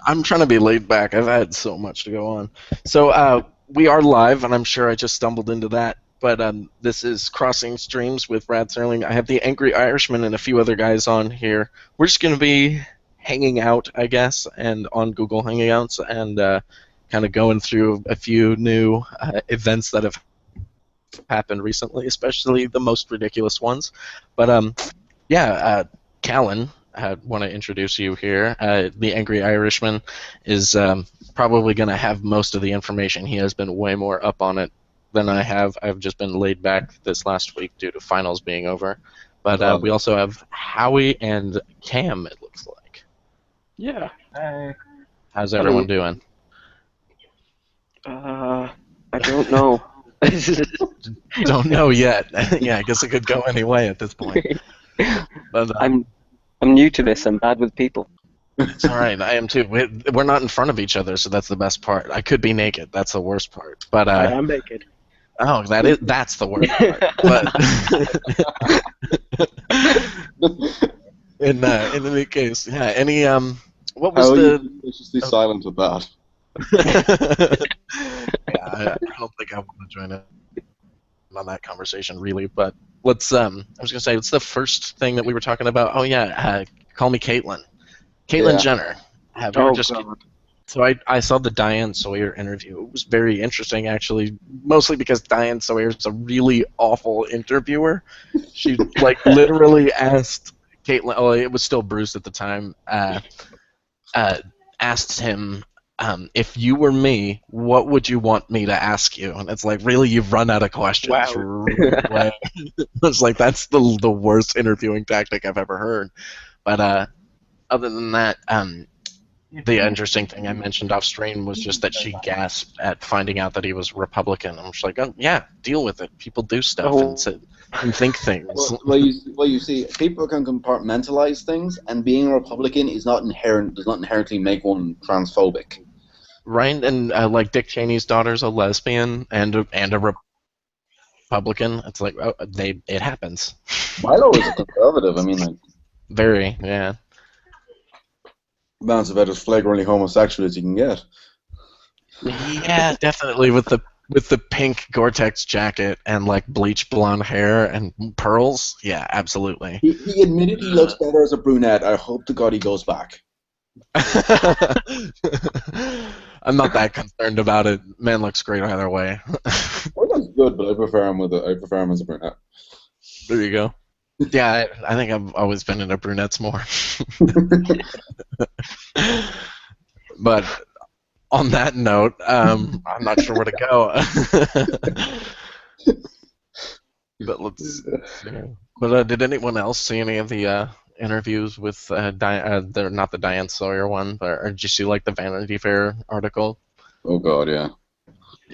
I'm trying to be laid back. I've had so much to go on. So we are live, and I'm sure I just stumbled into that. But this is Crossing Streams with Rad Serling. I have the Angry Irishman and a few other guys on here. We're just going to be hanging out, I guess, and on Google Hangouts, and kind of going through a few new events that have happened recently, especially the most ridiculous ones. But yeah, Callan, I want to introduce you here. The Angry Irishman is probably going to have most of the information. He has been way more up on it than I have. I've just been laid back this last week due to finals being over. But we also have Howie and Cam, it looks like. Yeah. How's everyone doing? I don't know. Don't know yet. Yeah, I guess it could go any way at this point. But I'm new to this. I'm bad with people. it's all right. I am too. We're not in front of each other, so that's the best part. I could be naked. That's the worst part. But I am naked. oh, that's the worst part. But in any case, yeah. Any what was How are the? you suspiciously silent with that? Yeah, I don't think I want to join in on that conversation really. But let's. I was gonna say it's the first thing that we were talking about. Oh yeah, call me Caitlyn. Caitlyn Yeah. Jenner. Have Oh, just God. So I saw the Diane Sawyer interview. It was very interesting, actually, mostly because Diane Sawyer is a really awful interviewer. She literally asked Caitlyn. Oh, it was still Bruce at the time. Asked him, if you were me, what would you want me to ask you? And it's like, really, you've run out of questions. Wow. It's like that's the worst interviewing tactic I've ever heard. But other than that, the interesting thing I mentioned off stream was just that she gasped at finding out that he was Republican. I'm just like, oh yeah, deal with it. People do stuff and think things. Well, you see, people can compartmentalize things, and being a Republican is does not inherently make one transphobic. Right? And like Dick Cheney's daughter's a lesbian and a Republican. It's like, oh, it happens. Milo is a conservative. I mean, like, Very, yeah. man's about as flagrantly homosexual as you can get. Yeah, definitely with the pink Gore-Tex jacket and like bleach blonde hair and pearls. Yeah, absolutely. He admitted he looks better as a brunette. I hope to God he goes back. I'm not that concerned about it. Man looks great either way. Well, that's good, but I prefer him as a brunette. There you go. Yeah, I think I've always been into brunettes more. But on that note, I'm not sure where to go. But let's. But did anyone else see any of the interviews with not the Diane Sawyer one, or did you see like the Vanity Fair article? Oh God, yeah.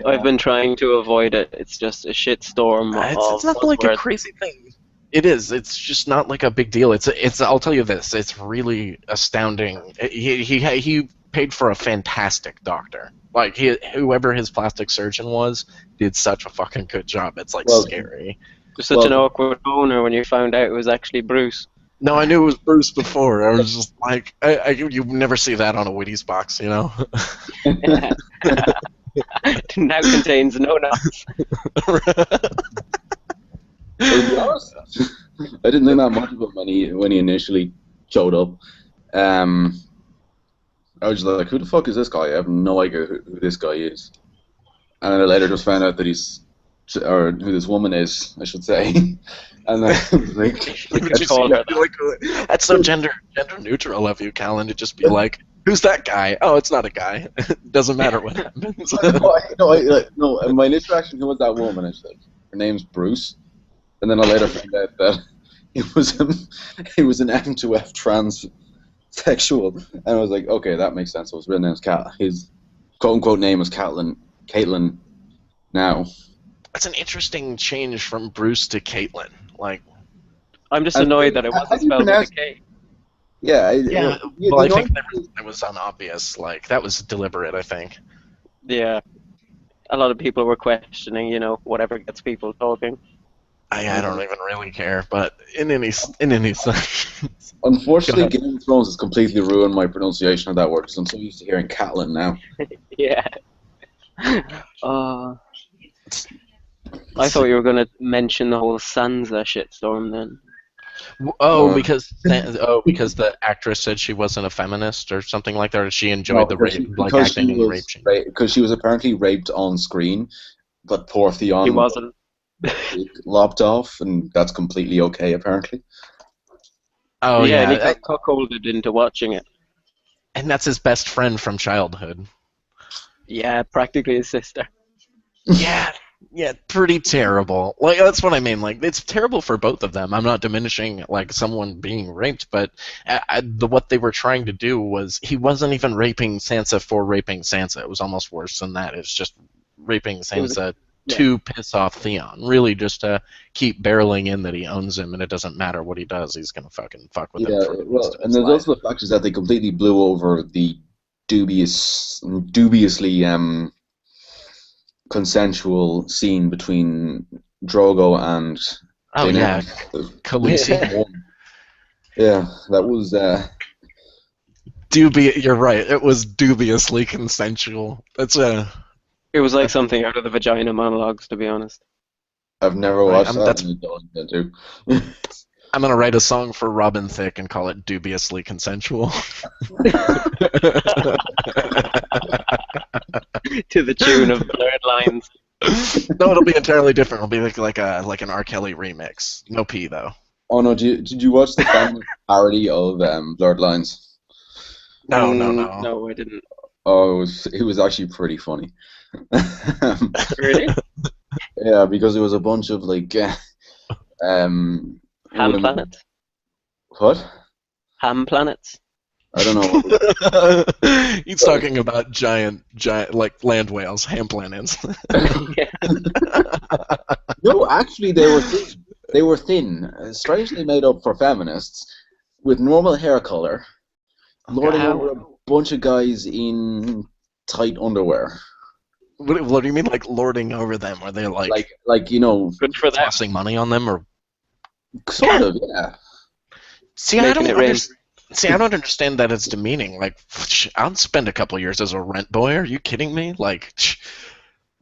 I've been trying to avoid it. It's just a shitstorm It's of not like a buzzwords. crazy thing. It is. It's just not like a big deal. It's. I'll tell you this. It's really astounding. He paid for a fantastic doctor. Like whoever his plastic surgeon was did such a fucking good job. It's like Well, scary. It was such an awkward boner when you found out it was actually Bruce. No, I knew it was Bruce before. I was just like, you never see that on a Wheaties box, you know. Now contains no nuts. To be honest, I didn't think that much of him when he initially showed up. I was just like, who the fuck is this guy? I have no idea who this guy is. And then I later just found out that or who this woman is, I should say. And then I was like, Would you call see- her I'd be like, that's so gender neutral of you, Callan, to just be like, who's that guy? Oh, it's not a guy. It doesn't matter what happens. no, my initial reaction, who was that woman? I said, her name's Bruce. And then I later found out that he was an M2F transsexual. And I was like, okay, that makes sense. So his real name is his quote-unquote name is Caitlyn now. That's an interesting change from Bruce to Caitlyn. Like, I'm just And annoyed that it how wasn't do you spelled with pronounce- a K. Yeah. well, I think it was unobvious. Like, that was deliberate, I think. Yeah. A lot of people were questioning, whatever gets people talking. I don't even really care, but in any sense. Go Unfortunately, ahead. Game of Thrones has completely ruined my pronunciation of that word because I'm so used to hearing Catelyn now. Yeah. Uh, I thought you were gonna mention the whole Sansa shitstorm then. Oh, Uh, because the actress said she wasn't a feminist or something like that, or she no, enjoyed the rape, like acting in rape scene. because she was apparently raped on screen, but poor He Theon wasn't. lopped off, and that's completely okay apparently. Oh Yeah, and he yeah, got cuckolded into watching it. and that's his best friend from childhood. Yeah, practically his sister. Yeah, yeah, pretty terrible. Like that's what I mean. Like it's terrible for both of them. I'm not diminishing like someone being raped, but what they were trying to do was he wasn't even raping Sansa for raping Sansa. It was almost worse than that. It's just raping It was, Sansa yeah. to piss off Theon. Really, just to keep barreling in that he owns him, and it doesn't matter what he does. He's gonna fucking fuck with him Yeah, for the rest well, of and his there's life. also the fact is that they completely blew over the dubiously consensual scene between Drogo and Oh yeah, Daenerys. Khaleesi. Yeah, that was You're right. It was dubiously consensual. That's a It was like something out of the vagina monologues, to be honest. I've never right. watched that, and I don't intend to. I'm gonna write a song for Robin Thicke and call it "Dubiously Consensual." To the tune of Blurred Lines. No, it'll be entirely different. It'll be like an R. Kelly remix. No P though. Oh no, did you watch the famous parody of Blurred Lines? No, no, no. No, I didn't. Oh, it was actually pretty funny. Really? Yeah, because it was a bunch of like Ham women. planets? What? Ham planets? I don't know. He's talking about giant, like land whales, ham planets. Yeah. No, actually, they were thin. They were thin, strangely made up for feminists, with normal hair color, lording How? over a bunch of guys in tight underwear. What do you mean, like lording over them? Are they Like Good for them. tossing money on them, or sort of, yeah. see? Making it rain. See, I don't understand that it's demeaning. Like, I'll spend a couple years as a rent boy. Are you kidding me? Like,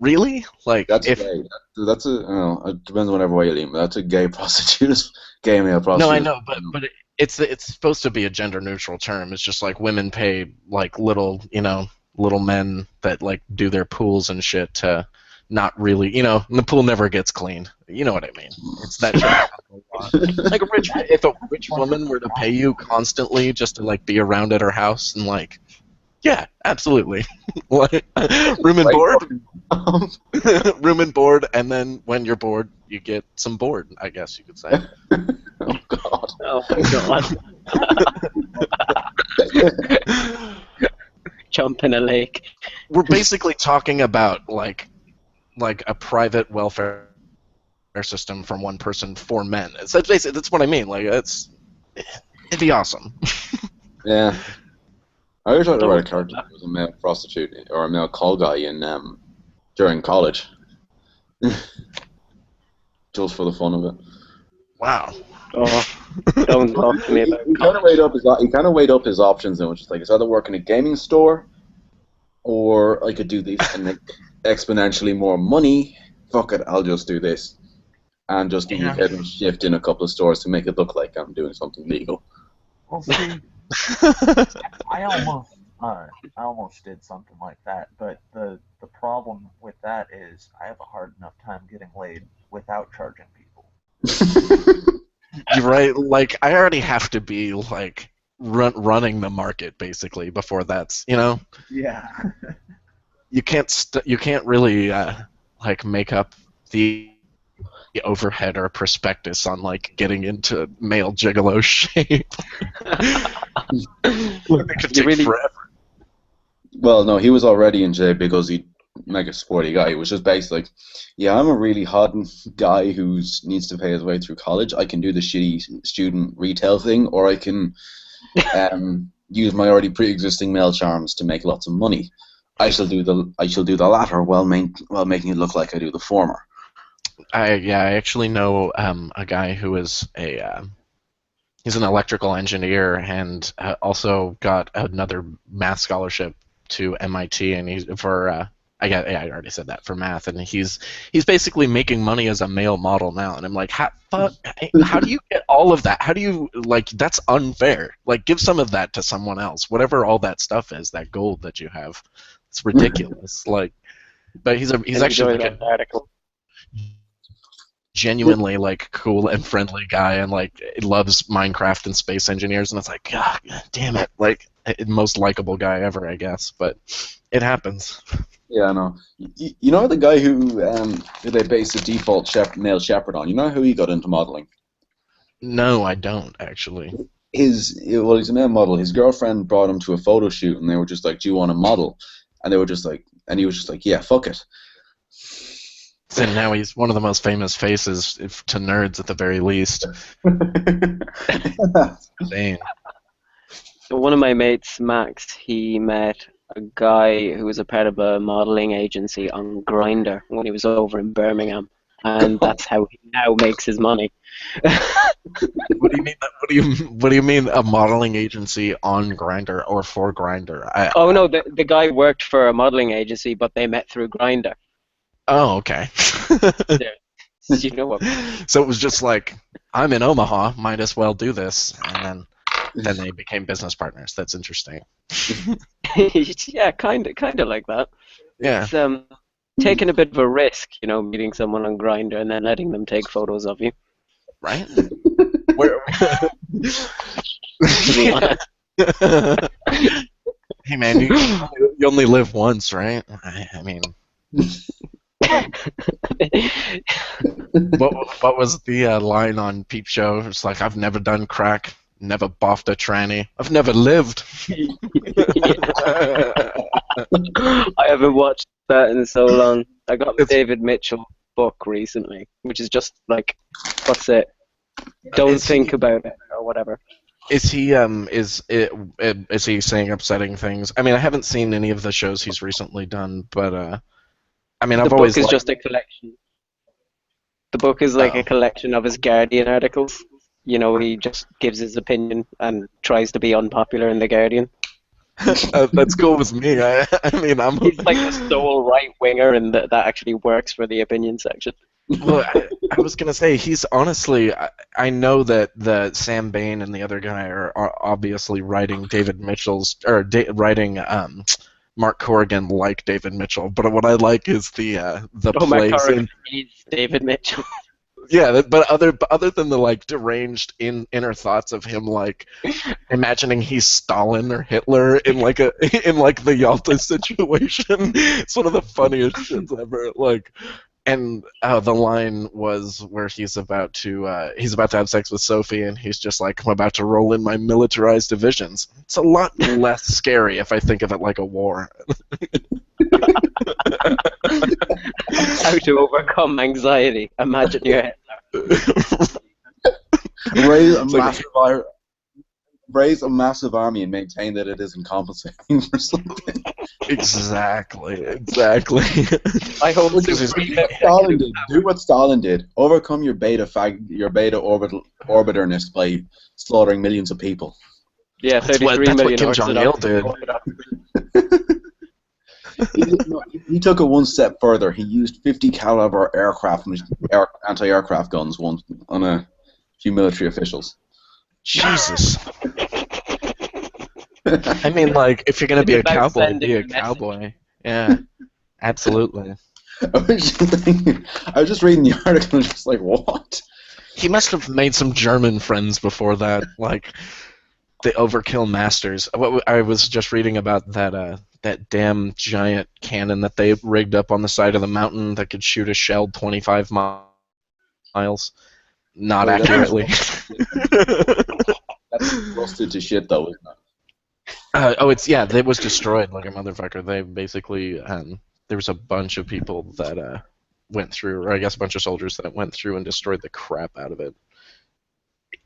really? Like, That's if gay. That's a. I don't know, it depends on whatever way you lean, but that's a gay prostitute, gay male no, I prostitute. know, but it's supposed to be a gender neutral term. It's just like women pay like little men that like do their pools and shit to not really, and the pool never gets cleaned. You know what I mean? It's that shit. Like if a rich woman were to pay you constantly just to like be around at her house and like, yeah, absolutely, like, room and board, room and board, and then when you're bored, you get some board. I guess you could say. Oh God. Oh my god. Jump in a lake. We're basically talking about like a private welfare system from one person for men. So basically, that's what I mean. Like it'd be awesome. Yeah. I always tried to write a character who was a male prostitute or a male call guy in during college, just for the fun of it. Wow. Oh, don't talk to me about He kind of weighed up his options and was just like, it's either work in a gaming store, or I could do this and make exponentially more money. Fuck it, I'll just do this, and just do a shift in a couple of stores to make it look like I'm doing something legal. Well, see, I almost did something like that, but the problem with that is I have a hard enough time getting laid without charging people. You're right. Like I already have to be like running the market basically before that's Yeah. you can't really like make up the overhead or prospectus on like getting into male gigolo shape. It could take forever. Well, no, he was already in jail because he'd make a sporty guy. He was just basically like, yeah, I'm a really hot guy who needs to pay his way through college. I can do the shitty student retail thing, or I can use my already pre-existing male charms to make lots of money. I shall do the latter while making it look like I do the former. I actually know a guy who is he's an electrical engineer and also got another math scholarship to MIT, and he's for I already said that, for math, and he's basically making money as a male model now, and I'm like, how do you get all of that? How do you, like, that's unfair. Like, give some of that to someone else. Whatever all that stuff is, that gold that you have, it's ridiculous. Like, but he's actually Enjoy like that a article. genuinely like cool and friendly guy, and like loves Minecraft and space engineers, and it's like, God damn it, like most likable guy ever, I guess, but it happens. Yeah, I know. You know the guy who they based the default male shepherd on? You know how he got into modeling? No, I don't actually. He's a male model. His girlfriend brought him to a photo shoot, and they were just like, "Do you want to model?" And they were just like, and he was just like, "Yeah, fuck it." And now he's one of the most famous faces to nerds at the very least. Insane. So one of my mates, Max, he met a guy who was a part of a modeling agency on Grindr when he was over in Birmingham, and that's how he now makes his money. What do you mean? What do you mean a modeling agency on Grindr or for Grindr? Oh no, the guy worked for a modeling agency, but they met through Grindr. Oh, okay. You know what? So it was just like, I'm in Omaha, might as well do this, and then they became business partners. That's interesting. Yeah, kind of like that. Yeah. It's taking a bit of a risk, meeting someone on Grindr and then letting them take photos of you. Right? Where? To be honest. Hey man, you only live once, right? I mean, what was the line on Peep Show? It's like, I've never done crack, never boffed a tranny, I've never lived. I haven't watched that in so long. I got the David Mitchell book recently, which is just like, what's it? Don't think about it or whatever. Is he is he saying upsetting things? I mean, I haven't seen any of the shows he's recently done, but I mean, The I've book always is liked. just a collection. The book is like a collection of his Guardian articles. He just gives his opinion and tries to be unpopular in the Guardian. That's cool with me. I mean, He's like the sole right winger, and that actually works for the opinion section. Well, I was gonna say, he's honestly. I know that Sam Bain and the other guy are obviously writing David Mitchell's writing Mark Corrigan like David Mitchell, but what I like is the Oh, Mark plays Corrigan is David Mitchell. yeah, but other than the like deranged inner thoughts of him, like imagining he's Stalin or Hitler in like the Yalta situation. It's one of the funniest shits ever. Like, and the line was where he's about to have sex with Sophie, and he's just like, I'm about to roll in my militarized divisions. It's a lot less scary if I think of it like a war. How to overcome anxiety. Imagine your head. Raise a massive army and maintain that it isn't compensating for something. Exactly. I hope Stalin did. Do what Stalin did. Overcome your beta orbiterness by slaughtering millions of people. Yeah, That's what Kim Jong-il did. He took it one step further. He used 50 caliber anti-aircraft guns on a few military officials. Jesus. I mean, like, if you're gonna be a cowboy, be a cowboy. Yeah, absolutely. I was just reading the article and just like, what? He must have made some German friends before that, like the Overkill Masters. I was just reading about that damn giant cannon that they rigged up on the side of the mountain that could shoot a shell 25 miles. Not accurately. That's rusted to shit, though, isn't it? It was destroyed like a motherfucker. They basically, there was a bunch of people that went through, or I guess a bunch of soldiers that went through and destroyed the crap out of it.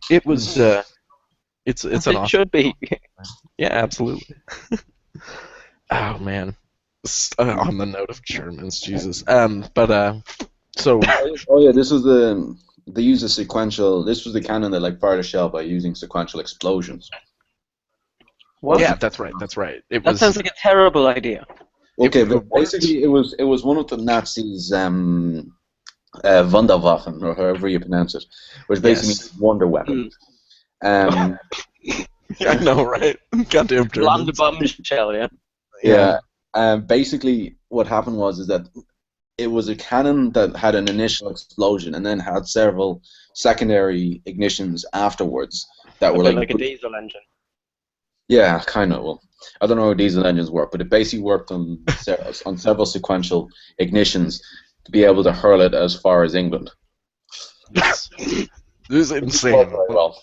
It was, it's an awesome. It should be. Yeah, absolutely. Oh man. On the note of Germans, Jesus. But So Oh yeah, this was they used a sequential. This was the cannon that like fired a shell by using sequential explosions. What? yeah, that's right. That's right. It That was sounds like a terrible idea. Okay, it but worked. basically it was one of the Nazis' Wunderwaffen, or however you pronounce it, which basically Yes. means wonder weapon. Mm. Um, I know, right? Goddamn Blonde Germans. bombshell, yeah. yeah. Basically, what happened was is that it was a cannon that had an initial explosion and then had several secondary ignitions afterwards that A were bit like, like a diesel engine. yeah, kind of. Well, I don't know how diesel engines work, but it basically worked on several sequential ignitions to be able to hurl it as far as England. Yes. This is It didn't insane. work very well.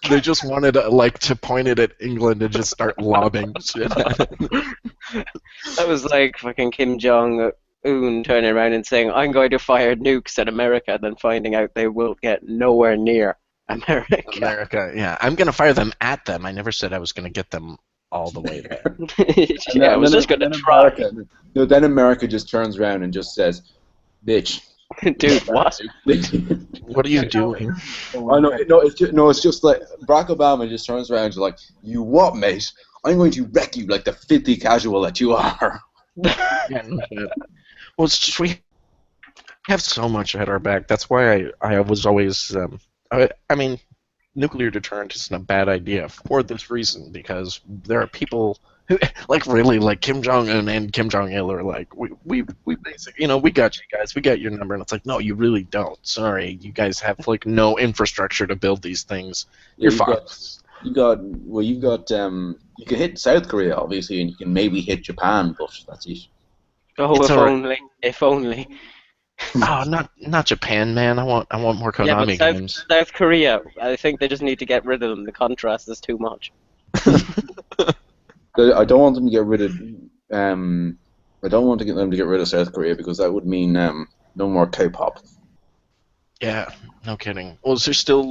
They just wanted to point it at England and just start lobbing shit at it. That was like fucking Kim Jong-un turning around and saying, I'm going to fire nukes at America, then finding out they will get nowhere near America. America, yeah. I'm gonna fire them at them. I never said I was gonna get them all the way there. Yeah, I was just going to try. America, no, then America just turns around and just says, "Bitch." Dude, what? What are you doing? Oh no, it's just like Barack Obama just turns around and is like, "You what, mate? I'm going to wreck you like the filthy casual that you are." Yeah, no shit. Well, it's just we have so much at our back. That's why I was always I mean, nuclear deterrent isn't a bad idea for this reason, because there are people who like really like Kim Jong Un and Kim Jong Il are like we basically, we got you guys, we got your number, and it's like, no, you really don't. Sorry, you guys have like no infrastructure to build these things. You're fucked. You can hit South Korea obviously, and you can maybe hit Japan, but that's it. Oh, It's if alright. only. If only. Oh, not Japan, man. I want more Yeah, but Konami games. South Korea, I think they just need to get rid of them. The contrast is too much. I don't want them to get rid of. I don't want to get them to get rid of South Korea because that would mean no more K-pop. Yeah, no kidding. Well, is there still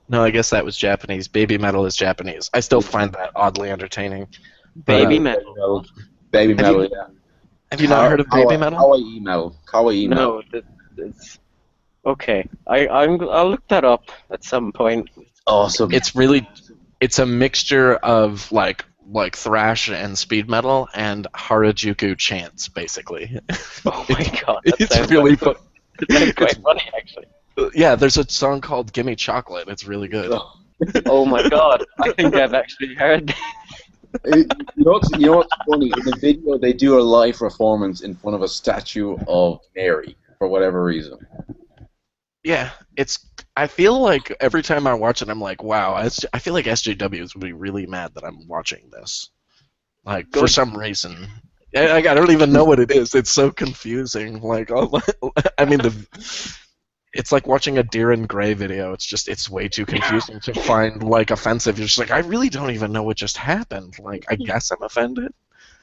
no, I guess that was Japanese. Baby metal is Japanese. I still find that oddly entertaining. Baby But, metal. Baby Have metal, you- yeah. have you not heard of baby metal? Kawaii metal. Kawaii metal. No, it's okay. I'll look that up at some point. Awesome. It's a mixture of like thrash and speed metal and Harajuku chants, basically. Oh my god, that It's sounds really quite, fun. that sounds quite funny actually. Yeah, there's a song called "Gimme Chocolate." It's really good. Oh my god, I think I've actually heard. You know what's funny? In the video, they do a live performance in front of a statue of Mary for whatever reason. Yeah, I feel like every time I watch it, I'm like, wow. I feel like SJWs would be really mad that I'm watching this. Like, for Good. some reason. I don't even know what it is. It's so confusing. Like, I mean, it's like watching a Deer and Gray video. It's way too confusing to find like offensive. You're just like, I really don't even know what just happened. Like, I guess I'm offended.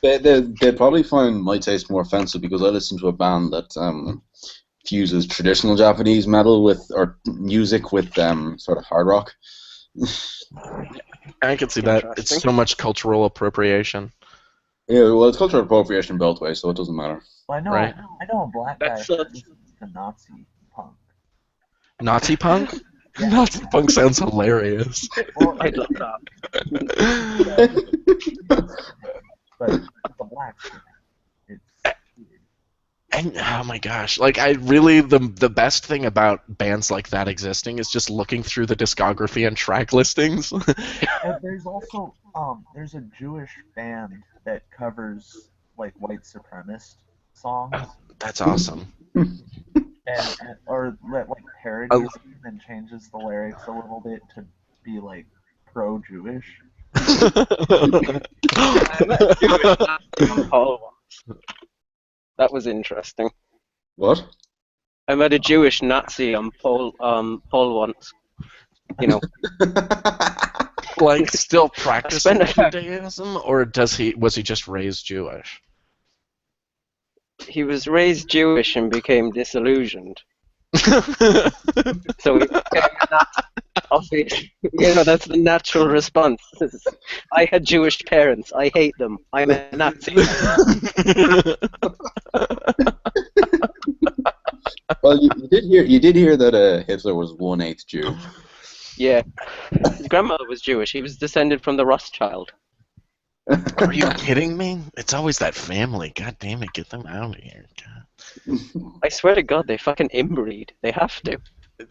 They'd probably find my taste more offensive because I listen to a band that fuses traditional Japanese metal or music with sort of hard rock. I can see that. It's so much cultural appropriation. Yeah, well, it's cultural appropriation both ways, so it doesn't matter. Well, Right. I know a black guy That's who such- listens to Nazi punk. Nazi punk? Yeah. Nazi punk sounds hilarious. Well, I'd love that. but it's a black thing. It's And oh my gosh, like I really the best thing about bands like that existing is just looking through the discography and track listings. And there's also there's a Jewish band that covers like white supremacist songs That's awesome. or like parodies them and changes the lyrics a little bit to be like pro-Jewish. Paul once. That was interesting. What? I met a Jewish Nazi on Paul once. You know, Like still practicing Spend a- Judaism, or was he just raised Jewish? he was raised Jewish and became disillusioned. So he became a Nazi. Obviously, that's the natural response. I had Jewish parents. I hate them. I'm a Nazi. Well, you did hear that Hitler was 1/8 Jew. Yeah. His grandmother was Jewish. He was descended from the Rothschild. Are you kidding me? It's always that family. God damn it, get them out of here. God. I swear to God, they fucking inbreed. They have to.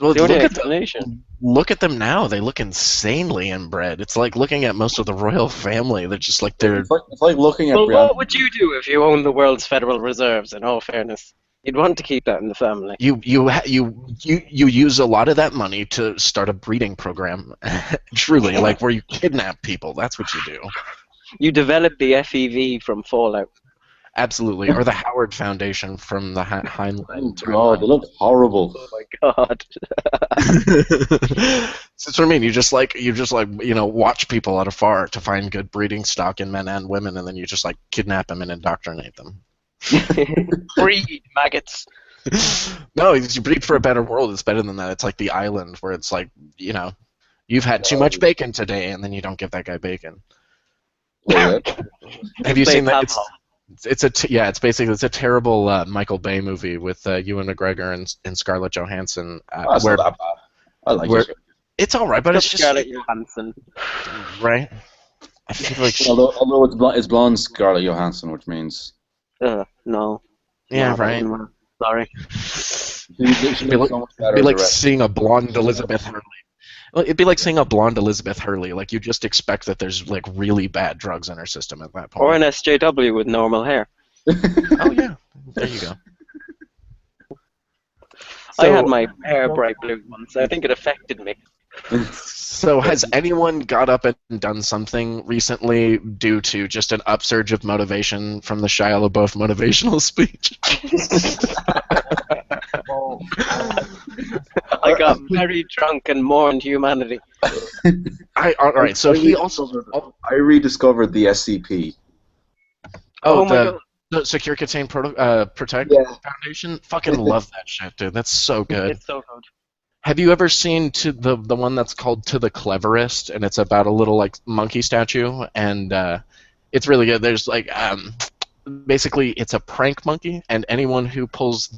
Well, It's the only look at explanation. look at them now. They look insanely inbred. It's like looking at most of the royal family. They're just like they're. It's like looking at Well, Brianna. what would you do if you owned the world's federal reserves? In all fairness, you'd want to keep that in the family. You use a lot of that money to start a breeding program. Truly, like where you kidnap people. That's what you do. You develop the FEV from Fallout. Absolutely, or the Howard Foundation from the Heinlein. Oh God, they look horrible. Oh my God. That's what I mean. You just like watch people at afar to find good breeding stock in men and women, and then you just like kidnap them and indoctrinate them. Breed maggots. No, you breed for a better world. It's better than that. It's like the island where it's like you've had too much bacon today, and then you don't give that guy bacon. Yeah. Have you seen that? Pavlov. It's a terrible Michael Bay movie with Ewan McGregor and Scarlett Johansson. That's Where not that bad. I like where- it. it's all right, but it's just Scarlett Johansson. right. I feel like Although it's blonde Scarlett Johansson, which means No. yeah, No, that right. wouldn't work. Sorry. she looks so much better It'd be than like the rest. seeing a blonde Elizabeth Hurley. Well, it'd be like seeing a blonde Elizabeth Hurley. Like you just expect that there's like really bad drugs in her system at that point. Or an SJW with normal hair. Oh yeah, there you go. I had my hair bright blue once. I think it affected me. So has anyone got up and done something recently due to just an upsurge of motivation from the Shia LaBeouf motivational speech? Well, I got very drunk and mourned humanity. All right. So he also. I rediscovered the SCP. Oh my God. The Secure Contain Protect Yeah. Foundation. Fucking love that shit, dude. That's so good. It's so good. Have you ever seen to the one that's called To the Cleverest, and it's about a little like monkey statue, and it's really good. There's like basically it's a prank monkey, and anyone who pulls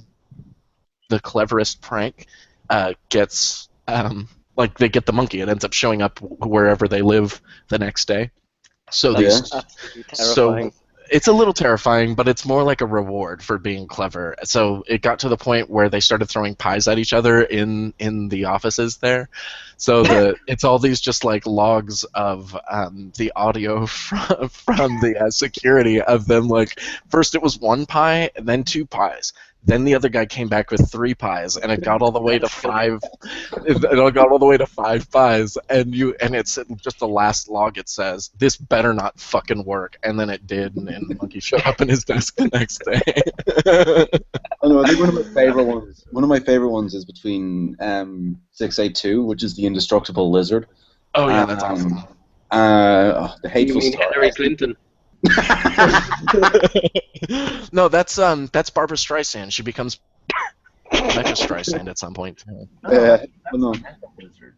the cleverest prank gets like they get the monkey. It ends up showing up wherever they live the next day. So these Absolutely terrifying. it's a little terrifying, but it's more like a reward for being clever. So it got to the point where they started throwing pies at each other in the offices there. So it's all these just like logs of the audio from the security of them. Like first it was one pie, then two pies. Then the other guy came back with 3 pies, and it got all the way to 5. It got all the way to 5 pies, and it's just the last log. It says, "This better not fucking work," and then it did, and the monkey showed up in his desk the next day. Oh no, I think one of my favorite ones. One of my favorite ones is between 682, which is the indestructible lizard. Oh yeah, that's awesome. The You hateful mean star. Hillary Clinton? No, that's Barbara Streisand. She becomes Mecha Streisand at some point. No. Lizard.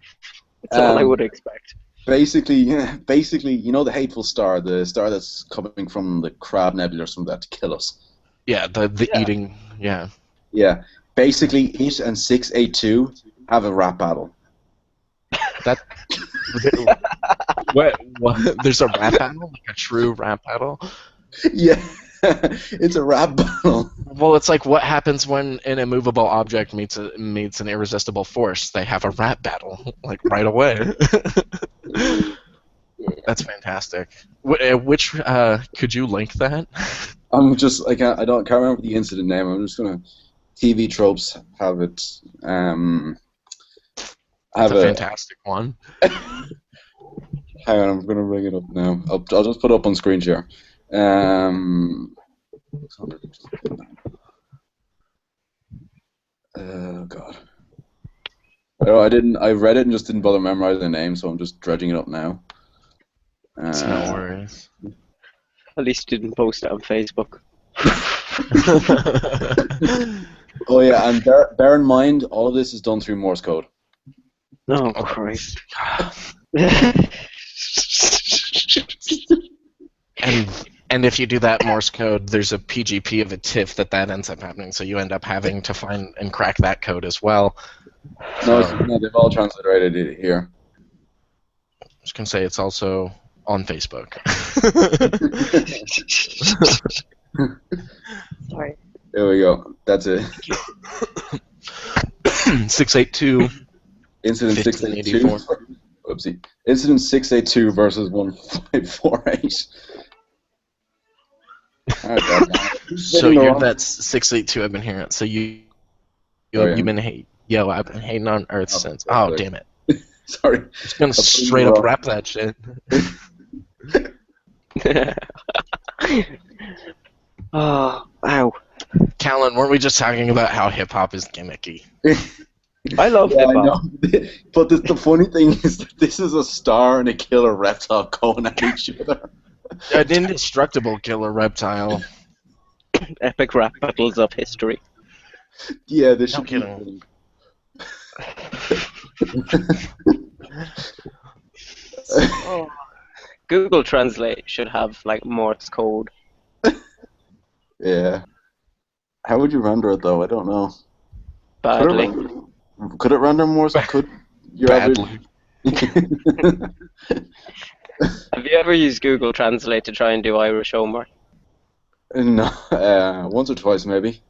That's all I would expect. Basically, you know the hateful star, the star that's coming from the Crab Nebula or something that to kill us. Yeah, the eating. Yeah. Yeah. Basically, it and 682 have a rap battle. That. What? There's a rap battle, like a true rap battle. Yeah, it's a rap battle. Well, it's like what happens when an immovable object meets an irresistible force. They have a rap battle, like right away. That's fantastic. Which could you link that? I'm just I can't remember the incident name. I'm just gonna TV tropes have it. That's a fantastic one. Hang on, I'm gonna bring it up now. I'll just put it up on screen share. Oh God. I didn't. I read it and just didn't bother memorizing the name, so I'm just dredging it up now. It's no worries. At least you didn't post it on Facebook. Oh yeah, and bear in mind, all of this is done through Morse code. Oh, Christ. And if you do that Morse code, there's a PGP of a TIFF that ends up happening. So you end up having to find and crack that code as well. No, So, no, they've all transliterated it here. I was going to say it's also on Facebook. Sorry. There we go. That's it. 682. Incident 682. 1584. Whoopsie. Incident 682 versus 1548. So you're that's 682. I've been hearing it. So you've been I've been hating on Earth since. Oh, damn it! Sorry. Just gonna straight up rap that shit. Oh, ow! Callan, weren't we just talking about how hip hop is gimmicky? I love hip I know. hop. But the funny thing is that this is a star and a killer reptile going at each other. An indestructible killer reptile. Epic rap battles of history. Yeah, this should kidding. Oh. Google Translate should have like Morse code. Yeah. How would you render it though? I don't know. Badly. Could it render Morse? Could your Badly. Have you ever used Google Translate to try and do Irish homework? No, once or twice maybe.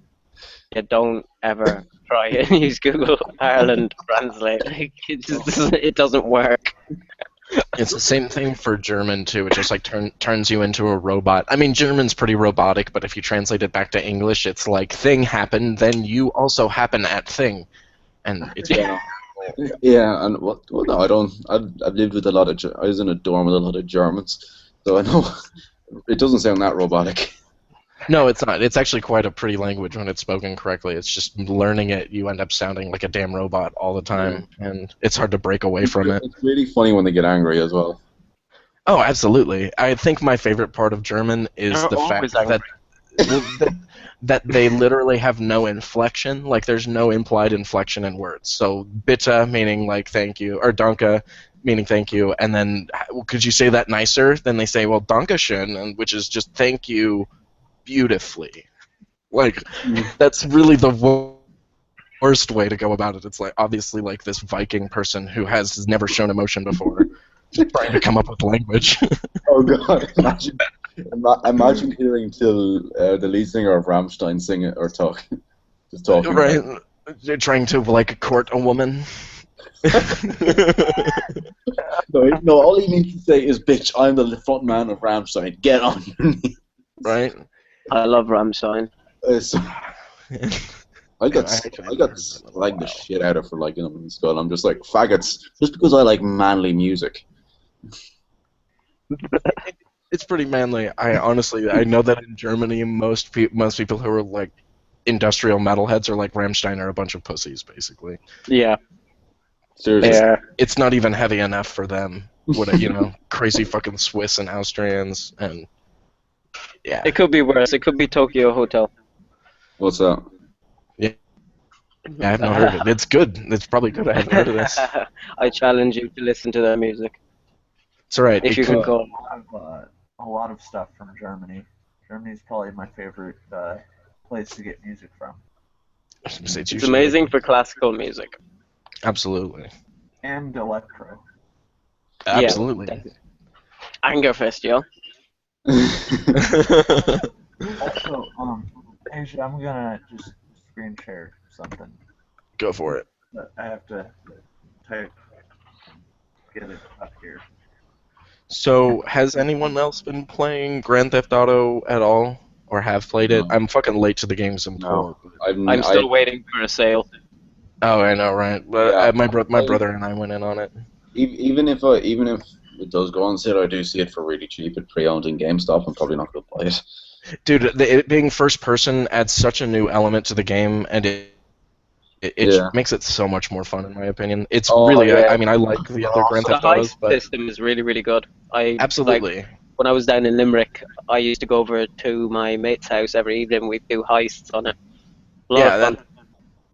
Yeah, don't ever try and use Google Ireland Translate. Like, it doesn't work. It's the same thing for German too. It just like turns you into a robot. I mean, German's pretty robotic, but if you translate it back to English, it's like thing happened, then you also happen at thing, and it's Yeah, and well, no, I don't. I've lived with a lot of. I was in a dorm with a lot of Germans, so I know it doesn't sound that robotic. No, it's not. It's actually quite a pretty language when it's spoken correctly. It's just learning it, you end up sounding like a damn robot all the time, and it's hard to break away from it. It's really funny when they get angry as well. Oh, absolutely. I think my favorite part of German is the fact that they literally have no inflection. Like, there's no implied inflection in words. So, bitte meaning like thank you, or danke meaning thank you, and then could you say that nicer? Then they say, well, dankeschön, and which is just thank you beautifully. Like, that's really the worst way to go about it. It's like obviously like this Viking person who has never shown emotion before, just trying to come up with language. Oh God! Imagine hearing the lead singer of Rammstein sing it or talk, just talking. Right? They're trying to like court a woman. No, all he needs to say is, "Bitch, I'm the front man of Rammstein. Get on your knees." Right? I love Rammstein. I got slagged the shit out of for liking them in school. I'm just like faggots, just because I like manly music. It's pretty manly. I know that in Germany, most people who are like industrial metalheads are like Rammstein are a bunch of pussies, basically. Yeah. Seriously. Yeah. It's not even heavy enough for them. Crazy fucking Swiss and Austrians and yeah. It could be worse. It could be Tokyo Hotel. What's that? Yeah, I've not heard of it. It's good. It's probably good. I haven't heard of this. I challenge you to listen to their music. It's alright. If you can go. I have a lot of stuff from Germany. Germany's probably my favorite place to get music from. It's amazing for classical music. Absolutely. And electro. Absolutely. Yeah. Angerfest, yo. Also, Asia, I'm gonna just screen share something. Go for it. But I have to type, get it up here. So, has anyone else been playing Grand Theft Auto at all, or have played it? I'm fucking late to the game's No, I'm still waiting for a sale. Oh, I know, right? But Yeah. my brother and I went in on it. Even if it does go on sale, I do see it for really cheap at pre-owned in GameStop. I'm probably not going to buy it. Dude, it being first person adds such a new element to the game, and it makes it so much more fun, in my opinion. It's really, I mean, I like the other Grand The Theft Autos, heist but system is really, really good. absolutely. Like, when I was down in Limerick, I used to go over to my mate's house every evening. We'd do heists on it. A lot of fun.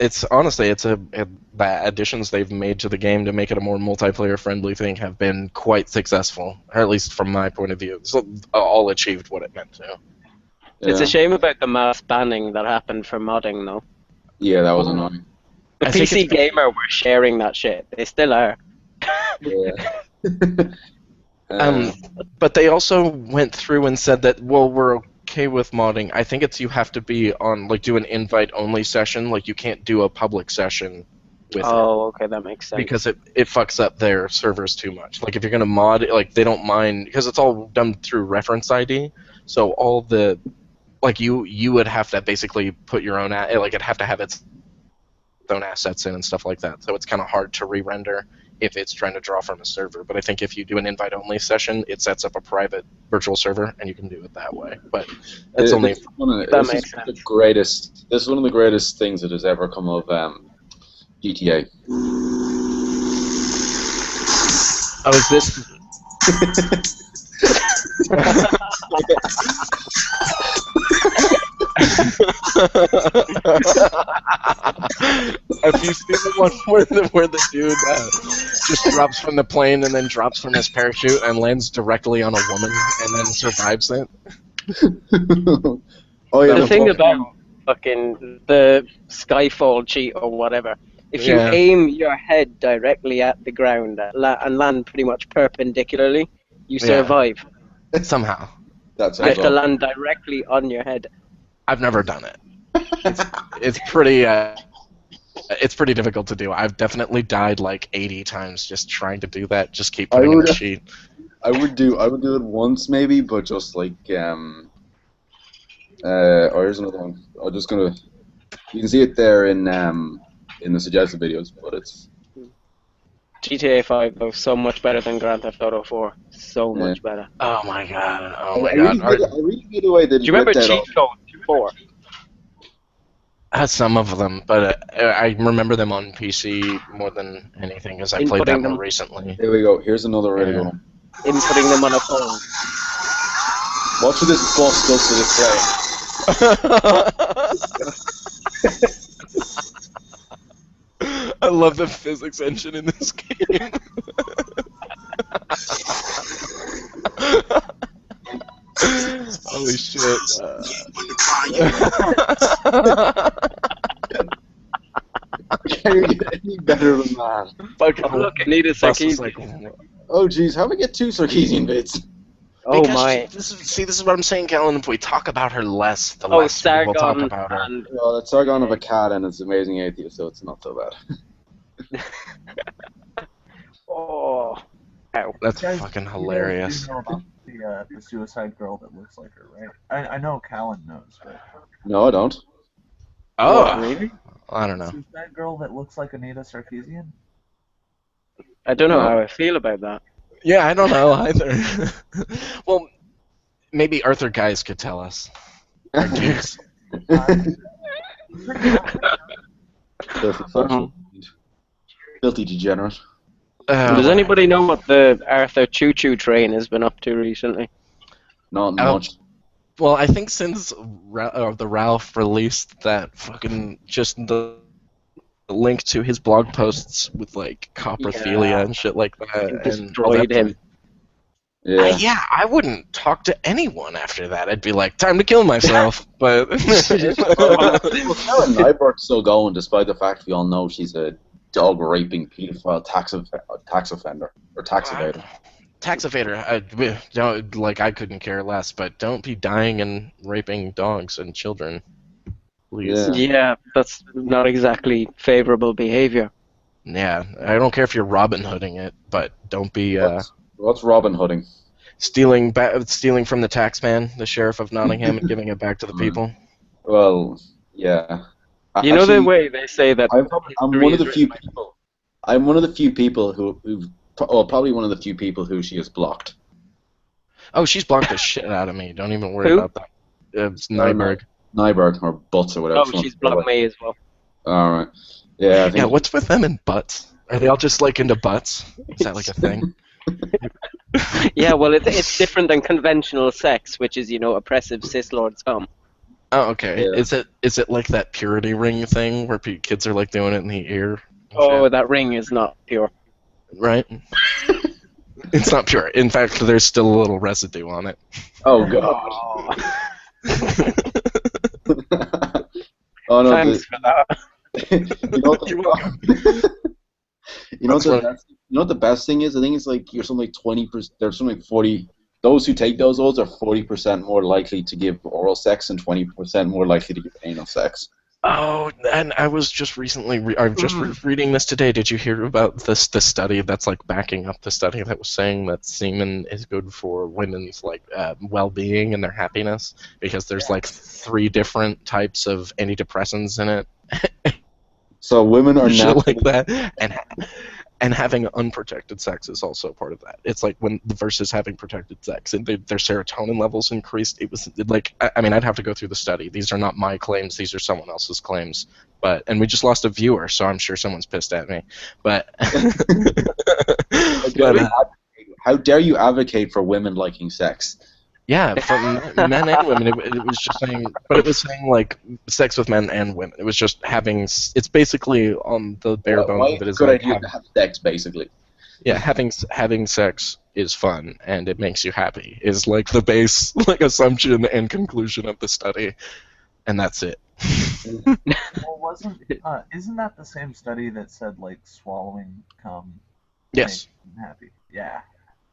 it's honestly the additions they've made to the game to make it a more multiplayer friendly thing have been quite successful, or at least from my point of view. So all achieved what it meant to. It's a Yeah, shame about the mass banning that happened for modding, though. yeah, that was annoying. The I think PC it's Gamer were sharing that shit. They still are. Yeah. um, but they also went through and said that, well, we're okay with modding. I think it's you have to be on, like, do an invite only session. Like, you can't do a public session with it. Oh, okay, that makes sense. Because it fucks up their servers too much. Like if you're gonna mod, like they don't mind because it's all done through reference ID. So all the like you would have to basically put your own like it'd have to have its own assets in and stuff like that. So it's kind of hard to re-render if it's trying to draw from a server. But I think if you do an invite only session, it sets up a private virtual server and you can do it that way. But it's only This is makes the greatest. This is one of the greatest things that has ever come of GTA. oh is this Have you seen the one where the dude just drops from the plane and then drops from his parachute and lands directly on a woman and then survives it? Oh yeah, The thing about fucking the Skyfall cheat or whatever, if you Yeah. aim your head directly at the ground and land pretty much perpendicularly, you Yeah. survive. Somehow. that's You have to all. land directly on your head. I've never done it. It's pretty difficult to do. I've definitely died like 80 times just trying to do that. Just keep putting in the cheat. I would do it once maybe, but just like oh, here's another one. I'm just gonna. You can see it there in the suggested videos, but it's GTA 5 though, so much better than Grand Theft Auto 4. So much better. Oh my god. Oh my I god. really hate the way they Do you remember ripped that cheat off. code 4? I had some of them, but I remember them on PC more than anything because I played that Inputting more them. recently. Here we go. Here's another really Yeah. good one. Inputting them on a phone. Watch what this boss does to this plane. I love the physics engine in this game. Holy shit. Can you get any better than that? Fucking Oh, look, Anita bus is Sarkeesian. like, Oh jeez, how do we get two Sarkeesian bits? Oh because my. this is what I'm saying, Kellen. If we talk about her less, the Oh, less people talk Sargon about her. and Well, it's Sargon of Akkad and it's Amazing Atheist, so it's not so bad. oh, ow. That's Guys, fucking you hilarious. know about the suicide girl that looks like her, right? I know Callan knows, but No, I don't. Oh, What, really? I don't know. suicide girl that looks like Anita Sarkeesian. I don't know No. how I feel about that. Yeah, I don't know either. Well, maybe Arthur guys could tell us. Or dudes. Filthy degenerate. Does anybody know what the Arthur Choo Choo train has been up to recently? Not Oh. much. Well, I think since the Ralph released that fucking just the link to his blog posts with like coprophilia Yeah. and shit like that, It and destroyed him. Yeah. Yeah, I wouldn't talk to anyone after that. I'd be like, time to kill myself. But Well, Karen Nyberg's still going, despite the fact we all know she's a dog raping pedophile tax offender or tax evader. tax evader, don't like. I couldn't care less, but don't be dying and raping dogs and children, please. Yeah. Yeah, that's not exactly favorable behavior. Yeah, I don't care if you're Robin Hooding it, but don't be What's Robin Hooding? stealing from the taxman, the sheriff of Nottingham, and giving it back to the people. Well, yeah. You know the Actually, way they say that I'm history one of is the few written by- people. I'm one of the few people probably one of the few people who she has blocked. Oh, she's blocked the shit out of me. Don't even worry Who? about that. It's Nyberg. Nyberg or Butts or whatever. Oh, she's blocked me as well. All right. Yeah. I think Yeah, what's with them and butts? Are they all just like into butts? Is that like a thing? Yeah, well, it's different than conventional sex, which is, oppressive cis lord scum. Oh, okay. Yeah. Is it like that purity ring thing where kids are like doing it in the ear and Oh, shit? that ring is not pure. Right? It's not pure. In fact, there's still a little residue on it. Oh God. Oh, Oh no, thanks for that. you know what You're welcome. you know what That's the funny. best, you know what the best thing is? I think it's like you're something like 20%. There's something like 40. Those who take those oaths are 40% more likely to give oral sex and 20% more likely to give anal sex. Oh, and I was just recently I'm just reading this today. Did you hear about the study that's like backing up the study that was saying that semen is good for women's like well-being and their happiness because there's like 3 different types of antidepressants in it, So women are shit like naturally. that, and having unprotected sex is also part of that. It's like when versus having protected sex, and their serotonin levels increased. It was like, I mean, I'd have to go through the study. These are not my claims; these are someone else's claims. And we just lost a viewer, so I'm sure someone's pissed at me. But, but How dare you advocate for women liking sex? yeah, from men and women, it was just saying, but it was saying like sex with men and women. It was just having. It's basically on the bare bones Why of is it it a is good like idea to have sex, basically? yeah, having sex is fun and it makes you happy is like the base like assumption and conclusion of the study, and that's it. Well, isn't that the same study that said like swallowing cum makes Yes, them happy? Yeah.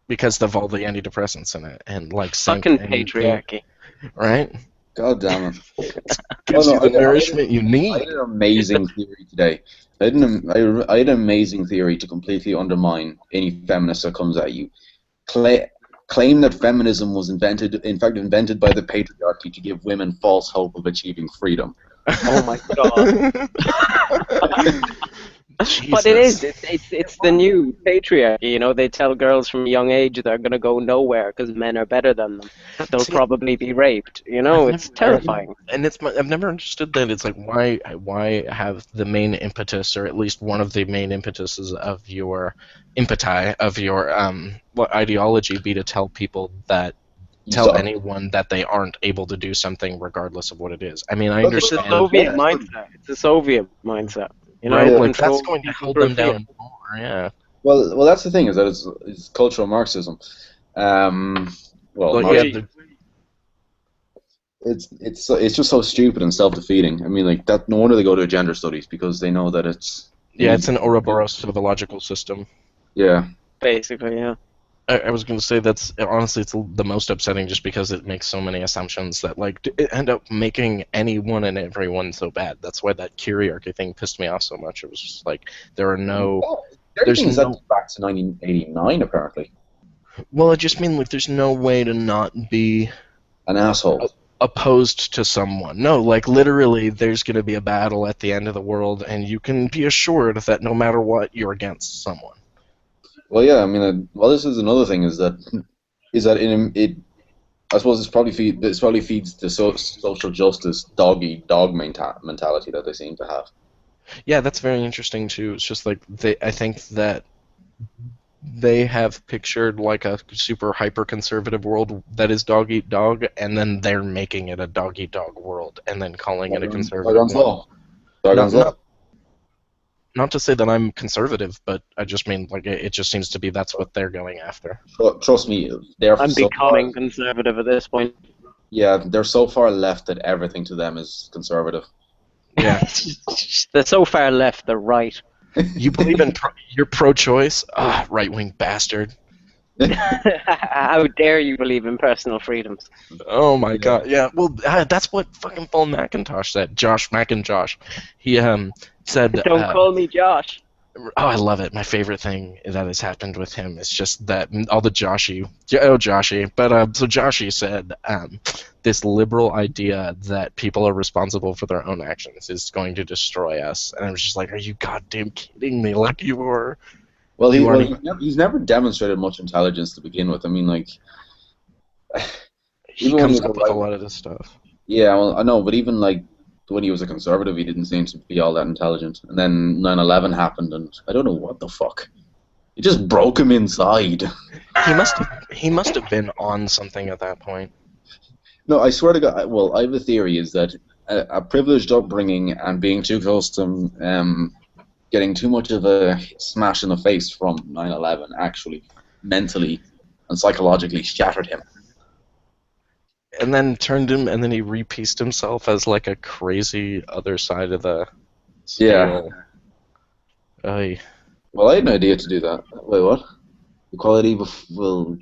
because of all the antidepressants in it and like zinc Fucking and zinc, patriarchy. right? God damn it! Oh Gives no, you the nourishment you I had need. an amazing theory today. I had an amazing theory to completely undermine any feminist that comes at you. Cla- Claim that feminism was invented by the patriarchy to give women false hope of achieving freedom. Oh my god. But it Jesus. is. It's the new patriarchy. You know, they tell girls from a young age they're gonna go nowhere because men are better than them. That they'll See, probably be raped. You know, I've it's never, terrifying. and I've never understood that. It's like why have the main impetus, or at least one of the main impetuses of your impeti of your what ideology be to You tell suck. anyone that they aren't able to do something regardless of what it is. I mean, I That's It's a what understand, Soviet yeah. mindset. It's a Soviet mindset. You know, right? Yeah. Like that's control going to people hold through them fear. down more. Yeah. Well, that's the thing is that it's cultural Marxism. Um, well, Like yeah, Marx. Wait, It's just so stupid and self-defeating. I mean, like that. No wonder they go to gender studies because they know that it's an yeah, it's easy. an Ouroboros civilological system. Yeah. basically, yeah. I was going to say that's honestly it's the most upsetting just because it makes so many assumptions that like it end up making anyone and everyone so bad. That's why that Kyriarchy thing pissed me off so much. It was just like there are no Oh, the there's thing is that no dates back to 1989 apparently. well I just mean like there's no way to not be An asshole. opposed to someone. No, like literally there's going to be a battle at the end of the world and you can be assured that no matter what you're against someone. Well, yeah. I mean, well, this is another thing is that in it. I suppose this probably feeds the social justice dog eat dog mentality that they seem to have. Yeah, that's very interesting too. It's just like I think that they have pictured like a super hyper conservative world that is dog eat dog, and then they're making it a dog eat dog world, and then calling it a conservative Sargon's one. law. Not Sargon's law. not not to say that I'm conservative, but I just mean like it just seems to be that's what they're going after. Trust me, they're I'm so far. becoming conservative at this point. Yeah, they're so far left that everything to them is conservative. Yeah, They're so far left, they're right. you believe in you're pro-choice? Ah, right-wing bastard. How dare you believe in personal freedoms? Oh my Yeah. god. Yeah, well, that's what fucking Paul McIntosh said. Josh McIntosh. He said Don't call me Josh. oh, I love it. My favorite thing that has happened with him is just that all the Joshy. But so Joshy said this liberal idea that people are responsible for their own actions is going to destroy us, and I was just like, are you goddamn kidding me? Like Well, you aren't even. he's never demonstrated much intelligence to begin with. I mean, like, He even when he comes was a up with a right, lot of this stuff. yeah, well, I know, but even like when he was a conservative, he didn't seem to be all that intelligent. And then 9/11 happened, and I don't know what the fuck. It just broke him inside. He must have been on something at that point. No, I swear to God. Well, I have a theory is that a privileged upbringing and being too close to getting too much of a smash in the face from 9/11 actually mentally and psychologically shattered him. And then turned him, and then he repieced himself as like a crazy other side of the Yeah. scale. Ay. Well, I had an idea to do that. Wait, what? Equality will.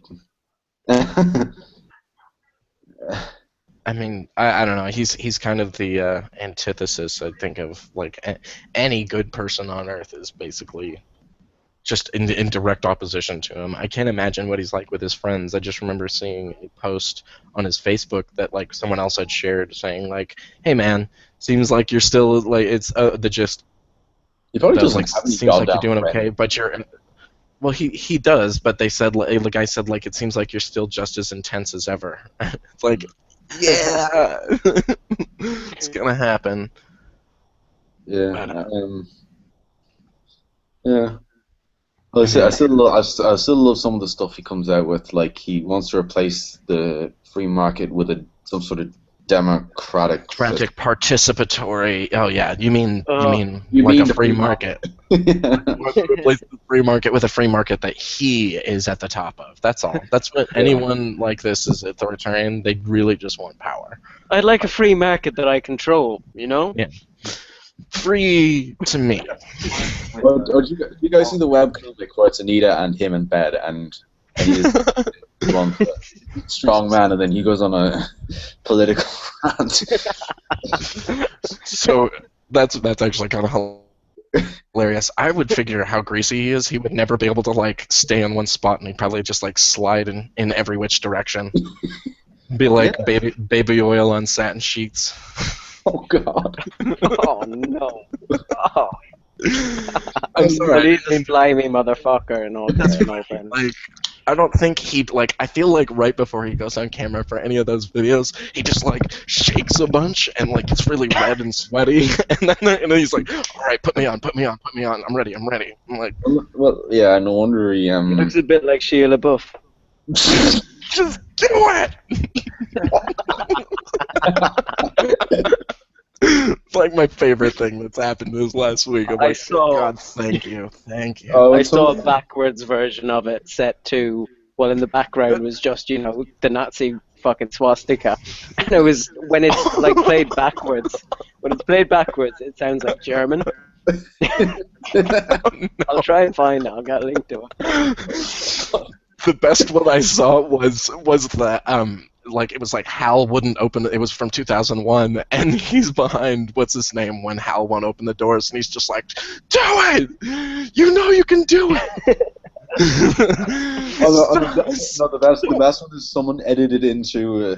I mean, I don't know. He's kind of the antithesis, I think, of like any good person on Earth is basically just in direct opposition to him. I can't imagine what he's like with his friends. I just remember seeing a post on his Facebook that like someone else had shared saying like, "Hey man, seems like you're still like it's the gist He probably that doesn't like have any seems like you're goddamn doing friends. okay, but you're." Well, he does, but they said the guy said like it seems like you're still just as intense as ever. It's like, yeah, it's gonna happen. Yeah. But, Yeah. Well, I still love some of the stuff he comes out with. Like he wants to replace the free market with some sort of democratic. Democratic participatory. Oh yeah, you mean You like mean a the free free market? Yeah. Wants to replace the free market with a free market that he is at the top of. That's all. That's what anyone like this is authoritarian. They really just want power. I'd like a free market that I control, you know? Yeah. Free to me. Or do you guys see the webcomic where it's Anita and him in bed and he's one strong man and then he goes on a political rant? So that's actually kind of hilarious. I would figure how greasy he is. He would never be able to like stay in one spot, and he'd probably just like slide in every which direction. Be like baby oil on satin sheets. Oh God! Oh no! Oh. I'm sorry. But he's a slimy motherfucker and all that. Like, I don't think he'd like. I feel like right before he goes on camera for any of those videos, he just like shakes a bunch and like it's really red and sweaty, and then he's like, "All right, put me on. I'm ready. I'm like, well, yeah, no wonder he He looks a bit like Sheila Buff. just do it. It's like my favorite thing that's happened this last week. I'm like, God, thank you. Oh, I saw a backwards version of it set to, well, in the background was just, you know, the Nazi fucking swastika. And it was, when it's like played backwards, it sounds like German. I'll try and find it. I'll get a link to it. The best one I saw was the like it was like Hal wouldn't open it was from 2001 and he's behind what's his name when Hal won't open the doors and he's just like, do it, you know you can do it. The best one is someone edited into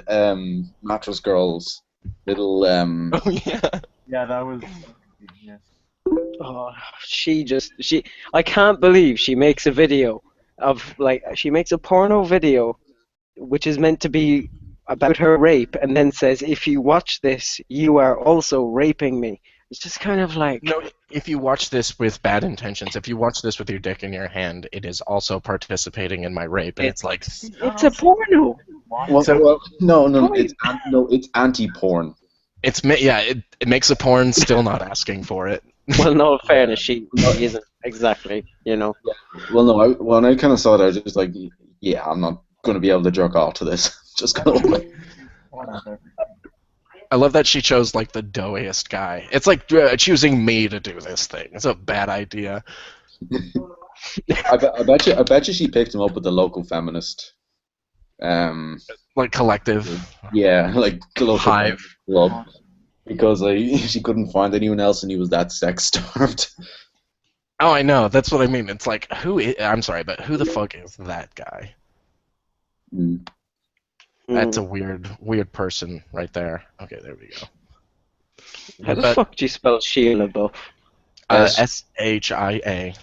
Mattress Girl's little Oh Yeah, that was. Yes. Oh, I can't believe she makes a video of, like, she makes a porno video which is meant to be about her rape and then says, if you watch this, you are also raping me. It's just kind of like... No, if you watch this with bad intentions, if you watch this with your dick in your hand, it is also participating in my rape. And it's like... It's a porno! It's anti-porn. It makes a porn still not asking for it. Well, no, fairness, she isn't exactly, you know. Well, no, when I kind of saw it, I was just like, yeah, I'm not going to be able to jerk off to this. Just going to... I love that she chose like the doughiest guy. It's like choosing me to do this thing. It's a bad idea. I bet you she picked him up with the local feminist. Like collective. Yeah, like the local Hive club. Because she couldn't find anyone else and he was that sex starved. Oh, I know. That's what I mean. It's like, I'm sorry, but who the fuck is that guy? Mm. That's a weird person right there. Okay, there we go. How the fuck do you spell Sheila Buff? SHIALE.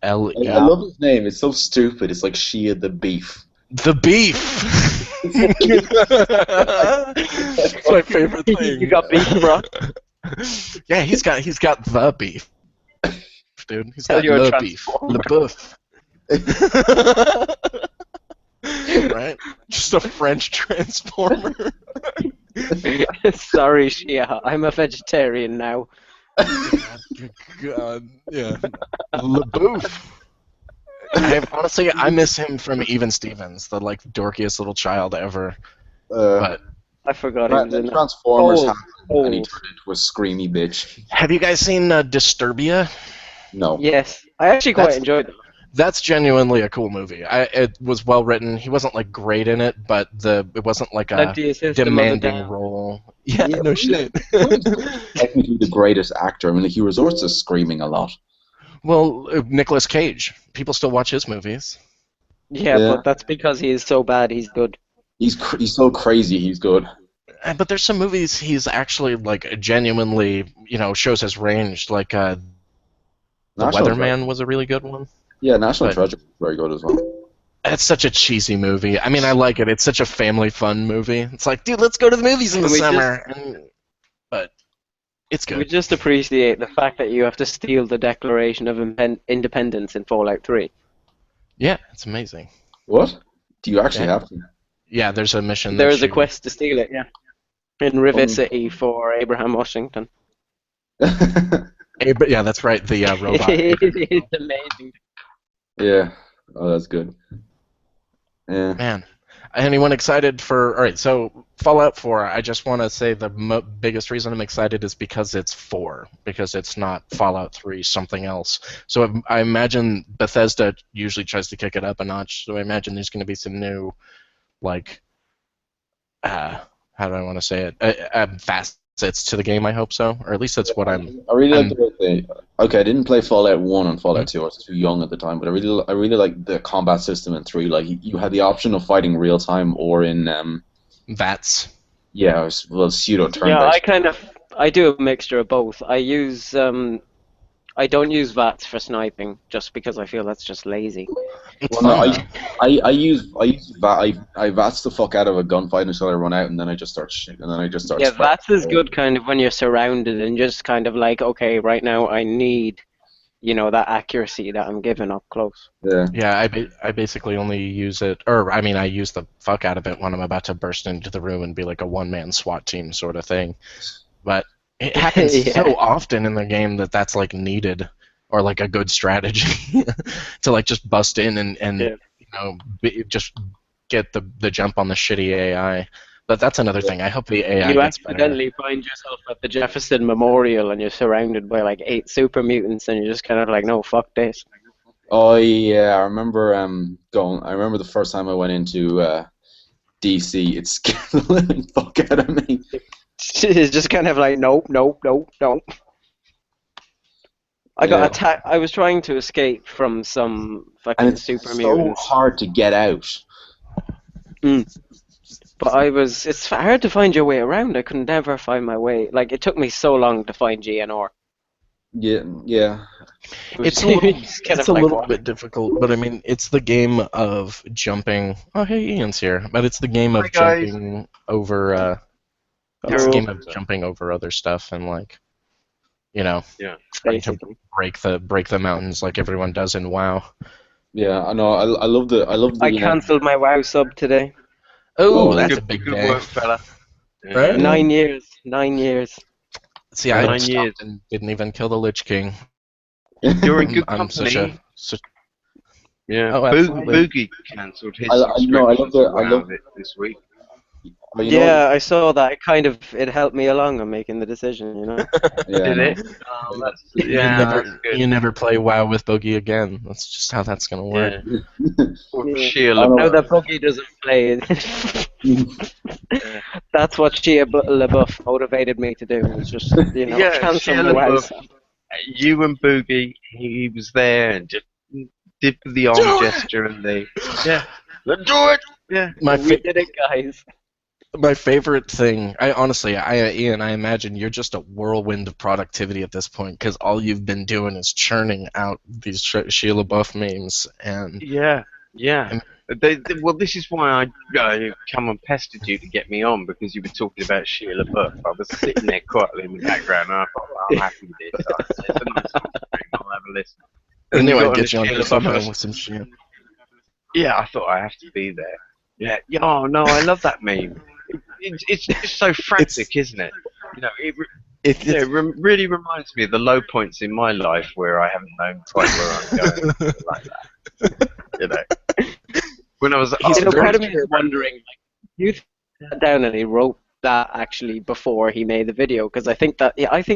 I love his name. It's so stupid. It's like Shia the Beef. The beef. That's my favorite thing. You got beef, bro? Yeah, he's got the beef, dude. He's got You're the beef. The buff. Right? Just a French transformer. Sorry, Shia. I'm a vegetarian now. God, yeah. LaBouffe. Honestly, I miss him from Even Stevens, the like dorkiest little child ever. Uh, But I forgot he was then in that. Transformers Holes. happened, and he Holes. turned into a screamy bitch. have you guys seen Disturbia? No. Yes, I actually quite That's enjoyed it. that's genuinely a cool movie. It was well written. He wasn't like great in it, but it wasn't like a Plenty of System of a demanding Down. role. Yeah, Yeah, no but shit. technically the greatest actor. I mean, he resorts to screaming a lot. Well, Nicolas Cage. People still watch his movies. Yeah, Yeah. but that's because he is so bad. He's good. He's so crazy. He's good. But there's some movies he's actually like genuinely, shows his range. Like The National Treasure. Weatherman was a really good one. Yeah, National But Treasure was very good as well. it's such a cheesy movie. I mean, I like it. It's such a family fun movie. It's like, dude, let's go to the movies in the Can we summer. But it's We good. just appreciate the fact that you have to steal the Declaration of Independence in Fallout 3. Yeah, it's amazing. What? Do you actually Yeah. have to? Yeah, there's a mission. There that is a you- quest to steal it, yeah. In River Um, City for Abraham Washington. Yeah, that's right. The robot. It's amazing. Yeah. Oh, that's good. Yeah. Man, anyone excited for? All right, so Fallout 4. I just want to say the biggest reason I'm excited is because it's 4, because it's not Fallout 3, something else. So I imagine Bethesda usually tries to kick it up a notch. So I imagine there's going to be some new, like, how do I want to say it? Facets to the game. I hope so, or at least that's what I'm. I really like the way they. Okay, I didn't play Fallout 1 and Fallout 2. I was too young at the time, but I really like the combat system in 3. Like you had the option of fighting real time or in VATS. yeah, well, pseudo turn Yeah, based. I do a mixture of both. I don't use VATS for sniping just because I feel that's just lazy. It's Well, fun no, though. I use I VATS the fuck out of a gunfight until I run out, and then I just start shit, and then I just start. Yeah, spraying. VATS is good kind of when you're surrounded and just kind of like, okay, right now I need, that accuracy that I'm giving up close. Yeah. Yeah, I basically only use it, or I mean, I use the fuck out of it when I'm about to burst into the room and be like a one-man SWAT team sort of thing. But it happens Yeah. so often in the game that that's like needed, or like a good strategy to like just bust in and Yeah. just get the jump on the shitty AI. But that's another thing. I hope the AI You gets better. accidentally find yourself at the Jefferson Memorial and you're surrounded by like 8 super mutants and you're just kind of like, no, fuck this. Oh yeah, I remember going. I remember the first time I went into DC. It scared the living fuck out of me. It's just kind of like, nope, nope, nope, nope. I got Yeah. attacked. I was trying to escape from some And fucking it's super so mutants. hard to get out. But it's hard to find your way around. I could never find my way. Like, it took me so long to find GNR. Yeah, yeah. It's a little, It's kind it's of a like, little what? bit difficult, but I mean, it's the game of jumping. Oh, hey, Ian's here. But it's the game of Hi, guys. jumping over. It's the game of jumping over other stuff and like, trying to Basically. break the mountains like everyone does in WoW. Yeah, I know. I love the. I cancelled my WoW sub today. Oh, Oh, that's Good, a big good day. work, fella. Right? 9 years. 9 years. See, I 9 stopped years. and didn't even kill the Lich King. You're in good I'm company. such Yeah. Oh, absolutely. Boogie cancelled his I love subscription the- to I love- WoW this week. But you know- Yeah, I saw that. It helped me along on making the decision, yeah, Did no. it? Oh, that's, yeah, that's good. you never play WoW with Boogie again. That's just how that's gonna work. Yeah. Or Yeah. Sheila. I don't Now that Boogie doesn't play, that's what Shia LaBeouf motivated me to do. Was just, Yeah, cancel Shia the WoW LaBeouf. sub. You and Boogie, he was there and just did the arm gesture and let's do it. Yeah. My We did it, guys. my favorite thing, Ian, I imagine you're just a whirlwind of productivity at this point because all you've been doing is churning out these Sheila Buff memes and Yeah. Well, this is why I come and pestered you to get me on because you were talking about Sheila Buff. I was sitting there quietly in the background and I thought, well, I'm happy with this. It's a nice little stream. I'll have a listen. I And knew you I'd got get you on Sheila here Buff somehow and with some shit. yeah, I thought I have to be there. Yeah, yeah. Oh no, I love that meme. It's just so It's frantic, isn't it? You know, it, yeah, it's it really reminds me of the low points in my life where I haven't known quite where I'm going, like that. You know, when I was He's very part of me is wondering, like, you sat down and he wrote that actually before he made the video, because I think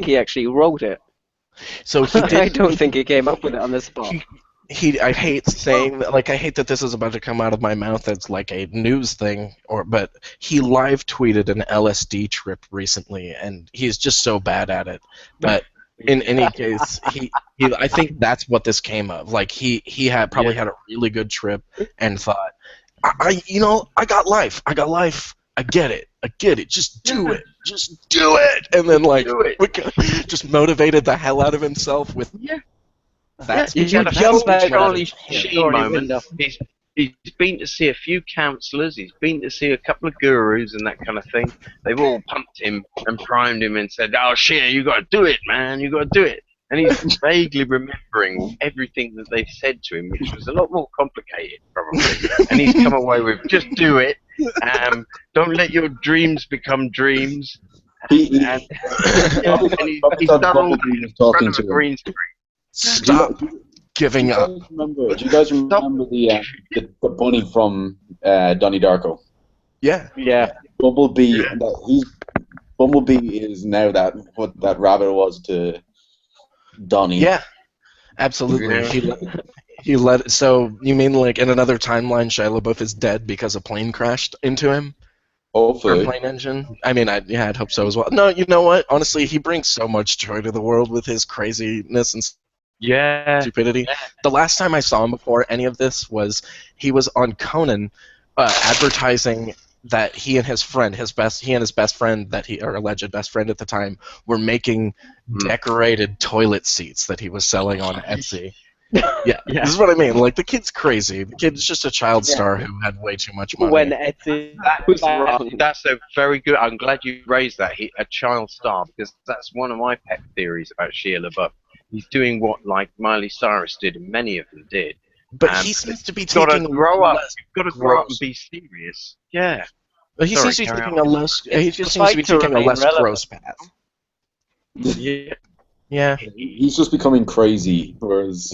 he actually wrote it. so he did. I don't think he came up with it on the spot. I hate saying that, like, I hate that this is about to come out of my mouth as like a news thing, but he live tweeted an LSD trip recently, and he's just so bad at it. But in any case, I think that's what this came of. Like, he had probably had a really good trip and thought, I got life, I get it, just do it, and then like Do it. just motivated the hell out of himself with that's You He had a jump full out Charlie of the Sheen story moment. window. He's been to see a few counsellors. He's been to see a couple of gurus and that kind of thing. They've all pumped him and primed him and said, "Oh shit, you got to do it, man. You got to do it." And he's vaguely remembering everything that they've said to him, which was a lot more complicated, probably. And he's come away with, "Just do it. Don't let your dreams become dreams." He- And, Probably he's thought done all that Bumblebee in was front talking of a to him. green screen. Stop giving Do up. you guys remember the bunny from Donnie Darko? Yeah. Yeah. Bumblebee. Bumblebee is now what that rabbit was to Donnie. Yeah. Absolutely. Yeah. He let. So you mean like in another timeline, Shia LaBeouf is dead because a plane crashed into him? Or a Hopefully. plane engine? I mean, I'd hope so as well. No, you know what? Honestly, he brings so much joy to the world with his craziness and Yeah. stupidity. The last time I saw him before any of this was he was on Conan, advertising that he and his best friend or alleged best friend at the time were making decorated toilet seats that he was selling on Etsy. Yeah, this is what I mean. Like, the kid's crazy. The kid's just a child star who had way too much money. When Etsy was wrong. That's a very good. I'm glad you raised that. A child star, because that's one of my pet theories about Shia LaBeouf. He's doing what like Miley Cyrus did, and many of them did. But he seems to be You've got taking to grow up. less You've got to grow up gross. and be serious. Yeah. He Sorry, seems to be carry taking on. a less. He just seems to be fight to taking a remain less relevant. gross path. Yeah. Yeah. He's just becoming crazy, whereas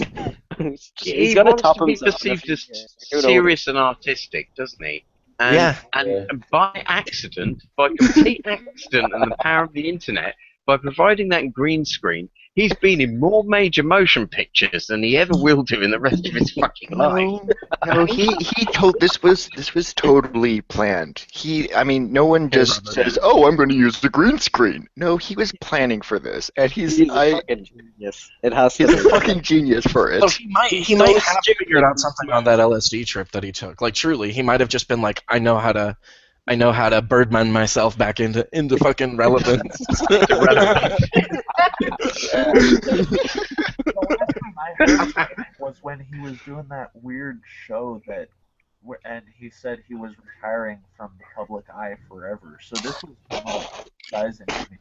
He's He gonna wants top to be himself. perceived as serious and artistic, doesn't he? And, Yeah. and by accident, by complete accident and the power of the internet, by providing that green screen, he's been in more major motion pictures than he ever will do in the rest of his fucking life. No, he told this was totally planned. I mean, no one just says, "Oh, I'm going to use the green screen." No, he was planning for this, and he's a fucking genius. It has to he's a be. fucking genius for it. Oh, he might have figured out something on that LSD trip that he took. Like, truly, he might have just been like, I know how to birdman myself back into fucking relevance. The last time I heard about it was when he was doing that weird show and he said he was retiring from the public eye forever. So this was kind of like surprising to me.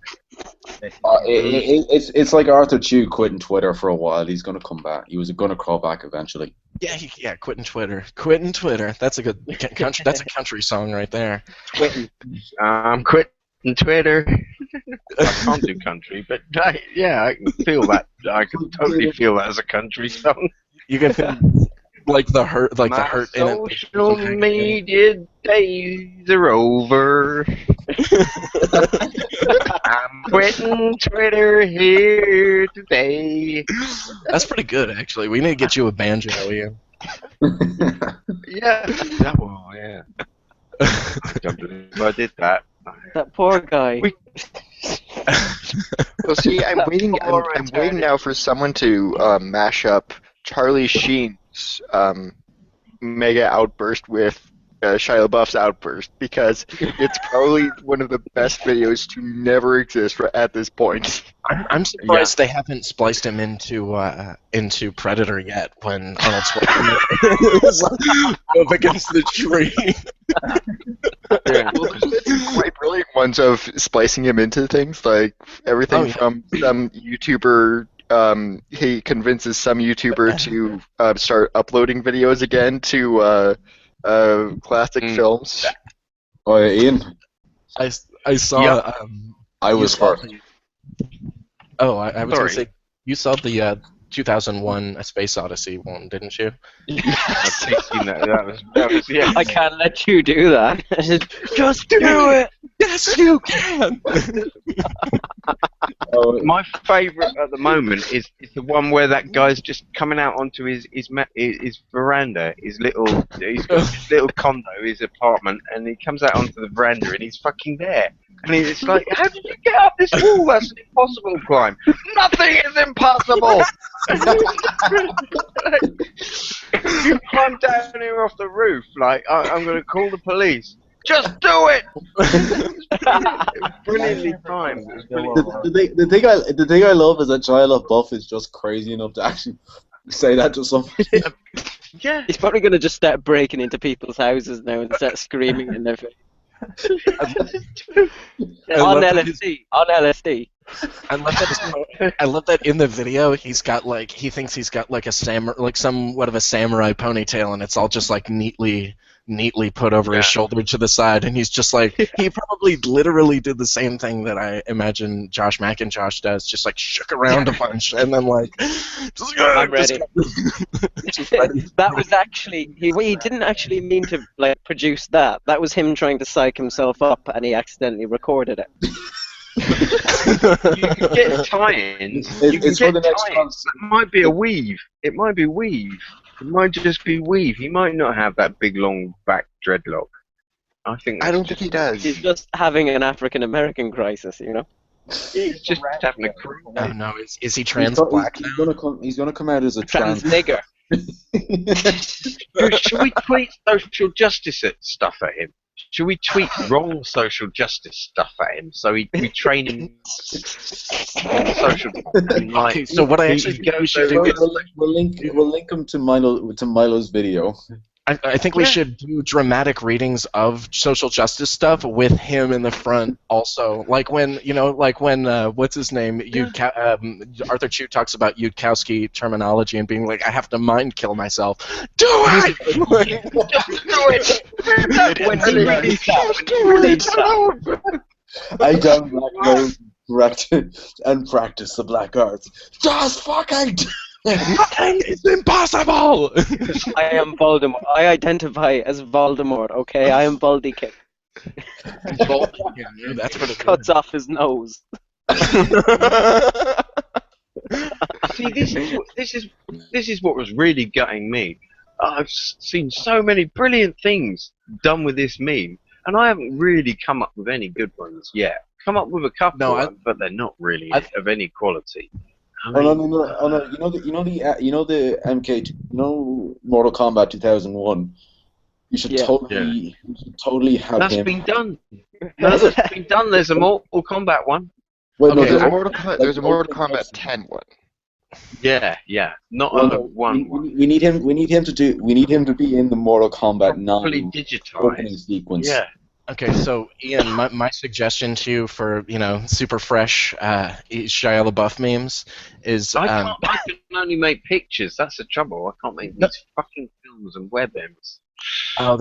it's like Arthur Chu quitting Twitter for a while. He's going to come back. He was going to crawl back eventually. Yeah, quitting Twitter. That's a good country. That's a country song right there. I'm quitting Twitter. I can't do country, but I can feel that. I can totally feel that as a country song. You can feel like the hurt, My in it. social media days are over. I'm quitting Twitter here today. That's pretty good, actually. We need to get you a banjo, Ian. Yeah, that one. Yeah. I can't believe I did that. That poor guy. Well, see, I'm waiting now for someone to mash up Charlie Sheen's mega outburst with Shia LaBeouf's outburst, because it's probably one of the best videos to never exist at this point. I'm surprised they haven't spliced him into Predator yet when Arnold Schwarzenegger is up against the tree. Yeah. Well, there's been some quite brilliant ones of splicing him into things, like everything from some YouTuber he convinces some YouTuber to start uploading videos again to classic films. Oh, yeah, Ian, I saw. I you was saw first. I was going to Sorry. say you saw the 2001: A Space Odyssey one, didn't you? I've seen that. That was yeah. I can't let you do that. Just do it. Yes, you can. Oh, My favourite at the moment is the one where that guy's just coming out onto his veranda, he's got his little condo, his apartment, and he comes out onto the veranda and he's fucking there. And it's like, how did you get up this wall? That's an impossible climb. Nothing is impossible. You climb down here off the roof, like I'm going to call the police. Just do it. It was brilliantly timed. It was brilliant. The thing I love is that Shia LaBeouf is just crazy enough to actually say that to somebody. Yeah. He's probably going to just start breaking into people's houses now and start screaming in their face. On LSD. On LSD. I love that in the video he thinks he's got like a somewhat of a samurai ponytail, and it's all just like neatly put over his shoulder to the side, and he's just like, he probably literally did the same thing that I imagine Josh McIntosh does, just like shook around a bunch and then like I'm ready. That was actually he didn't actually mean to like produce that. That was him trying to psych himself up, and he accidentally recorded it. You can get tie-ins. It's for the next tie-ins. It might be a weave. It might be weave. It might just be weave. He might not have that big long back dreadlock. I don't think he does. He's just having an African American crisis, you know. He's just having a crew. Oh no, is he trans black now? He's gonna come out as a Trans nigger. Should we tweet social justice stuff at him? Should we tweet wrong social justice stuff at him so we train him on social? Okay, so what I actually think we should do is we'll link him to Milo's video. I think we should do dramatic readings of social justice stuff with him in the front also. Like when what's his name? Arthur Chu talks about Yudkowsky terminology and being like, I have to mind kill myself. Do it! Just do it! When he released that. I done black rose and practice the black arts. Just fucking do Nothing is impossible! I am Voldemort. I identify as Voldemort, okay? I am Voldykin. That's pretty Cuts off his nose. See, this is what was really gutting me. I've seen so many brilliant things done with this meme, and I haven't really come up with any good ones yet. Come up with a couple, but they're not really of any quality. No. You know the MK, Mortal Kombat 2001. You should totally have That's him. been done. That's been done. There's a Mortal Kombat one. Well, there's no, a Mortal Kombat 10 one. Yeah, not one. We need him to be in the Mortal Kombat 9 fully digitized opening sequence. Yeah. Okay, so Ian, my suggestion to you for super fresh Shia LaBeouf memes is I can only make pictures. That's the trouble. I can't make these fucking films and webms. Oh,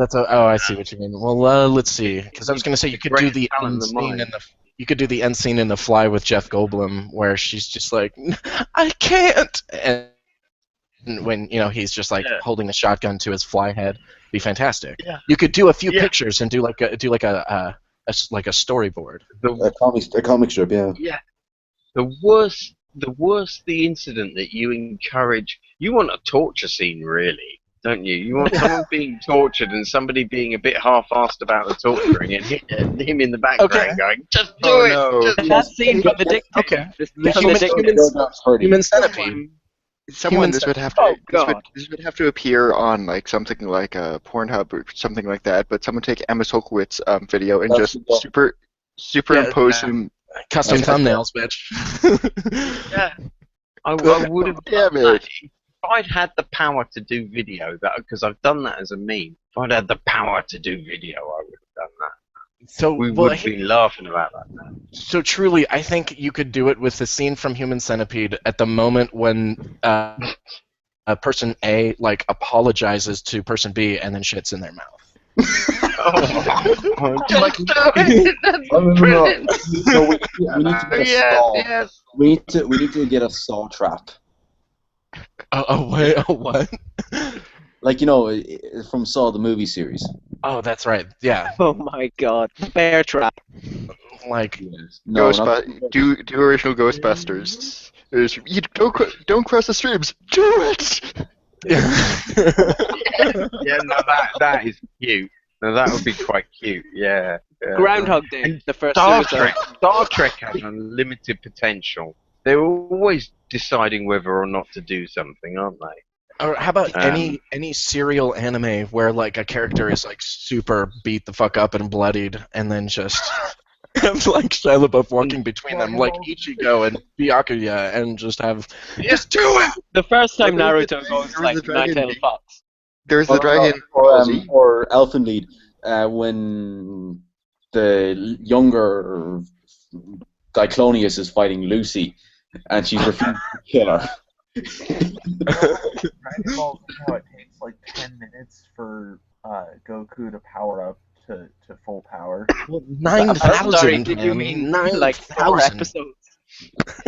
I see what you mean. Well, let's see, because I was going to say you could do the end scene in The Fly with Jeff Goldblum, where she's just like, I can't, and when he's just like holding the shotgun to his fly head. Be fantastic. Yeah. You could do a few pictures and do like a storyboard. A comic strip, yeah. Yeah. The worse the incident that you encourage. You want a torture scene, really, don't you? You want someone being tortured and somebody being a bit half-assed about the torturing and him in the background going, just do it. No. That scene from the dictator. Okay. The human centipede. This would have to appear on like something like a Pornhub or something like that. But someone take Emma Solkowitz video and just superimpose him. Custom thumbnails, bitch. Yeah, I would have. Damn it! If I'd had the power to do video, because I've done that as a meme. If I'd had the power to do video, I would have done that. So, We well, would be laughing about that. so truly, I think you could do it with the scene from Human Centipede at the moment when person A like apologizes to person B and then shits in their mouth. Just do it. That's No. brilliant. No, we need to get a Yes, saw. yes. We need to get a saw trap. Wait, what? Like, from Saw the movie series. Oh, that's right. Yeah, Oh my god. Bear trap. like Yes. No, not Do original Ghostbusters. You don't cross the streams. Do it. Yeah, no, that is cute. No, that would be quite cute. Yeah. Groundhog Day. And The first Star episode. Trek. Star Trek has unlimited potential. They're always deciding whether or not to do something, aren't they? Or how about any serial anime where like a character is like super beat the fuck up and bloodied, and then just have like Shia LaBeouf walking between them, like Ichigo and Byakuya, and just have just do it. The first time Well, Naruto there was goes a like dragon. Nine-Tailed Fox. There's the dragon. or Elfenlied, when the younger Diclonius is fighting Lucy, and she's refusing to kill her. Dragon Ball, it takes like 10 minutes for Goku to power up to full power. Well, Sorry, 9,000. did you mean like 4 9,000? episodes?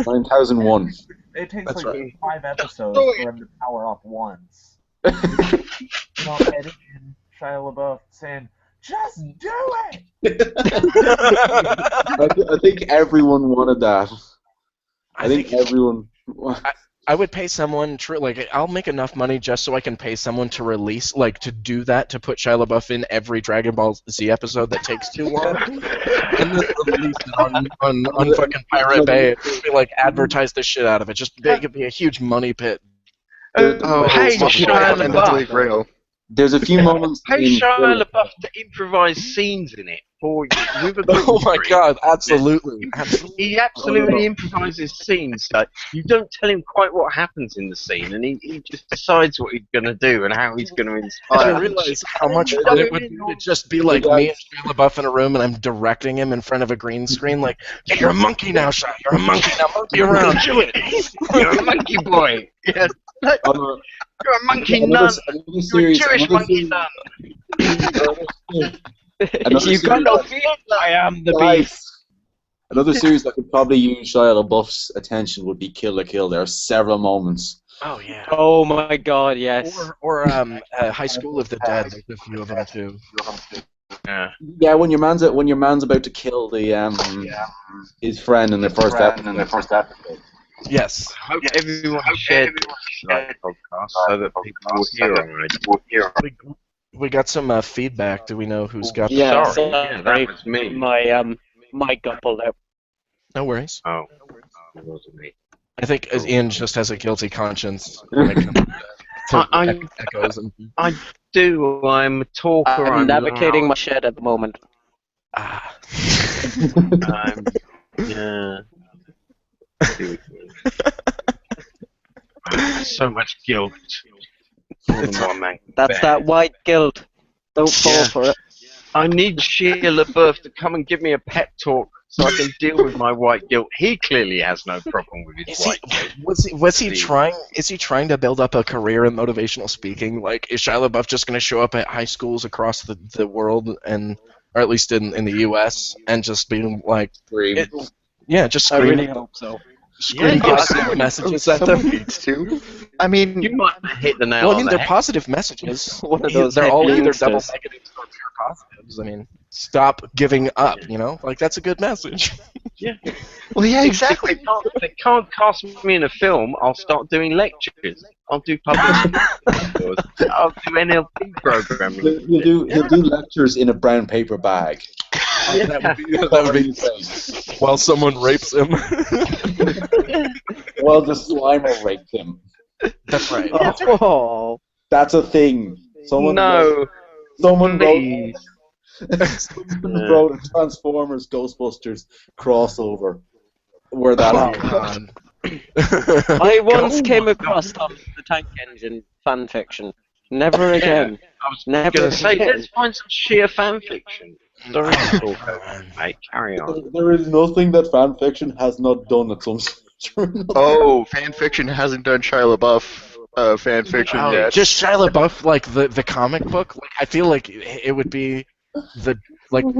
9001. It takes That's like right. 5 episodes for him to power up once. Edit in Shia LaBeouf saying, "Just do it." I think everyone wanted that. I think think everyone. I would pay someone like I'll make enough money just so I can pay someone to release to do that, to put Shia LaBeouf in every Dragon Ball Z episode that takes too long, and then release it on fucking Pirate Bay. Just be like advertise the shit out of it. Just make it be a huge money pit. Oh, hey, it's Shia and the Holy LaBeouf. Grail. There's a few moments. Hey, in Shia LaBeouf to improvise scenes in it for you with a Oh my green god, absolutely. He absolutely improvises scenes. Like, you don't tell him quite what happens in the scene, and he just decides what he's going to do and how he's going to I inspire. didn't realize how much fun it would be to just be like me and Shia LaBeouf in a room and I'm directing him in front of a green screen like, yeah, you're a monkey now, Shia. You're a monkey now. Monkey around. Do it. You're a monkey boy. Yes. Another- You're a monkey another- nun. another You're a series- Jewish another monkey series- nun. Another You got series- no fear. I am the Guys, beast. Another series that could probably use Shia LaBeouf's attention would be Kill la Kill. There are several moments. Oh yeah. Oh my god, yes. Or High School of the Dead. There's a few of them too. Yeah. Yeah, when your man's about to kill the his friend in the first episode. Yes. I hope everyone shared this podcast so that people will hear on it. We got some feedback. Do we know who's got? Yeah, Sorry, yeah, that was me. My mic got pulled out. No worries. Oh, it wasn't me. I think as Ian just has a guilty conscience when it comes to I echoes and. do. I'm a talker. I'm navigating loud. my shed at the moment. Ah. Yeah. So much guilt. More than one man can That's bear. that white guilt. Don't fall Yeah. for it. I need Shia LaBeouf to come and give me a pep talk so I can deal with my white guilt. He clearly has no problem with his white guilt. Was he trying? Is he trying to build up a career in motivational speaking? Like, is Shia LaBeouf just going to show up at high schools across the world and, or at least in the U.S. and just being like, just I scream, really hope so. scream Yeah, positive messages at Someone them? needs to. I mean, You might hit the nail Well, I on mean, the they're head. positive messages. One of those They're all head either double youngsters. negatives or pure positives. I mean, stop giving up. You know, like that's a good message. well, yeah, exactly. They can't cast me in a film. I'll start doing lectures. I'll do publicity. I'll do NLP programming. He'll do lectures in a brown paper bag. That would be while someone rapes him. Well, the Slimer raped him. That's right. Oh. That's a thing. Someone wrote Please. someone wrote a Transformers Ghostbusters crossover where that happened. I once came across Thomas the Tank Engine fan fiction. Never again. I was Never going to say, again. let's find some sheer fan fiction. Sorry to talk over you, mate. Carry on. There is nothing that fan fiction has not done at some stage or another. Oh, fan fiction hasn't done Shia LaBeouf fan fiction Oh, yet. just Shia LaBeouf, like the comic book. Like I feel like it would be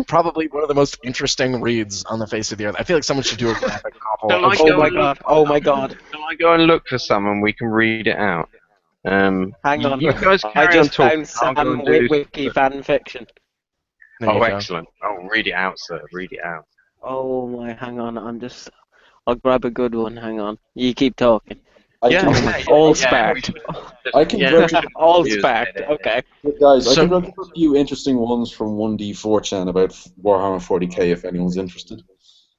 probably one of the most interesting reads on the face of the earth. I feel like someone should do a graphic novel. Shall I of go Oh my and god! look- Oh my god! Shall I go and look for some and we can read it out? Hang on. You guys I carry on just talking. found I'll go Sam and do. Wiki fan fiction. There you Oh, go. excellent. Oh, read it out, sir. Read it out. Oh my, hang on. I'll grab a good one. Hang on. You keep talking. I Yeah, can, Oh my, yeah, all yeah, sparked. I can Yeah. register, All Use sparked. it. Okay. guys. I So- can register a few interesting ones from 1D4chan about Warhammer 40k if anyone's interested.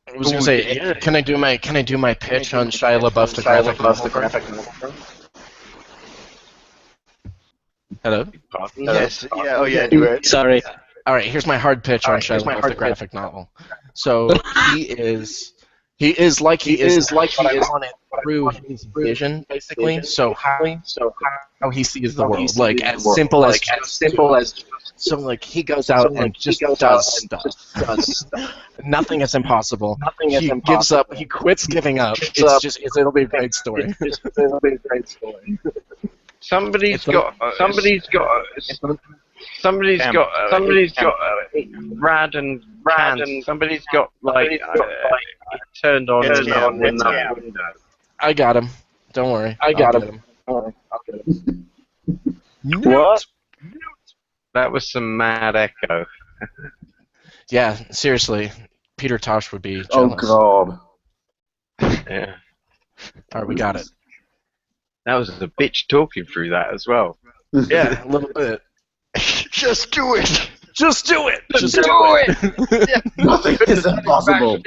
I was gonna say, yeah. can I do my pitch on Shia LaBeouf the graphic novel? Hello. Pardon? Yes. Yeah. Oh yeah. Do it. Sorry. All right, here's my hard pitch on Shia LaBeouf the graphic novel. So he is like he is on it through his vision, basically. So how he sees the world, like as simple as so like he goes out and just does stuff. Nothing is impossible. He gives up. He quits giving up. It'll be a great story. Somebody's got Rad and Can. Somebody's got turned on in that window. I got him. Don't worry. I got him. What? That was some mad echo. Yeah, seriously. Peter Tosh would be jealous. Oh god. Yeah, All right, we got it. that was a bitch talking through that as well. Yeah, a little bit. Just do it. Just do it. Just do it. Nothing is impossible.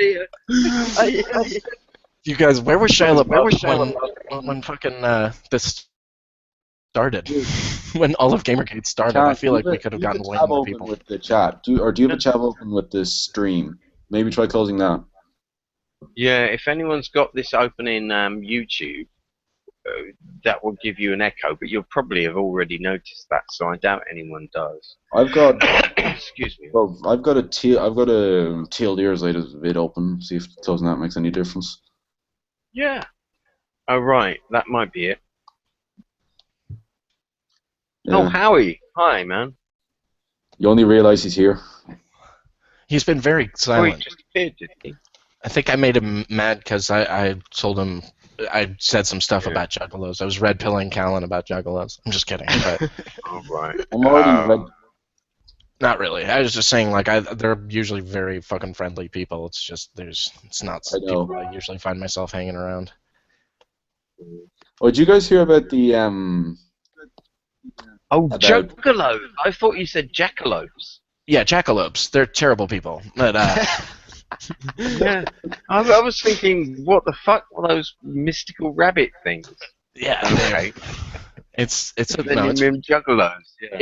You guys, where was Shia LaBeouf when fucking this started? When all of Gamergate started, I feel like we could have gotten way more people. With the chat. Do you have a chat open with this stream? Maybe try closing that. Yeah, if anyone's got this open in YouTube, that will give you an echo, but you'll probably have already noticed that, so I doubt anyone does. I've got Excuse me. well, I've got a TLDR's latest vid open. See if closing that makes any difference. Yeah. Oh, right. That might be it. Yeah. Oh, Howie. Hi, man. You only realise he's here. He's been very Oh, he silent. just appeared, did he? I think I made him mad because I told him I said some stuff Yeah. about juggalos. I was red pilling Callan about juggalos. I'm just kidding, but Oh, right. I'm already red. not really. I was just saying like they're usually very fucking friendly people. It's just it's not I know. people I usually find myself hanging around. Oh, did you guys hear about the Oh, About- juggalos. I thought you said jackalopes. Yeah, jackalopes. They're terrible people. But Yeah. I was thinking, what the fuck were those mystical rabbit things? yeah, Okay. it's Then no, you mean juggalos. Yeah.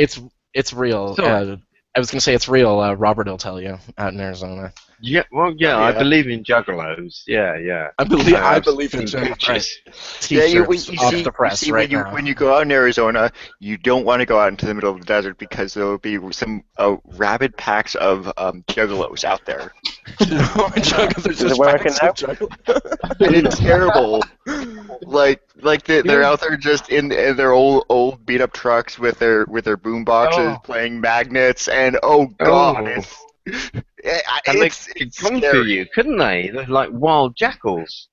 it's real. So- I was gonna say it's real. Robert will tell you out in Arizona. Yeah, well, yeah, I believe in juggalos. Yeah, yeah. I believe I've in seen juggalos. pictures. Yeah, you T-shirts off see, the press right now. when you go out in Arizona, you don't want to go out into the middle of the desert because there will be some rabid packs of juggalos out there. Is it working now? And it's terrible. They're out there just in their old beat up trucks with their boom boxes Oh. playing magnets, and oh god, And they it's could come scary. for you, couldn't they? They're like wild jackals.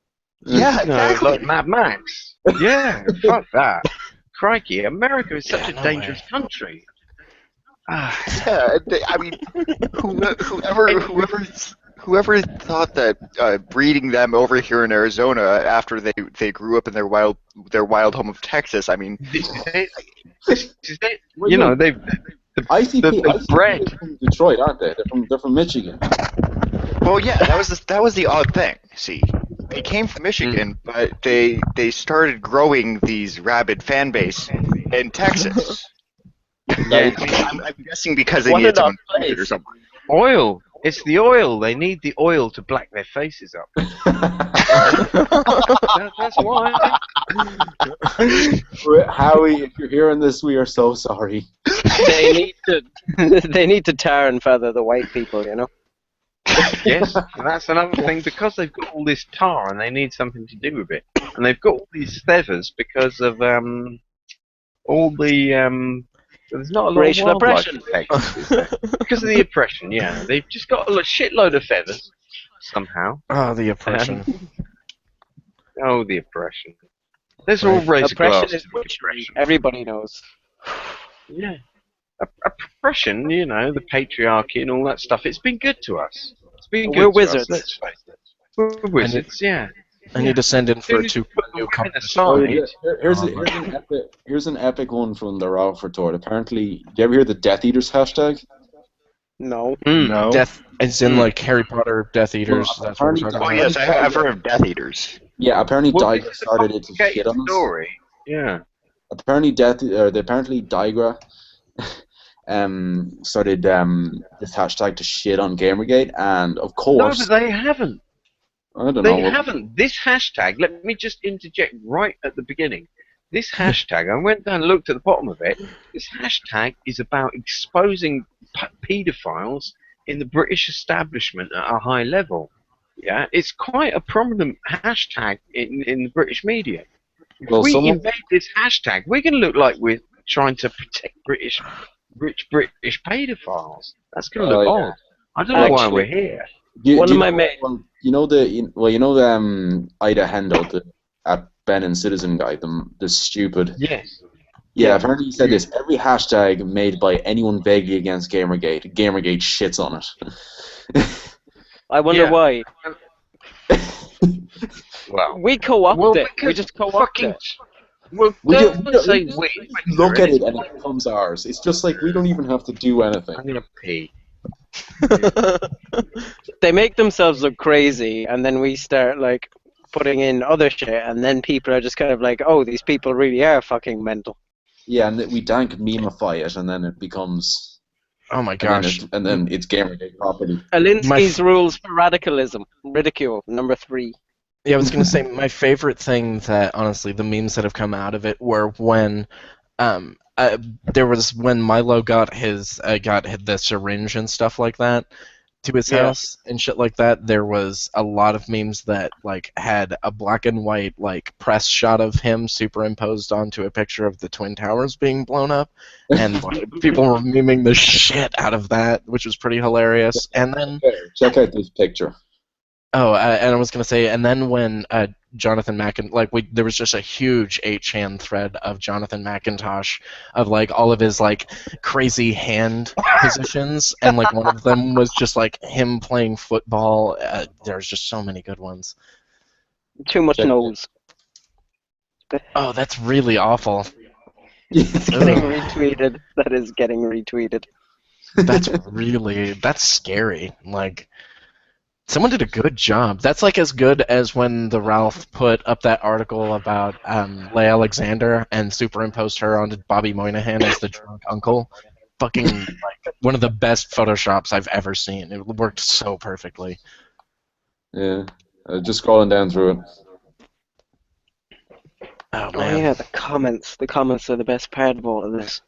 Yeah, You know, exactly. like Mad Max. Yeah, fuck that. Crikey, America is such Yeah, a no dangerous way. country. Ah, Yeah, I mean, whoever thought that breeding them over here in Arizona after they grew up in their wild home of Texas, I mean, this is it. This is it. You know, they've ICP, the bread. are from Detroit, aren't they? They're from Michigan. well, yeah, that was the odd thing. See, they came from Michigan, but they started growing these rabid fan base in Texas. Yeah. I'm guessing because they What needed an odd someone to do it or place. something. Oil. It's the oil. They need the oil to black their faces up. That's why. Howie, if you're hearing this, we are so sorry. They need to they need to tar and feather the white people, you know. Yes, and that's another thing, because they've got all this tar and they need something to do with it, and they've got all these feathers because of all the there's not a lot Racial of wildlife oppression. effects, is there? Because of the oppression. Yeah, they've just got a shitload of feathers somehow. Oh, the oppression. Oh, the oppression. There's Right. all race Oppression glass is to witchery. oppression. Everybody knows. Yeah. Oppression, you know, the patriarchy and all that stuff, it's been good to us. It's been good We're to us, wizards. let's face it. We're wizards, yeah. I need to send in for As a soon as you 2 put the new women competition. aside, Here's an epic one from the Ralph retort. Apparently, do you ever hear the Death Eaters hashtag? No. No. Death, as in like Harry Potter Death Eaters. Well, That's what we're talking Oh about. yes, I've heard of Death Eaters. Yeah, apparently well, Digra this is a started it to complicated shit on us. story. Yeah. Apparently Digra started this hashtag to shit on Gamergate, and of No, course, but they haven't. I don't They know. haven't. This hashtag, let me just interject right at the beginning. This hashtag, I went down and looked at the bottom of it. This hashtag is about exposing paedophiles in the British establishment at a high level. Yeah, it's quite a prominent hashtag in the British media. If Well, we someone- invade this hashtag, we're going to look like we're trying to protect rich British paedophiles. That's going to look yeah. odd. I don't know why Actually, we're here. One of my mates. Ida Hendo at Ben and Citizen guy, the stupid. Yes. Yeah, apparently he said this. Every hashtag made by anyone vaguely against Gamergate shits on it. I wonder Yeah. why. Well, We co-opt it. We because just co-opt fucking. it. Well, don't say we. Look at it and it becomes ours. It's just like we don't even have to do anything. I'm gonna pee. They make themselves look crazy, and then we start like putting in other shit, and then people are just kind of like, "Oh, these people really are fucking mental." Yeah, and we dank memify it, and then it becomes. Oh my And then, gosh. and then it's Gamergate property. Alinsky's rules for radicalism. Ridicule. Number 3. Yeah, I was gonna say my favorite thing that honestly the memes that have come out of it were when there was when Milo got the syringe and stuff like that to his house and shit like that. There was a lot of memes that like had a black and white like press shot of him superimposed onto a picture of the Twin Towers being blown up, and like, people were memeing the shit out of that, which was pretty hilarious. And then Check out this picture. and I was gonna say, and then when Jonathan there was just a huge 8chan thread of Jonathan McIntosh of like all of his like crazy hand positions, and like one of them was just like him playing football. There's just so many good ones. Too much nose. Oh, that's really awful. Getting retweeted. That is getting retweeted. That's scary. Like. Someone did a good job. That's like as good as when the Ralph put up that article about Leigh Alexander and superimposed her onto Bobby Moynihan as the drunk uncle. Fucking like one of the best photoshops I've ever seen. It worked so perfectly. Yeah, just scrolling down through it. Oh Oh man. yeah, the comments. The comments are the best part of all of this.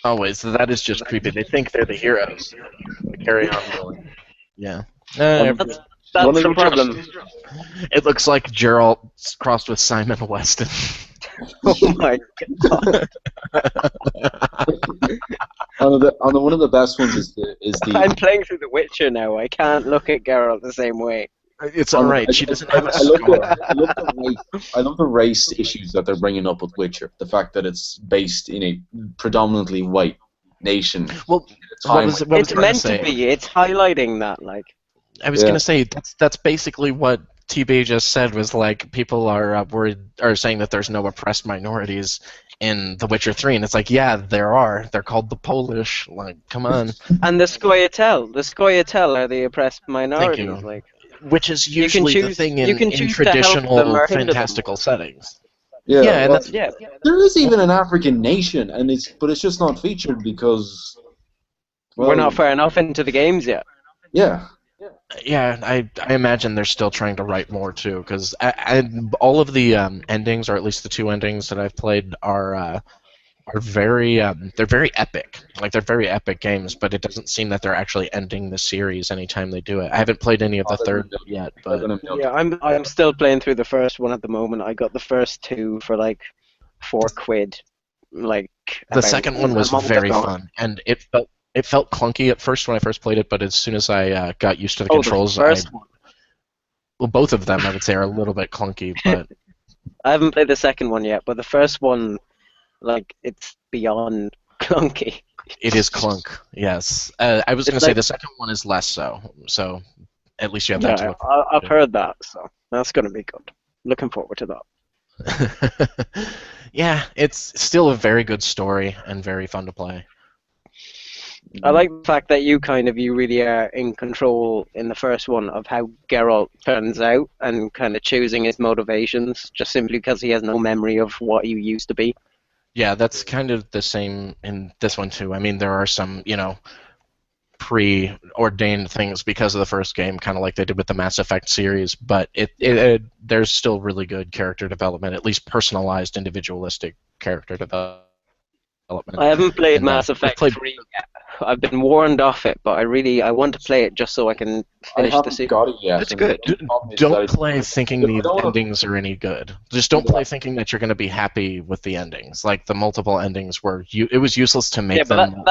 Always. That is just creepy. They think they're the heroes. They carry on going. Yeah. That's One of the the problem. It looks like Gerald crossed with Simon Weston. Oh my god. One of the best ones is the. I'm playing through The Witcher now. I can't look at Geralt the same way. It's alright. She doesn't have a I love scar. I love the race issues that they're bringing up with Witcher. The fact that it's based in a predominantly white nation. Well, Time. what was It's I gonna meant say? to be. It's highlighting that, like. I was gonna say that's basically what TB just said was like people are worried are saying that there's no oppressed minorities in The Witcher 3, and it's like yeah there are. They're called the Polish. Like come on. And the Scoia'tael are the oppressed minorities. you. Like. Which is You can usually the choose- thing you can in choose to help them traditional or hinder them. fantastical settings. Yeah, Yeah, and well, that's Yeah. there is even an African nation, and it's just not featured because. Well, We're not far enough into the games yet. Yeah, Yeah, I imagine they're still trying to write more too, because all of the endings, or at least the two endings that I've played, are very they're very epic. Like they're very epic games, but it doesn't seem that they're actually ending the series anytime they do it. I haven't played any of the Oh, they're third gonna milk it. yet, They're but gonna milk Yeah, I'm still playing through the first one at the moment. I got the first two for like £4, like the about second one a was month very ago. fun, and it felt clunky at first when I first played it, but as soon as I got used to the Oh, the controls, first one. well, both of them I would say are a little bit clunky, but I haven't played the second one yet, but the first one, like, it's beyond clunky. it is clunk. Yes, I was going It's to say like, the second one is less so. So at least you have that to yeah, look forward I've heard that, so that's gonna be good. Looking forward to that. to. Yeah, it's still a very good story and very fun to play. I like the fact that you really are in control in the first one of how Geralt turns out and kind of choosing his motivations just simply because he has no memory of what you used to be. Yeah, that's kind of the same in this one too. I mean, there are some, preordained things because of the first game, kind of like they did with the Mass Effect series, but there's still really good character development, at least personalized, individualistic character development. I haven't played And Mass I've Effect played 3 yet. I've been warned off it, but I want to play it just so I can I finish the haven't series. got it yet. That's And good. the problem is don't that play thinking I the don't want endings are any good. Just don't play thinking that you're going to be happy with the endings. Like the multiple endings were, it was useless to Yeah, make but them.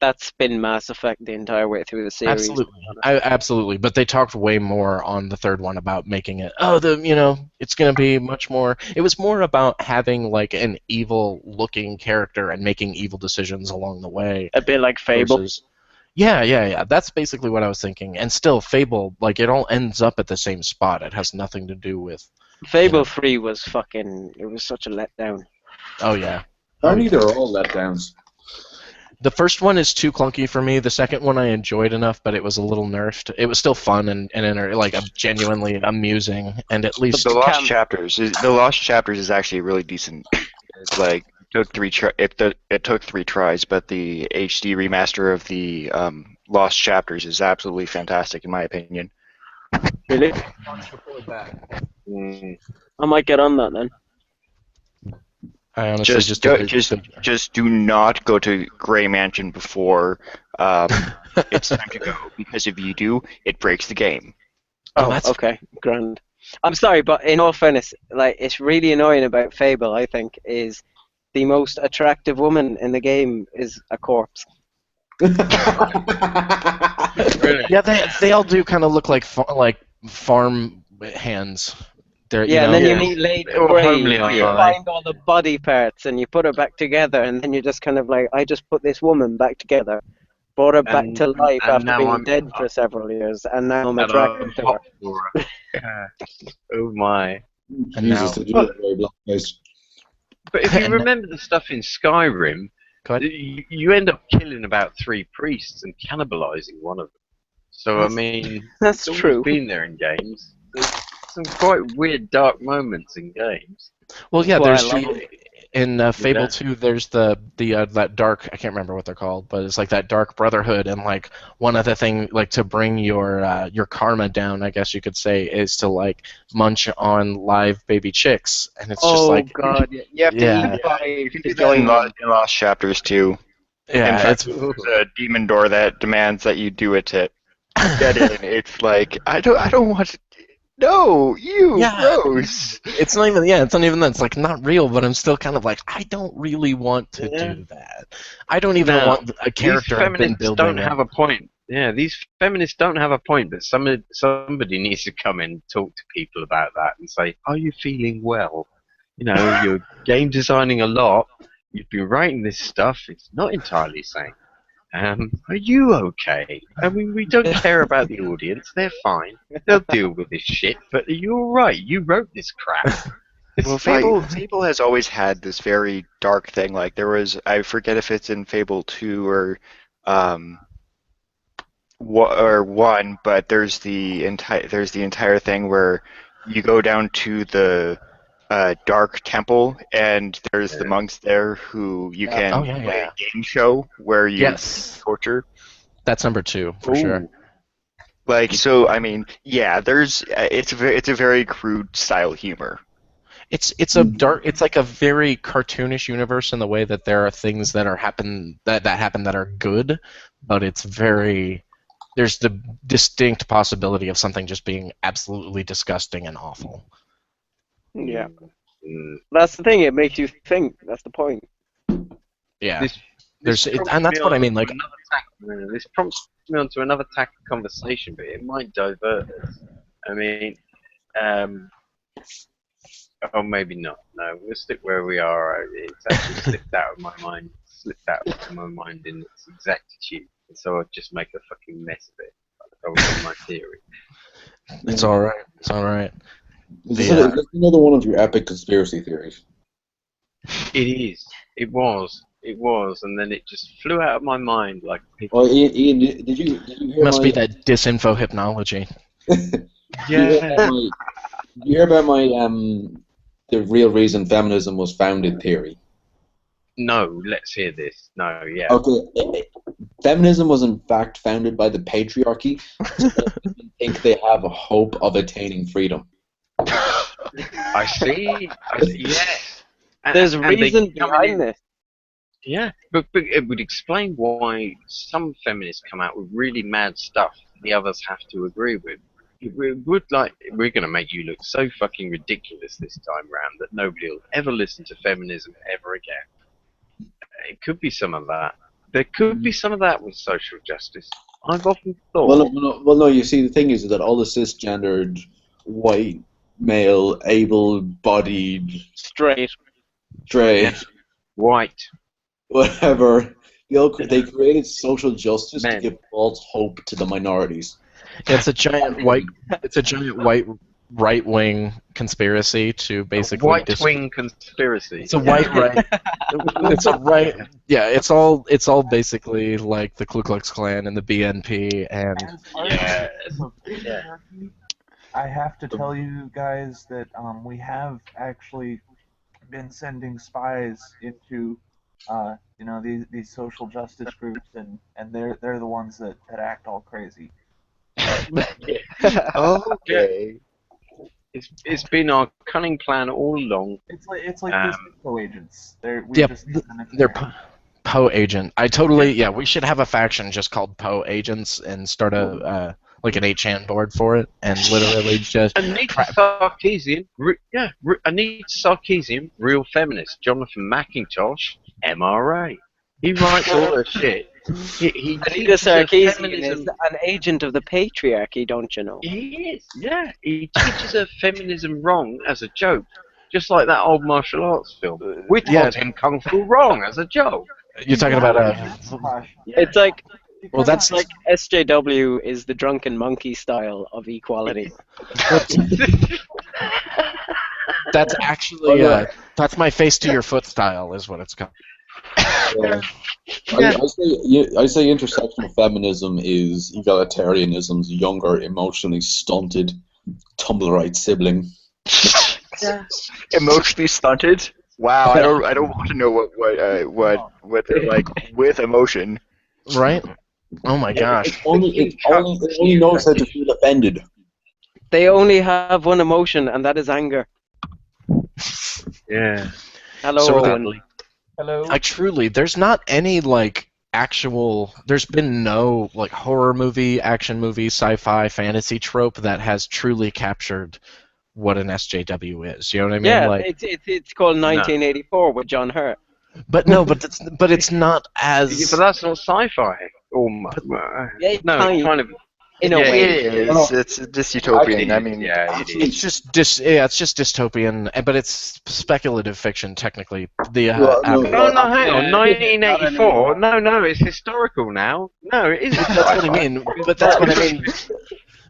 that's been Mass Effect the entire way through the series, to be Absolutely, honest. absolutely. But they talked way more on the third one about making it. Oh, it's going to be much more. It was more about having like an evil-looking character and making evil decisions along the way. A bit like Fable. Versus, yeah. That's basically what I was thinking. And still, Fable, like it all ends up at the same spot. It has nothing to do with. Fable 3 was it was such a letdown. Oh yeah. apparently they're all letdowns. The first one is too clunky for me. The second one I enjoyed enough, but it was a little nerfed. It was still fun and like genuinely amusing, and at least The Lost Chapters is actually really decent. It's like it took 3 tries, but the HD remaster of the Lost Chapters is absolutely fantastic in my opinion. Really? I might get on that then. I honestly Just just do, did just do not go to Grey Mansion before it's time to go, because if you do, it breaks the game. Oh, that's okay, grand. I'm sorry, but in all fairness, like it's really annoying about Fable. I think is the most attractive woman in the game is a corpse. Really? Yeah, they all do kind of look like farm hands. They're Yeah, and then you Yeah. meet Lady They were Grey, homely, you aren't they? find all the body parts, and you put her back together, and then you're just kind of like, I just put this woman back together, brought her back And- to life and after now being I'm- dead for several years, and now I'm And attracted to her. hot for her. Yeah. Oh my. And Jesus, now- they do look very black face. But if you And- remember the stuff in Skyrim, Go ahead. you end up killing about 3 priests and cannibalizing one of them. So I mean, That's it's always true. been there in games. There's some quite weird, dark moments in games. Well, yeah, That's there's why I love in Fable Yeah. 2. There's the that dark. I can't remember what they're called, but it's like that dark brotherhood, and like one other thing, like to bring your karma down, I guess you could say, is to like munch on live baby chicks, and it's just like God, you have to Yeah. eat five You can to do that join in them. Lost Chapters too. In yeah, fact, it's there's a demon door that demands that you do it to get in. It's like I don't want to. No, you Yeah. gross. it's not even that. It's like not real, but I'm still kind of like I don't really want to Yeah. do that. I don't even No, want a character These I've been feminists building. don't have a point. Yeah, these feminists don't have a point, but somebody needs to come in and talk to people about that and say, are you feeling well? You know, you're game designing a lot. You've been writing this stuff. It's not entirely sane. Are you okay? I mean, we don't care about the audience. They're fine. They'll deal with this shit. But are you all right? You wrote this crap. It's Well, fine. Fable has always had this very dark thing. Like there was, I forget if it's in Fable 2 um, or 1, but there's the entire thing where you go down to the dark temple, and there's the monks there who you can Oh, yeah, play yeah. a game show where you Yes. torture. That's number 2 for sure. Ooh. Like, so, I mean, yeah, it's a very crude style humor. It's a dark. It's like a very cartoonish universe in the way that there are things that happen that are good, but it's very. There's the distinct possibility of something just being absolutely disgusting and awful. Yeah. Mm. That's the thing. It makes you think. That's the point. Yeah. This And that's what I mean. Like, this prompts me onto another tack of conversation, but it might divert us. I mean, oh, maybe not. No, we'll stick where we are. It's actually slipped out of my mind. Slipped out of my mind in its exactitude. And so I'll just make a fucking mess of it. Over my theory. it's all right. It's all right. Is this another one of your epic conspiracy theories? It is. It was. It was, and then it just flew out of my mind like. Well, Ian, did you hear Must be that disinfo hypnology. Yeah. Did you hear about my the real reason feminism was founded theory? No, let's hear this. No, yeah. Okay, feminism was in fact founded by the patriarchy, so they think they have a hope of attaining freedom. I see. Yes. There's And they reason come behind in- this. Yeah, but it would explain why some feminists come out with really mad stuff the others have to agree with. We're going to make you look so fucking ridiculous this time round that nobody will ever listen to feminism ever again. It could be some of that. There could be some of that with social justice. I've often thought. Well, no. You see, the thing is that all the cisgendered, white, male, able-bodied, Straight. straight, White. whatever, they created social justice Men. to give false hope to the minorities. It's a giant white right-wing conspiracy to basically White-wing conspiracy. It's a white right. It's a right. Yeah, it's all basically like the Ku Klux Klan and the BNP and As far Yeah. as the patriarchy, I have to tell you guys that we have actually been sending spies into these social justice groups, and they're the ones that act all crazy. Okay. It's been our cunning plan all along. It's like these info agents. Yep, Just use them they're Poe agent. We should have a faction just called Poe agents and start a like an 8chan board for it and literally just Anita Sarkeesian, real feminist. Jonathan McIntosh, MRA. He writes all the shit. He Anita teaches us Sarkeesian feminism. is an agent of the patriarchy, don't you know? He is, yeah. He teaches her feminism wrong as a joke, just like that old martial arts film. We taught him kung fu wrong as a joke. you're talking about It's like well that's like SJW is the drunken monkey style of equality. that's actually that's my face to your foot style is what it's called. I say intersectional feminism is egalitarianism's younger, emotionally stunted Tumblrite sibling. Emotionally stunted? Wow, I don't want to know what they're like with emotion. Right? Oh my gosh. It only knows how to feel offended. They only have one emotion, and that is anger. Yeah. Hello, So Owen. Hello. Like truly, there's not any like actual. There's been no like horror movie, action movie, sci-fi, fantasy trope that has truly captured what an SJW is. You know what I mean? Yeah, Like, it's called 1984 with John Hurt. but no, but it's not as. But that's not sci-fi. Yeah, No, it's kind of. in a way. It is. It's dystopian. I mean, yeah, it It's is. just it's just dystopian, but it's speculative fiction technically. The Well, no, No, hang on. Yeah. 1984. No, it's historical now. No, it isn't. that's what I mean. But that's what I mean.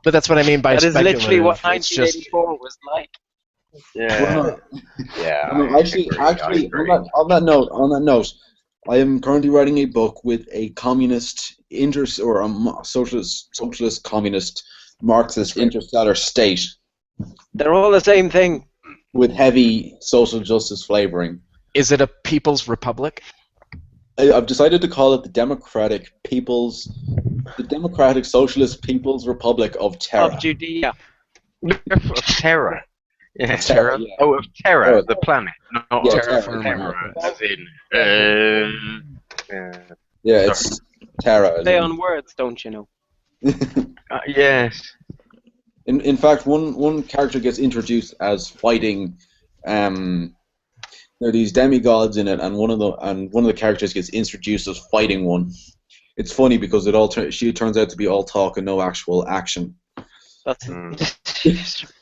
But that's what I mean by That is speculative. literally what It's just 1984 was like. Yeah. Yeah. No, actually, on that note, I am currently writing a book with a communist socialist communist Marxist interstellar state They're all the same thing. with heavy social justice flavoring. Is it a people's republic? I've decided to call it the Democratic People's The Democratic Socialist People's Republic of Terra. Of Judea. Of Terra. Yeah. Terra? Yeah. Oh, of Terra, Terra. the planet, not Yeah, of Terra. Terra, as in. Yeah, it's Terra. Play on words, don't you know? Yes. In fact, one character gets introduced as fighting. There are these demigods in it, and one of the characters gets introduced as fighting one. It's funny because she turns out to be all talk and no actual action. That's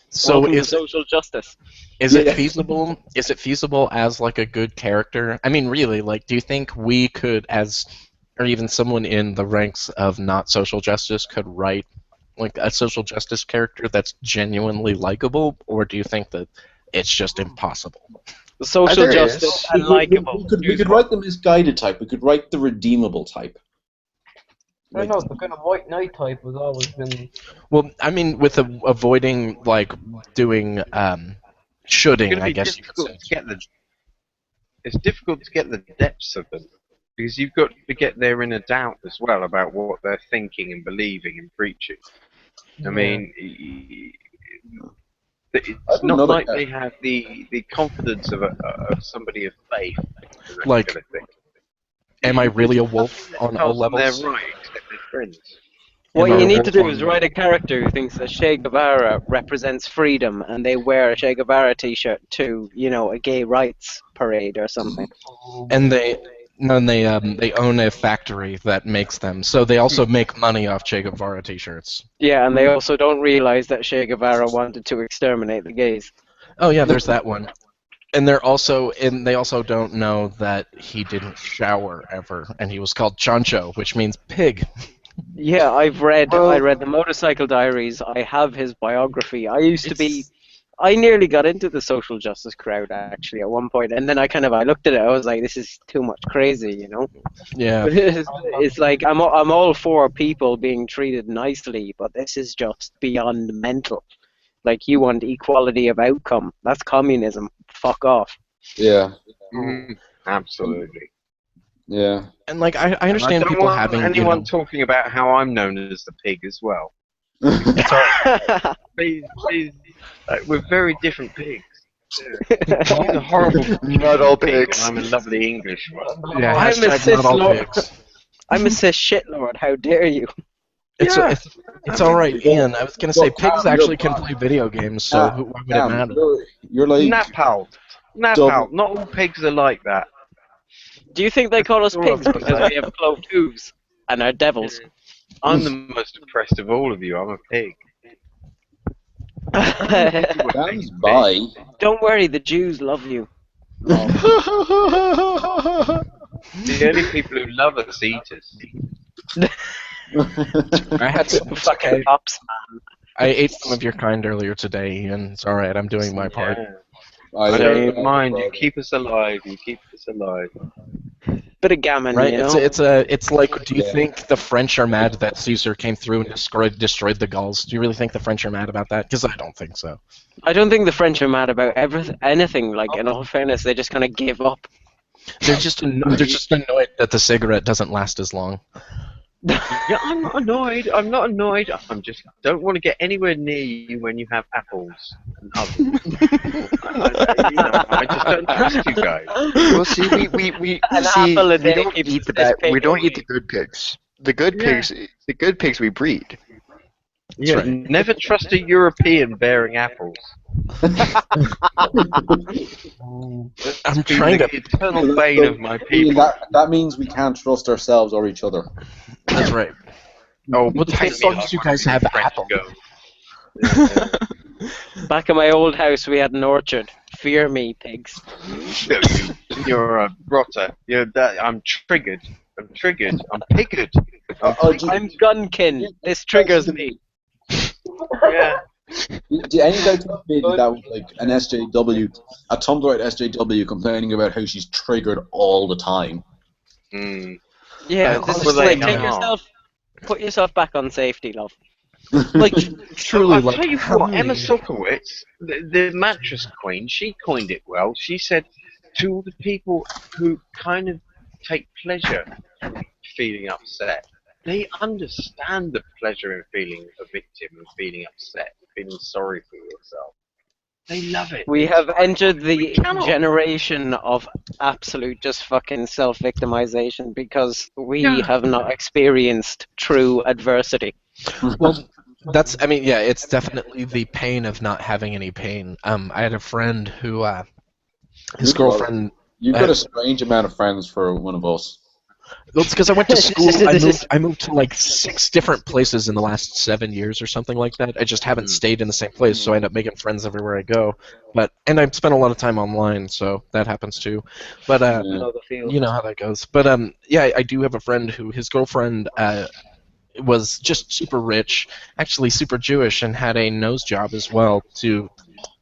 So welcome to is social justice. is it Yeah. feasible? Is it feasible as like a good character? I mean, really, like, do you think we could, as or even someone in the ranks of not social justice, could write like a social justice character that's genuinely likable, or do you think that it's just impossible? Social There justice is. and likable. We could write the misguided type. We could write the redeemable type. I don't know, the kind of white knight type has always been. Well, I mean, with avoiding like doing It's shoulding, going to I be guess you could difficult say. to get the. It's difficult to get the depths of them because you've got to get their inner doubt as well about what they're thinking and believing and preaching. I mean, it's I've not another like cat. they have the confidence of somebody of faith. And that Like, kind of thing. am I really a wolf on all Tells them levels? they're right, except they're friends. What Am I you a need to wolf do on- is write a character who thinks that Che Guevara represents freedom, and they wear a Che Guevara T-shirt to, a gay rights parade or something. And they own a factory that makes them, so they also make money off Che Guevara T-shirts. Yeah, and they also don't realize that Che Guevara wanted to exterminate the gays. Oh yeah, there's that one. And they also don't know that he didn't shower ever, and he was called Chancho, which means pig. Yeah, I read Well- the Motorcycle Diaries. I have his biography. I nearly got into the social justice crowd actually at one point, and then I looked at it. I was like, this is too much crazy, Yeah. But it's like I'm all for people being treated nicely, but this is just beyond mental. Like, you want equality of outcome. That's communism. Fuck off. Yeah, Absolutely. yeah. And like I And I understand don't people want having anyone talking about how I'm known as the pig as well. Please, we're very different pigs. He's a horrible Not all pig, pigs. and I'm a lovely English one. yeah, I'm a hashtag cis not all lord. pigs. I'm a cis shitlord. How dare you? It's all right, Ian. I was gonna say Well, pigs Cam, actually you're can play video games, so why would it matter? You're like Napal. Double- Not all pigs are like that. Do you think they call us pigs because we have clove hooves and are devils? I'm the most oppressed of all of you. I'm a pig. Cam's by. Don't worry, the Jews love you. The only people who love us eat us. I had some Fucking cops, man. I ate some of your kind earlier today, Ian. It's all right. I'm doing my part. Yeah. I don't mind. You keep us alive. You keep us alive. Bit of gammon, Right? you know? It's like, do you Yeah. think the French are mad that Caesar came through and destroyed the Gauls? Do you really think the French are mad about that? Because I don't think so. I don't think the French are mad about anything. Like, in all fairness, they just kind of give up. They're just annoyed that the cigarette doesn't last as long. Yeah, I'm not annoyed. I'm not annoyed. I'm just don't want to get anywhere near you when you have apples and others. I just don't trust you guys. Well, see, we An see apple a we day don't keeps eat the this bad. We pig don't eat away. the good pigs. The good pigs we breed. Yeah, right. never trust a European bearing apples. I'm trying the to. eternal bane of my people. That means we can't trust ourselves or each other. That's right. Oh, Well, take as me long like as you one of guys these have French apples. girls. Back in my old house, we had an orchard. Fear me, pigs. You're a rotter. I'm triggered. I'm triggered. I'm piggered. I'm Gunkin. This triggers me. Yeah. Do any guys think maybe that was like an SJW, a Tumblr at SJW complaining about how she's triggered all the time? Mm. Yeah, Well, this is they like, know. put yourself back on safety, love. Like, truly, I'll like, tell you how what, many- Emma Sulkowicz, the mattress queen, she coined it well. She said, to all the people who kind of take pleasure in feeling upset, They understand the pleasure in feeling a victim and feeling upset, feeling sorry for yourself. They love it. We have entered the cannot. generation of absolute just fucking self-victimization because we Yeah. have not experienced true adversity. Well, that's, I mean, yeah, it's definitely the pain of not having any pain. I had a friend who, his girlfriend. You've got a strange amount of friends for one of us. Well, it's because I went to school. I moved to like 6 different places in the last 7 years or something like that. I just haven't stayed in the same place, so I end up making friends everywhere I go. And I spent a lot of time online, so that happens too. But you know how that goes. But yeah, I do have a friend who his girlfriend was just super rich, actually super Jewish, and had a nose job as well to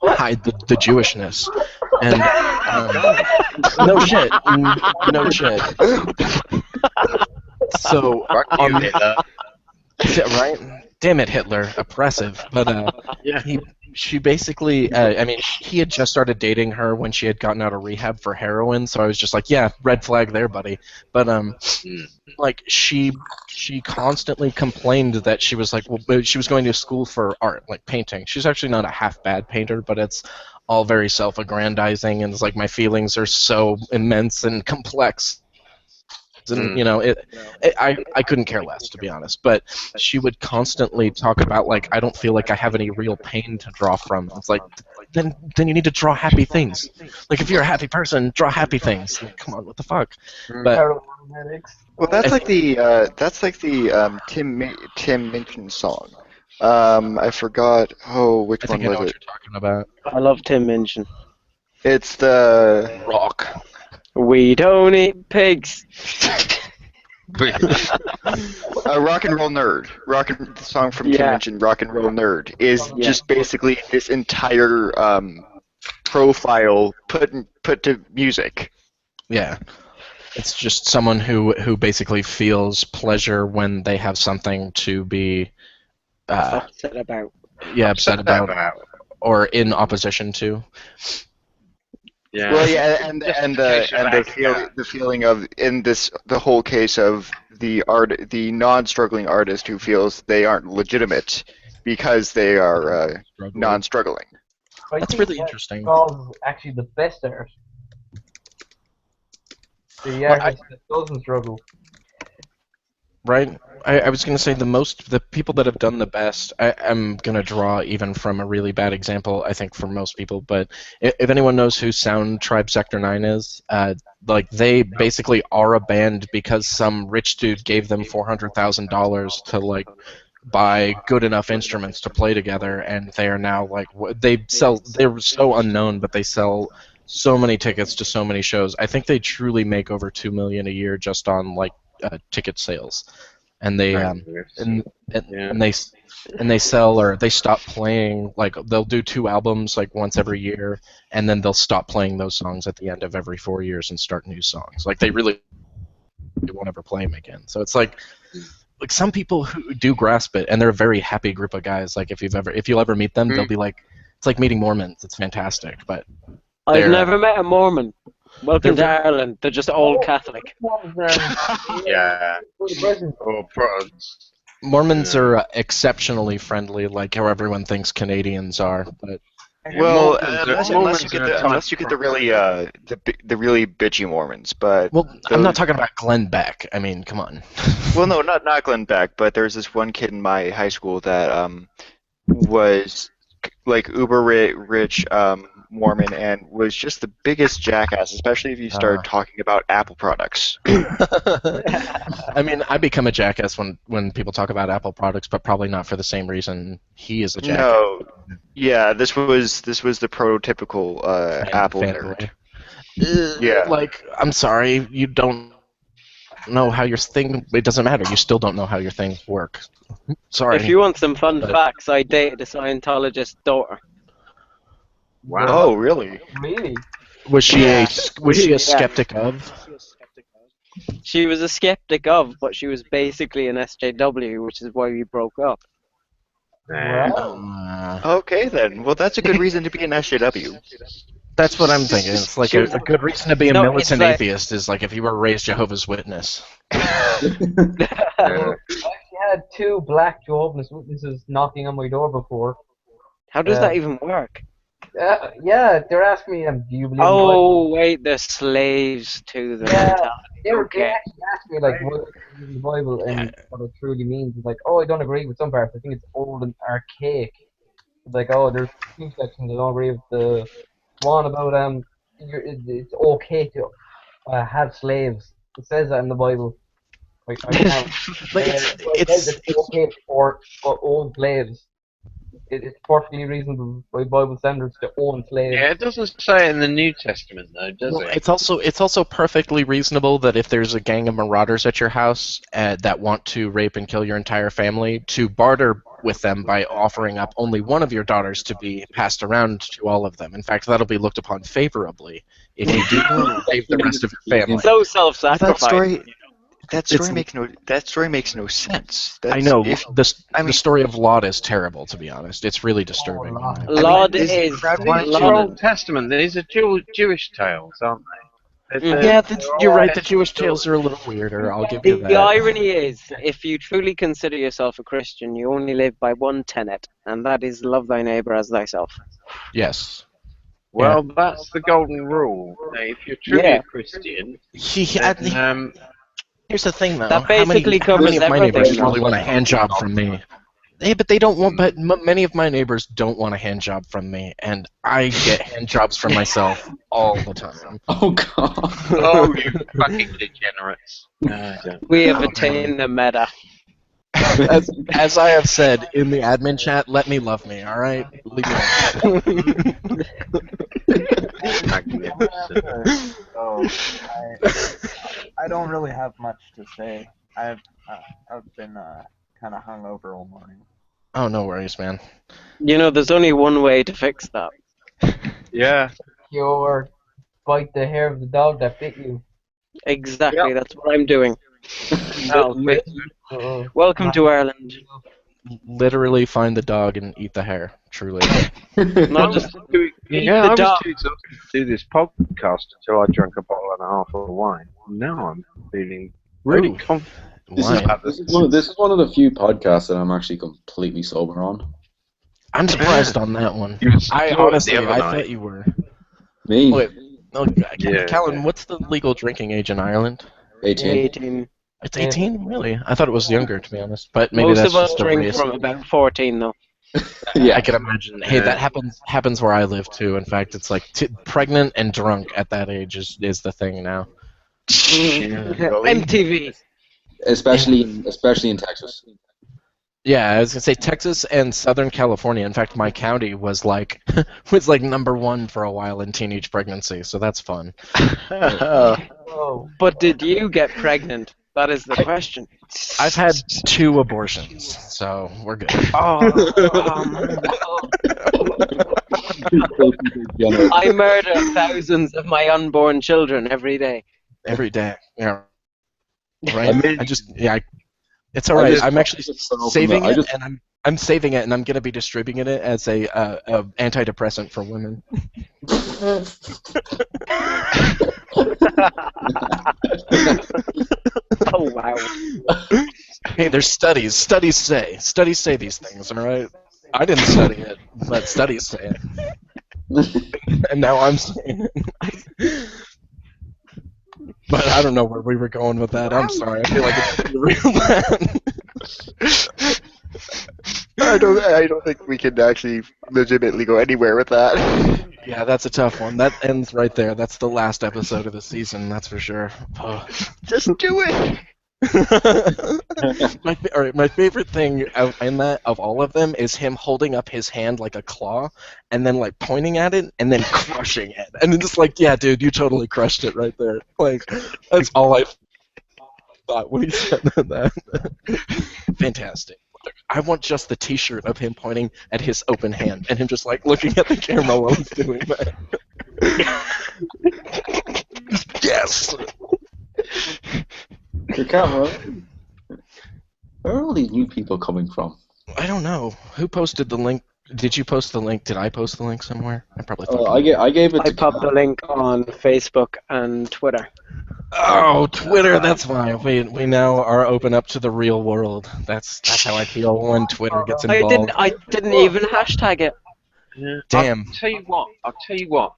hide the Jewishness. And no shit, no shit. So Fuck you, Hitler. right? Damn it, Hitler, oppressive. But Yeah. she basically, I mean, he had just started dating her when she had gotten out of rehab for heroin. So I was just like, yeah, red flag there, buddy. But like she constantly complained that she was like, well, she was going to school for art, like painting. She's actually not a half bad painter, but it's all very self-aggrandizing, and it's like my feelings are so immense and complex. And you know, I couldn't care less, to be honest. But she would constantly talk about like, I don't feel like I have any real pain to draw from. It's like, then you need to draw happy things. Like if you're a happy person, draw happy things. Like, come on, what the fuck? But Well, that's like the Tim Minchin song. I forgot. Oh, which I one think I know was what it? you're talking about. I love Tim Minchin. It's the Rock. We don't eat pigs. Rock and Roll Nerd. The song from Tim Yeah. Minchin, Rock and Roll Nerd, is Yeah. just basically this entire profile put to music. Yeah. It's just someone who basically feels pleasure when they have something to be Upset about. upset about or in opposition to. Yeah. Well, yeah, and Justification. the feeling of the whole case of the non-struggling artist who feels they aren't legitimate because they are non-struggling. That's really interesting. Is actually the best art. The artist that doesn't struggle. Right? I was going to say the people that have done the best, I'm going to draw even from a really bad example, I think, for most people, but if anyone knows who Sound Tribe Sector 9 is, like, they basically are a band because some rich dude gave them $400,000 to, like, buy good enough instruments to play together, and they are now, like, they're so unknown, but they sell so many tickets to so many shows. I think they truly make over $2 million a year just on, like, ticket sales, and they and they sell, or they stop playing, like they'll do 2 albums like once every year, and then they'll stop playing those songs at the end of every 4 years and start new songs. Like they really won't ever play them again. So it's like some people who do grasp it, and they're a very happy group of guys. Like if you'll ever meet them, they'll be like, it's like meeting Mormons. It's fantastic. But I've never met a Mormon. Welcome to Ireland. They're just all Catholic. Yeah. Or Mormons are exceptionally friendly, like how everyone thinks Canadians are. But Well, unless you get the really the really bitchy Mormons, but I'm not talking about Glenn Beck. I mean, come on. Well, no, not Glenn Beck, but there's this one kid in my high school that was like uber rich Mormon and was just the biggest jackass, especially if you start talking about Apple products. I mean, I become a jackass when people talk about Apple products, but probably not for the same reason he is a jackass. No, yeah, this was the prototypical Apple nerd. Yeah, like, I'm sorry, you don't know how your thing. It doesn't matter. You still don't know how your things work. Sorry. If you want some fun facts, I dated a Scientologist daughter. Wow. Oh, really? Really? Was she a skeptic of? She was a skeptic of, but she was basically an SJW, which is why we broke up. Okay then. Well, that's a good reason to be an SJW. That's what I'm thinking. It's like a good reason to be a No, militant it's like- atheist is like if you were raised Jehovah's Witness. I actually had 2 black Jehovah's Witnesses knocking on my door before. How does that even work? Yeah, they're asking me, do you believe in the Bible? Oh, wait, they're slaves to the Yeah, mentality. they Okay. actually asked me, like, what is in the Bible and what it truly means. It's like, oh, I don't agree with some parts. I think it's old and archaic. It's like, oh, there's 2 sections I don't agree with. The one about it's okay to have slaves. It says that in the Bible. I can't. Like It says it's okay for own slaves. It's perfectly reasonable by Bible standards to own slaves. Yeah, it doesn't say it in the New Testament though, does Well, it? it's also perfectly reasonable that if there's a gang of marauders at your house that want to rape and kill your entire family, to barter with them by offering up only one of your daughters to be passed around to all of them. In fact, that'll be looked upon favorably if you do save the rest of your family. So Well, self-sacrificing. that story makes no sense. I know If, the story of Lot is terrible, to be honest. It's really disturbing. Lot. Lord is is crowd These wanted are to- Old Testament. These are Jewish tales, aren't they? Yeah, you're right. The Jewish tales are a little weirder. I'll give you The that. irony is, if you truly consider yourself a Christian, you only live by one tenet, and that is love thy neighbor as thyself. Yes. Well, that's the golden rule. If you're truly Yeah. a Christian, Then, here's the thing, though. That basically how many covers of my neighbors everything. really want a hand job from me? But they don't want. But many of my neighbors don't want a hand job from me, and I get hand jobs from myself all the time. Oh god. oh, you fucking degenerates. No, I don't. We have attained the meta. As I have said in the admin chat, let me love me. All right, leave me alone. Magnificent. So I don't really have much to say. I've been kind of hungover all morning. Oh, no worries, man. You know, there's only one way to fix that. Yeah. Cure, bite the hair of the dog that bit you. Exactly, that's what I'm doing. That'll fix Welcome to Ireland. Literally find the dog and eat the hair. Truly. Not just Yeah, the I was dog. too exhausted to do this podcast until I drank a bottle and a half of wine. Now I'm feeling really Ooh. confident Wine. about This is one of the few podcasts that I'm actually completely sober on. I'm surprised on that one. You I snorted honestly, the other I night. thought you were. Me, Wait, no, Yeah. Callan, what's the legal drinking age in Ireland? 18. 18. It's 18, really? I thought it was younger, to be honest. But maybe Most that's of us just a drink race. from about 14, though. Yeah. I can imagine. Hey, that happens where I live too. In fact, it's like pregnant and drunk at that age is the thing now. MTV. Especially in Texas. Yeah, I was gonna say Texas and Southern California. In fact, my county was like #1 for a while in teenage pregnancy, so that's fun. Oh, But did you get pregnant? That is the question. I've had 2 abortions, so we're good. Oh, man. I murder thousands of my unborn children every day. Every day, yeah. Right. I mean- It's all right. just- I'm actually I just don't open saving the- I it, just- and I'm saving it, and I'm gonna be distributing it as a antidepressant for women. Oh, wow. Hey, there's studies. Studies say these things. All right. I didn't study it, but studies say it. And now I'm saying it. But I don't know where we were going with that. I'm sorry. I feel like it's real bad. I don't think we can actually legitimately go anywhere with that. Yeah, that's a tough one. That ends right there. That's the last episode of the season. That's for sure. Oh. Just do it. My favorite thing in that of all of them is him holding up his hand like a claw, and then like pointing at it, and then crushing it, and it's like, yeah, dude, you totally crushed it right there. Like, that's all I thought when he said that. Fantastic. I want just the T-shirt of him pointing at his open hand, and him just like looking at the camera while he's doing that. Yes. Your camera. Where are all these new people coming from? I don't know who posted the link Did you post the link? Did I post the link somewhere? I probably fucking I gave it I to popped the Cal. link on Facebook and Twitter. Oh, Twitter, that's fine. We now are open up to the real world. That's how I feel when Twitter gets Oh, involved. I didn't even hashtag it. Yeah. Damn. I'll tell you what. I'll tell you what.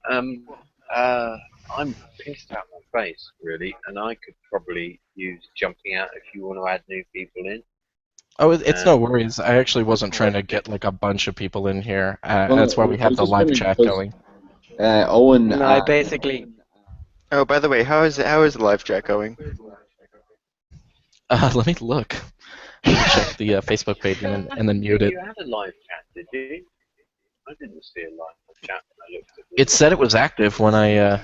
I'm pissed out my face, really, and I could probably use jumping out if you want to add new people in. Oh, it's no Um, worries. I actually wasn't trying to get like a bunch of people in here. That's why we I have was the just live wondering chat because going. Owen. No, I basically. Oh, by the way, how is the live chat going? Let me look. Let me check the Facebook page and then mute it. You had a live chat, did you? I didn't see a live chat when I looked at It said it was active when I.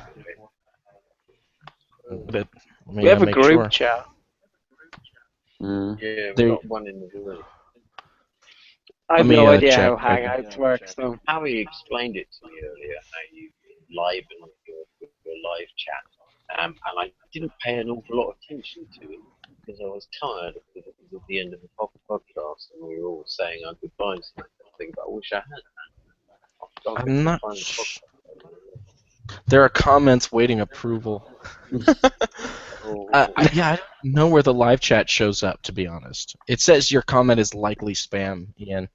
Let We me have a make group sure. chat. Mm. Yeah, There- we got one in the room. I have Let me, no idea check. how Hangouts work, so. Harry explained it to me earlier, how you liven your live chat. And I didn't pay an awful lot of attention to it because I was tired because it was at the end of the podcast and we were all saying our goodbyes and I think, but I wish I had. I can't I'm get to not. find the podcast. There are comments waiting approval. Yeah, I don't know where the live chat shows up, to be honest. It says your comment is likely spam, Ian.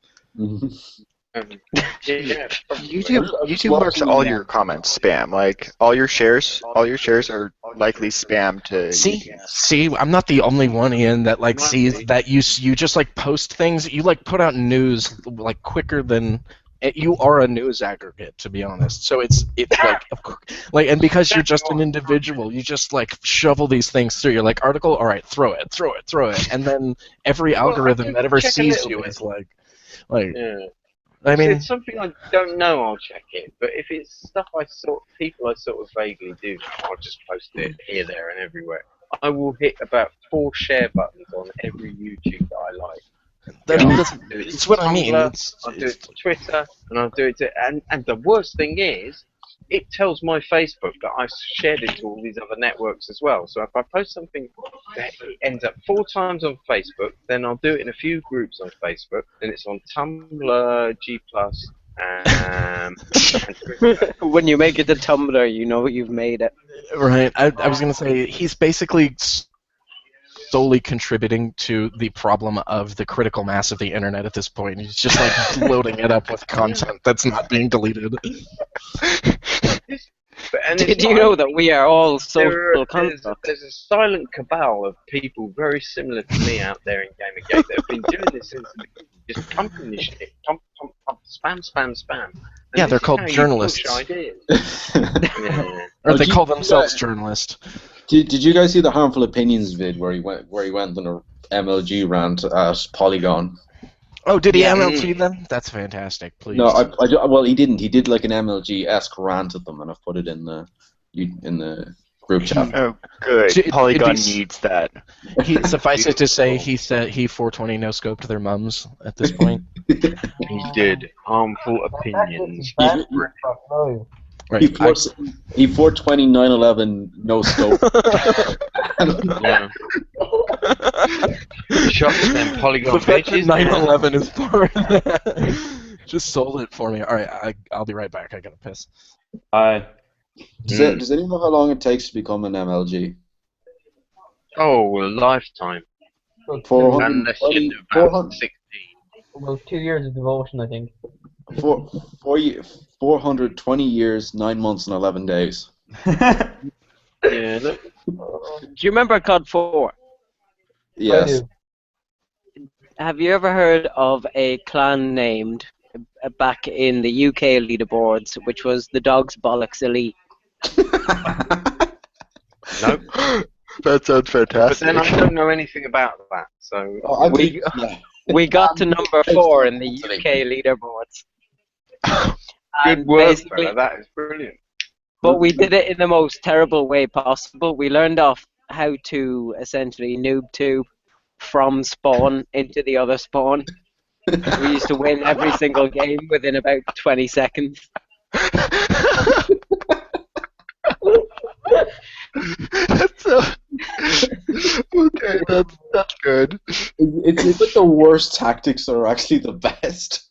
Yeah, YouTube marks all your comments spam. Like all your shares are likely spam to YouTube. See, I'm not the only one, Ian, that like Might sees be. that you just like post things. You like put out news like quicker than you are a news aggregate, to be honest. So it's like like, and because you're just an individual, you just like shovel these things through. You're like article, all right, throw it, and then every algorithm that ever check a sees little you bit. is like. Yeah. I If mean, it's something I don't know, I'll check it. But if it's stuff people I sort of vaguely do know, I'll just post it here, there, and everywhere. I will hit about 4 share buttons on every YouTube that I like. that's what I mean. I'll do it to Twitter, and I'll do it to, and the worst thing is, it tells my Facebook that I shared it to all these other networks as well. So if I post something that ends up 4 times on Facebook, then I'll do it in a few groups on Facebook, then it's on Tumblr, G+, and Twitter. When you make it to Tumblr, you know you've made it. Right. I was gonna say he's basically solely contributing to the problem of the critical mass of the internet at this point. He's just like loading it up with content that's not being deleted. Did you know that we are all social constructs? There's a silent cabal of people very similar to me out there in Gamergate that have been doing this since the beginning, just pumping this shit, pump, spam. And yeah, they're this is called how you journalists. push ideas. Yeah. Or they call themselves journalists. Did you guys see the Harmful Opinions vid where he went on a MLG rant at Polygon? Oh, did he Yeah. MLG them? That's fantastic. Please. No, well, he didn't. He did like an MLG-esque rant at them, and I've put it in the group chat. Oh, good. It'd Polygon be- needs that. Suffice it to say, he said he 420 no scoped their mums at this point. He did harmful opinions. Right. He 420 9/11 no scope. Yeah. Shots them Polygon The fact that bitches. 9/11 is part of that. Just sold it for me. All right, I'll be right back. I gotta piss. Does anyone know how long it takes to become an MLG? Oh, a lifetime. 400 Unless you're about 16. About 2 years of devotion, I think. 420 years, 9 months, and 11 days. Yeah, look. Do you remember COD 4? Yes. Have you ever heard of a clan named back in the UK leaderboards, which was the Dogs Bollocks Elite? Nope. That sounds But fantastic. then I don't know anything about that, so Oh, We got to number 4 in the UK leaderboards. good And work, basically- fella. That is brilliant. But we did it in the most terrible way possible. We learned off how to essentially noob tube from spawn into the other spawn. We used to win every single game within about 20 seconds. That's okay. That's good. It's like the worst tactics are actually the best.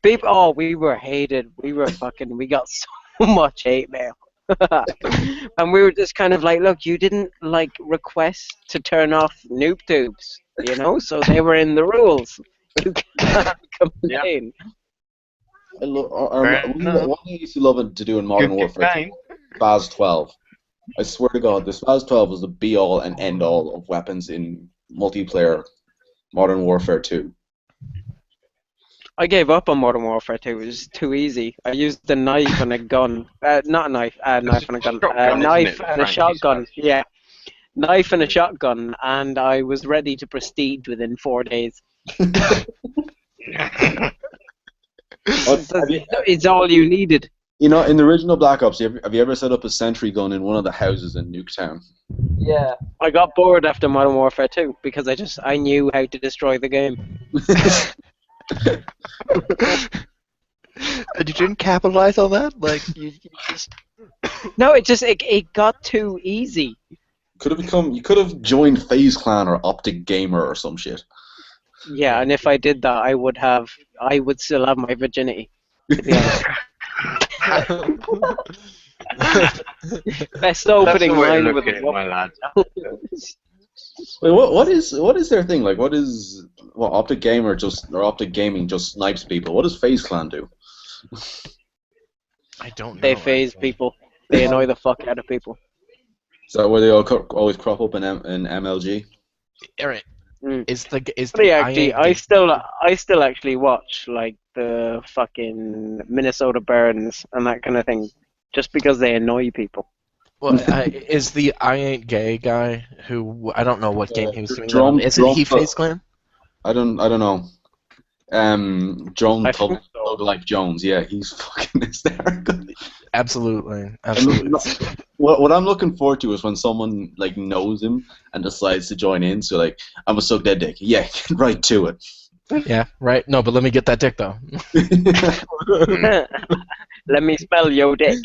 People, oh, we were hated. We got so much hate mail. And we were just kind of like, look, you didn't like request to turn off noob tubes, so they were in the rules. You can't complain. Fair One enough. thing I used to love to do in Modern Good Warfare game. 2, Spaz 12. I swear to God, the Spaz 12 was the be-all and end-all of weapons in multiplayer Modern Warfare 2. I gave up on Modern Warfare 2. It was too easy. I used a knife and a gun. Not a knife. Knife and a gun. Shotgun, Knife isn't it, and a Frank? shotgun. Yeah. Knife and a shotgun, and I was ready to proceed within 4 days. It's all you needed. In the original Black Ops, have you ever set up a sentry gun in one of the houses in Nuketown? Yeah. I got bored after Modern Warfare 2 because I knew how to destroy the game. And you didn't capitalize on that? Like, you just... No, it got too easy. You could have joined FaZe Clan or Optic Gamer or some shit. Yeah, and if I did that, I would still have my virginity. To be honest. Best opening That's the way to line look with at it, my lad. Wait, what is their thing? Like, Optic Gamer or Optic Gaming just snipes people? What does FaZe Clan do? I don't know. They phase actually. people. They annoy the fuck out of people. Is that where they always crop up in MLG? Eric, Mm. is the But yeah, actually, I IAD still actually watch like the fucking Minnesota Burns and that kind of thing, just because they annoy people. Well, is the I ain't gay guy who I don't know what game he was doing that Drum- on. Isn't he Drum- FaZe Clan? I don't know. Drone I Thug think so. Life Jones. Yeah, he's fucking hysterical. Absolutely. What I'm looking forward to is when someone like knows him and decides to join in. So like, I'm a suck that dick. Yeah, right to it. Yeah, right. No, but let me get that dick though. Let me spell yo dick.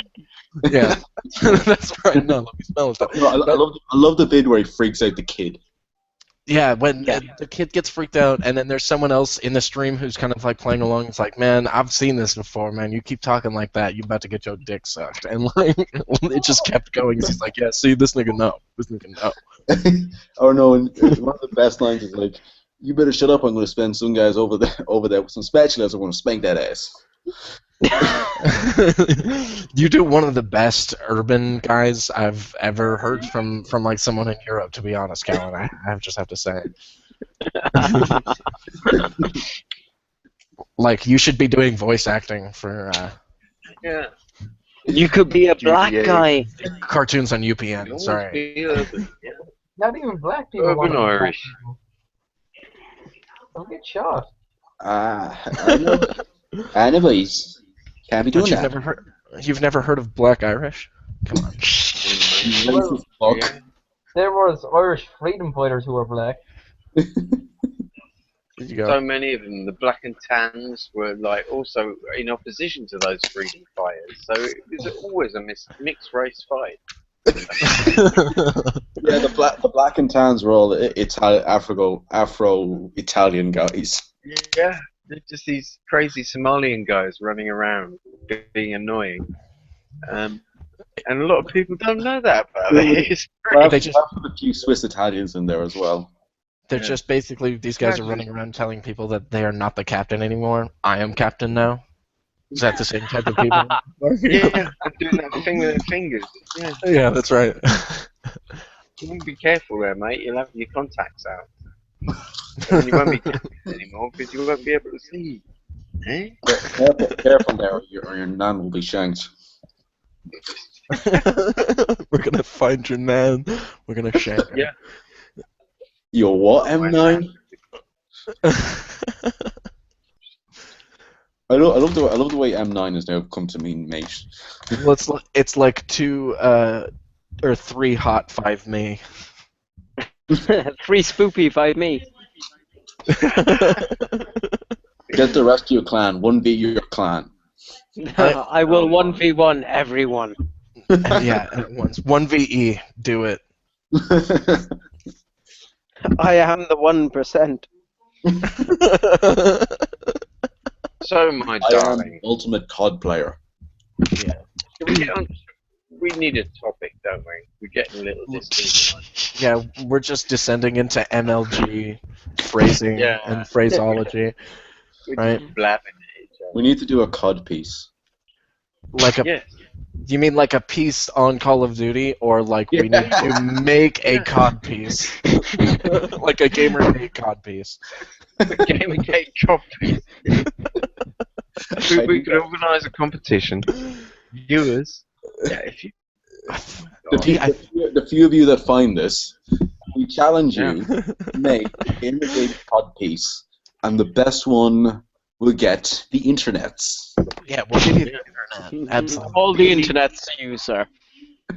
Yeah, that's right. No, let me spell it. No, I love the vid where he freaks out the kid. Yeah, when Yeah. the kid gets freaked out, and then there's someone else in the stream who's kind of like playing along. It's like, man, I've seen this before, man. You keep talking like that, you about to get your dick sucked, and like it just kept going. He's like, yeah, see, this nigga know, Or no, and one of the best lines is like, "You better shut up. I'm going to spend some guys over there with some spatulas. I'm going to spank that ass." You do one of the best urban guys I've ever heard from like someone in Europe. To be honest, Callan, I just have to say, like you should be doing voice acting for Yeah. You could be a black GTA. guy. cartoons on UPN. Sorry. Yeah. Not even black people Urban want to be black Irish. people. They'll get shot. I know. I know, boys. Can't be doing But you've never heard of Black Irish? Come on. Racist fuck. There was Irish freedom fighters who were black. There you go. So many of them, the black and tans, were like also in opposition to those freedom fighters. So it was always a mixed race fight. Yeah, the black and tans were all Afro-Italian guys. Yeah, they're just these crazy Somalian guys running around being annoying. And a lot of people don't know that about it. It's Well, They I just- put a few Swiss Italians in there as well. They're Yeah. just basically, these guys are running around telling people that they are not the captain anymore. I am captain now. Is that the same type of people? Yeah, I'm doing that thing with their fingers. Yeah, Yeah, that's right. you want to be careful there, mate. You'll have your contacts out. And you won't be captain anymore because you won't be able to see. Eh? Careful there, or your nan will be shanked. We're gonna find your nan. We're gonna shank her. Yeah. Yo, what, M9? I love the way M9 has now come to mean mate. Well, it's like 2 or 3 hot 5 me. 3 spoopy 5 me. Get the rest of your clan. 1v your clan. I will 1v1 everyone. Yeah, at once. 1VE. Do it. I am the 1%. So, my I am darling, ultimate COD player. Yeah. can we get on? We need a topic, don't we? We're getting a little distant. Yeah, we're just descending into MLG phrasing Yeah. and phraseology, We're right? just blabbing at each other. We need to do a COD piece. Like a, Yes. you mean like a piece on Call of Duty, or like we need to make a COD piece, like a gamer-made COD piece? Gamergate copies. we could organise a competition. Viewers, yeah, if you. The few of you that find this, we challenge you to make a gamer-made COD piece, and the best one will get the internets. Yeah, we'll give you the internet. Absolutely. All the internet's to you, sir.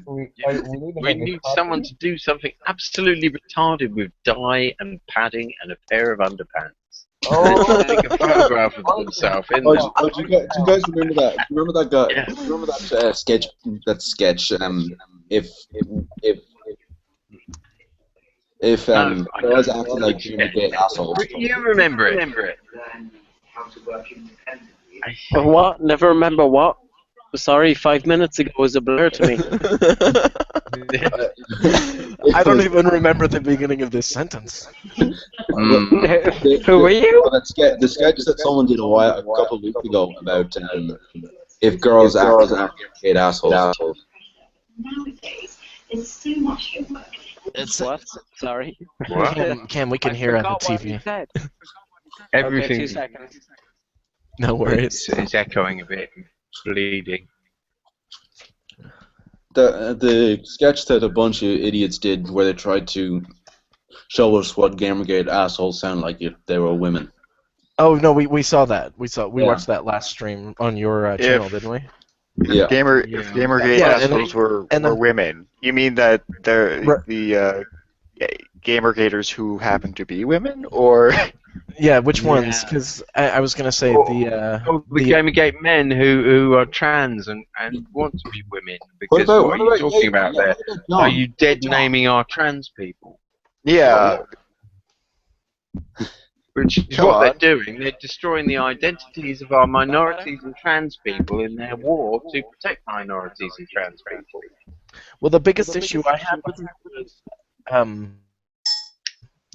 We need to We make a need copy. someone to do something absolutely retarded with dye and padding and a pair of underpants. Oh, Take a photograph of themselves in Oh, them. do you guys remember that? Do you remember that guy? Yeah. Do you remember that sketch? That sketch. If No, I girls don't. acted like gay assholes. You remember it? What? Never remember what? Sorry, 5 minutes ago was a blur to me. I don't even remember the beginning of this sentence. Who are you? The sketch that someone did a couple of weeks ago about if girls acted like gay assholes. Nowadays, there's so much homework. It's What? Sorry. Cam, we can hear on the forgot what you TV. said. Everything Okay, 2 seconds. No worries. is echoing a bit, bleeding. The sketch that a bunch of idiots did where they tried to show us what Gamergate assholes sound like if they were women. Oh no, we saw that. We Yeah. watched that last stream on your channel, didn't we? Yeah. If Gamergate Yeah, and- assholes were and then- women, you mean that they're Right. the Gamergaters who happen to be women, or Yeah, which Yeah. ones? Because I was gonna say the Gamergate men who are trans and want to be women. Because what are you talking about there? Are you dead naming our trans people? yeah? Which is Come what on. they're doing. They're destroying the identities of our minorities and trans people in their war to protect minorities and trans people. well, the biggest issue I had with it was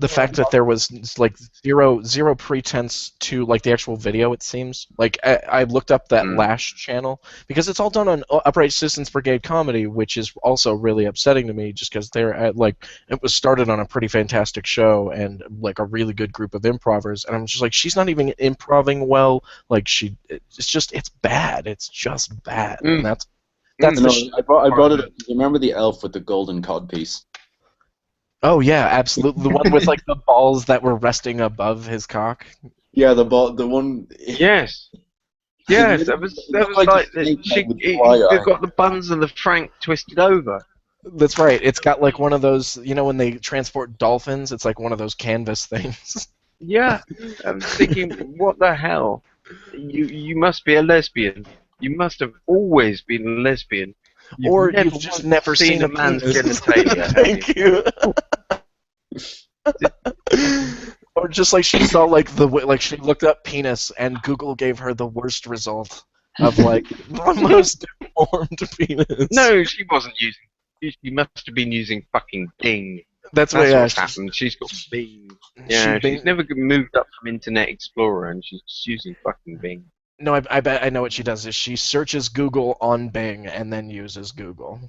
the fact that there was like zero pretense to like the actual video. It seems like I looked up that Lash channel because it's all done on Upright Citizens Brigade Comedy, which is also really upsetting to me, just because they're at like it was started on a pretty fantastic show and like a really good group of improvers, and I'm just like, she's not even improving well. Like it's bad. It's just bad, and that's I brought it up. You remember the elf with the golden cod piece? Oh yeah, absolutely. The one with like the balls that were resting above his cock. Yeah, the one. Yes. Yes, that was like they've got the buns and the frank twisted over. That's right. It's got like one of those, you know, when they transport dolphins, it's like one of those canvas things. Yeah, I'm thinking, what the hell? You must be a lesbian. You must have always been a lesbian. Or you've just never seen a man's penis. genitalia. Thank you. Or just like she saw like she looked up penis and Google gave her the worst result of like the most deformed penis. No, she wasn't using. She must have been using fucking Bing. That's what's what happened. She's got Bing. Yeah, she's never moved up from Internet Explorer, and she's using fucking Bing. No, I bet I know what she does is she searches Google on Bing and then uses Google.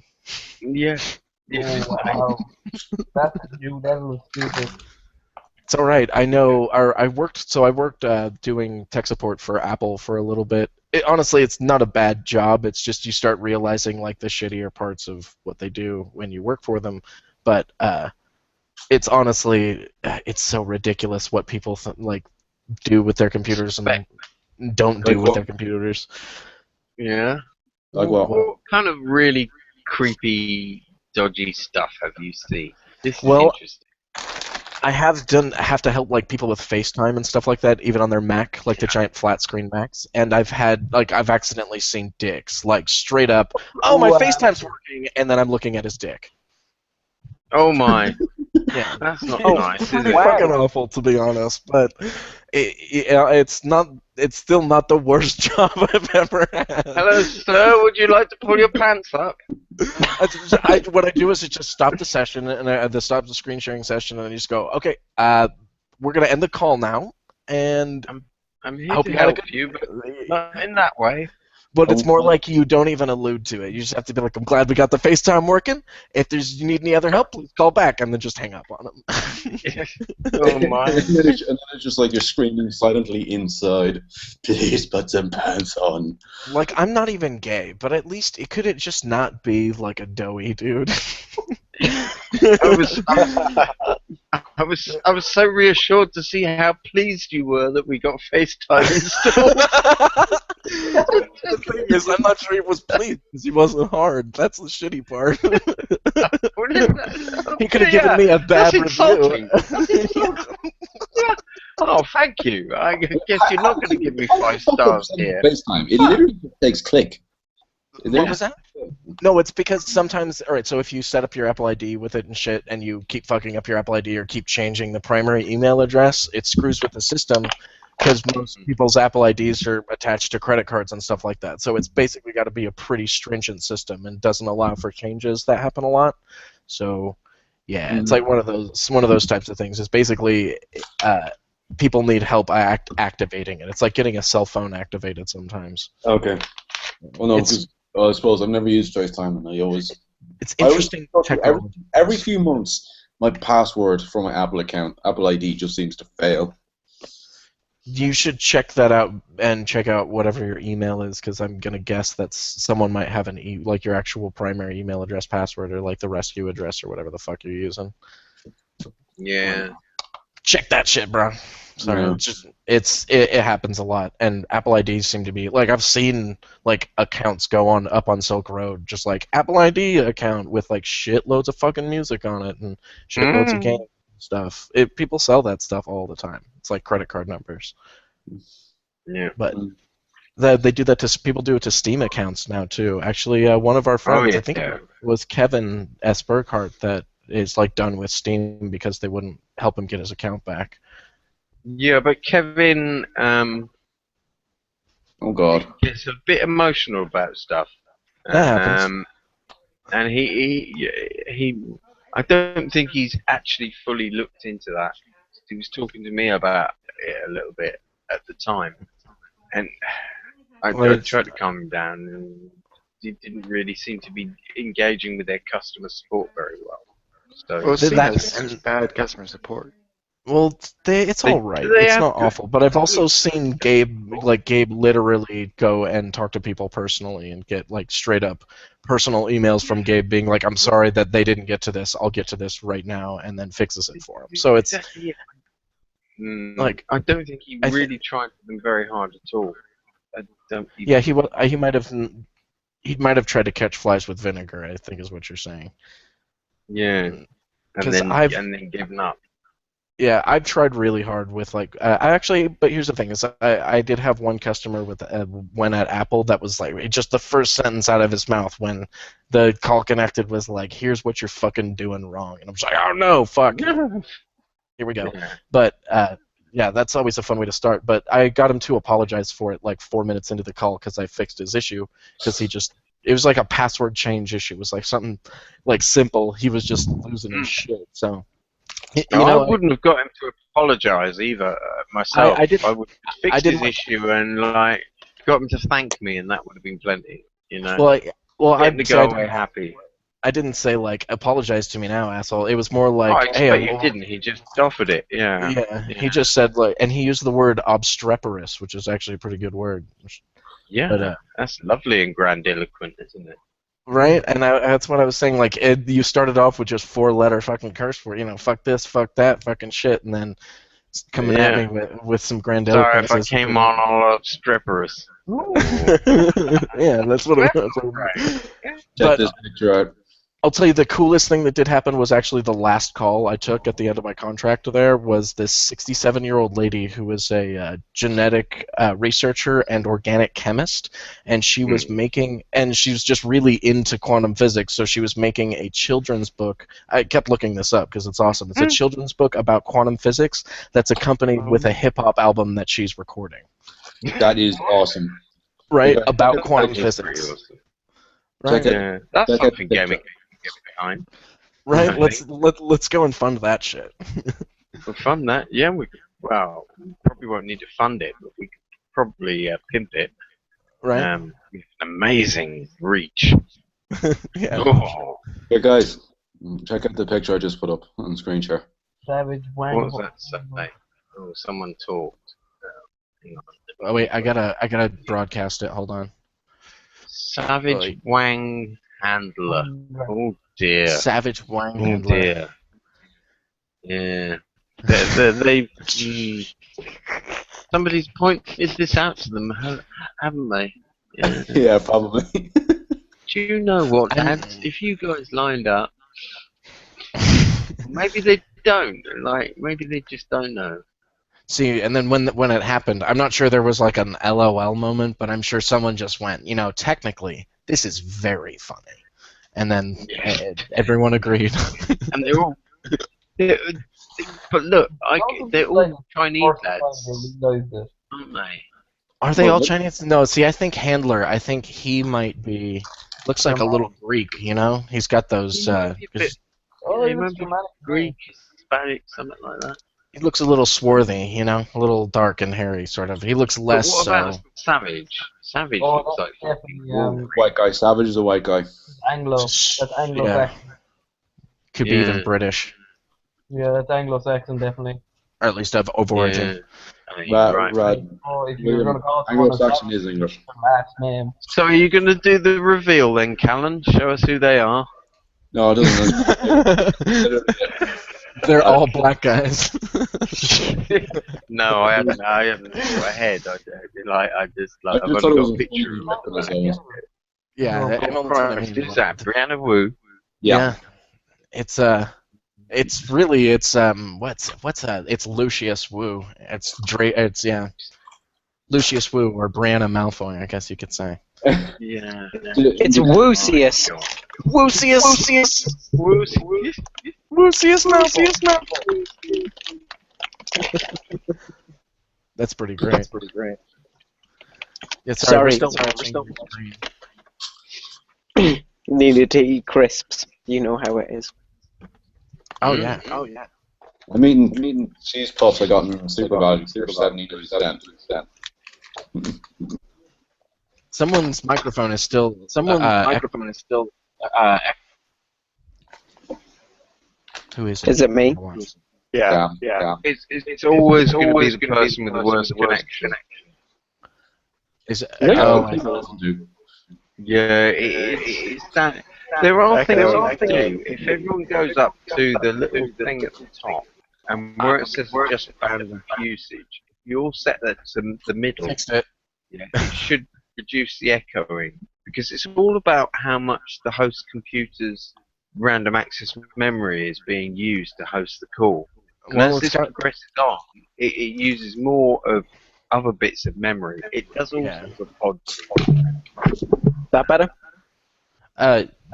Yeah. Oh, wow. That's a new level of stupid. It's all right. I know. I worked doing tech support for Apple for a little bit. Honestly, it's not a bad job. It's just you start realizing like the shittier parts of what they do when you work for them. But it's honestly it's so ridiculous what people like do with their computers and don't do with their computers. Yeah. Like what? What kind of really creepy, dodgy stuff have you seen? This is Well, interesting. I have to help like people with FaceTime and stuff like that, even on their Mac, like the giant flat screen Macs. And I've accidentally seen dicks, like straight up. Oh, my Wow. FaceTime's working, and then I'm looking at his dick. Oh my, Yeah. that's not It's nice, is pretty it? fucking awful, to be honest. But it's not. It's still not the worst job I've ever had. Hello, sir. Would you like to pull your pants up? What I do is I just stop the session and stop the screen sharing session, and I just go, okay, we're gonna end the call now, and I'm I here hope to you had a help good. you, but not in that way. But it's more like you don't even allude to it. You just have to be like, I'm glad we got the FaceTime working. If you need any other help, please call back, and then just hang up on them. Oh my. And then it's just like you're screaming silently inside. Please put some pants on. Like, I'm not even gay, but at least it could just not be like a doughy dude. I was so reassured to see how pleased you were that we got FaceTime installed. The thing is, I'm not sure he was pleased because he wasn't hard. That's the shitty part. He could have given me a bad That's review. insulting. That's insulting. Yeah. Oh, thank you. I guess you're not going to give me 5 stars here. FaceTime. It literally takes click. What was that? No, it's because sometimes, alright, so if you set up your Apple ID with it and shit, and you keep fucking up your Apple ID or keep changing the primary email address, it screws with the system, because most people's Apple IDs are attached to credit cards and stuff like that. So it's basically got to be a pretty stringent system and doesn't allow for changes that happen a lot. So, yeah, it's like one of those types of things. It's basically people need help activating it. It's like getting a cell phone activated sometimes. Okay. Well, no, because I suppose I've never used FaceTime, and it's interesting technology. Every few months, my password for my Apple account, Apple ID, just seems to fail. You should check that out and check out whatever your email is, because I'm gonna guess that someone might have like your actual primary email address password, or like the rescue address, or whatever the fuck you're using. Yeah. Check that shit, bro. Sorry, Yeah. it happens a lot, and Apple IDs seem to be like, I've seen like accounts go up on Silk Road, just like Apple ID account with like shitloads of fucking music on it and shitloads of games and stuff. People sell that stuff all the time. It's like credit card numbers. Yeah. But they do that to people. Do it to Steam accounts now too. Actually, one of our friends, I think it was Kevin S. Burkhart, that is like done with Steam because they wouldn't help him get his account back. Yeah, but Kevin, oh god, gets a bit emotional about stuff. That happens. And he, I don't think he's actually fully looked into that. He was talking to me about it a little bit at the time, and I tried to calm him down, and he didn't really seem to be engaging with their customer support very well. So Steam has bad customer support. Well, it's all right. It's not awful, but I've also seen Gabe literally go and talk to people personally and get like straight up personal emails from Gabe being like, "I'm sorry that they didn't get to this. I'll get to this right now," and then fixes it for them. So it's like, I don't think he really tried them very hard at all. Yeah, he might have tried to catch flies with vinegar, I think is what you're saying. Yeah, and then given up. Yeah, I've tried really hard with like but here's the thing is I did have one customer with when at Apple that was like just the first sentence out of his mouth when the call connected was like, "Here's what you're fucking doing wrong," and I'm just like, "Oh no, fuck." Here we go. But yeah, that's always a fun way to start. But I got him to apologize for it like 4 minutes into the call because I fixed his issue because it was like a password change issue. It was like something like simple. He was just losing his shit. So. I wouldn't have got him to apologize either myself. I would have fixed his issue and like got him to thank me, and that would have been plenty. You know. Well, I'd go away happy. I didn't say like apologize to me now, asshole. It was more like, I expect you didn't. He just offered it. Yeah. He just said like, and he used the word obstreperous, which is actually a pretty good word. Yeah, but, that's lovely and grandiloquent, isn't it? Right, and that's what I was saying. Like, you started off with just 4-letter fucking curse word, fuck this, fuck that, fucking shit, and then coming at me with some grandiloquence. Sorry if I came on all obstreperous. Yeah, that's what it was. Check this picture out. I'll tell you the coolest thing that did happen was actually the last call I took at the end of my contract there was this 67-year-old lady who was a genetic researcher and organic chemist, and she was she was just really into quantum physics, so she was making a children's book. I kept looking this up because it's awesome. It's a children's book about quantum physics that's accompanied with a hip-hop album that she's recording. That is awesome. Right? Okay. About quantum That is physics. pretty awesome. Right? Yeah, that's Check out something the gaming picture. can get behind. Right? I Let's go and fund that shit. We'll fund that. Yeah, we probably won't need to fund it, but we could probably pimp it. Right? With an amazing reach. Yeah. Oh, Hey guys, check out the picture I just put up on screen share. Savage Wang. what was that say? Oh, someone talked. Hang on. Oh wait, I gotta broadcast it. Hold on. Savage Wait. Wang Handler. Oh dear. Savage Wang Oh Handler. dear. Yeah. They somebody's pointed this out to them, haven't they? Yeah. Yeah, probably. Do you know what, lads? If you guys lined up, maybe they don't. Like, maybe they just don't know. See, and then when it happened, I'm not sure there was like an LOL moment, but I'm sure someone just went, technically, this is very funny. And then everyone agreed. And they're all. But look, they're all Chinese lads, aren't they? Are they all Chinese? No, see, I think Handler, I think he might be, looks like a little Greek, He's got those, Remember Greek, Hispanic, something like that. he looks a little swarthy, a little dark and hairy, sort of. He looks less But what about so. Savage? Savage Oh, looks like that's fucking definitely, White guy. Savage is a white guy. Anglo. That's Anglo Yeah. Saxon. Could be even British, Yeah, that's Anglo Saxon definitely. or at least of origin. Yeah. I mean, right. Rad. Oh, if you're gonna call someone a Anglo-Saxon is English. last name. So are you going to do the reveal then, Callan? Show us who they are. No, it doesn't. They're all black guys. No, I haven't thought ahead. I just I I've just only thought it got was a picture of funny. it. Yeah, Oh, and all the Christ, time who's that? Brianna Wu? Yeah. It's it's Lucius Wu. It's Lucius Wu or Brianna Malfoy, I guess you could say. Yeah. It's Woosius. Woosius Malfoy. That's pretty great. Yeah, sorry. Sorry. We're still watching. Needed to eat crisps. You know how it is. Oh yeah. I'm eating cheese puffs I got in Super Value for 70%. Someone's microphone is still. Who is it? Is it me? Yeah. It's always going to be the person with the worst connection. Is it? Yeah, Oh, I think that'll do. Yeah, it's that. There are things you can do. If everyone goes up to the little thing at the top, and where it says just bandwidth usage, if you all set that to the middle, fixed it. it should reduce the echoing. Because it's all about how much the host computer's random access memory is being used to host the call. And Well, as this progresses on, it uses more of other bits of memory. It does all sorts of odd That better?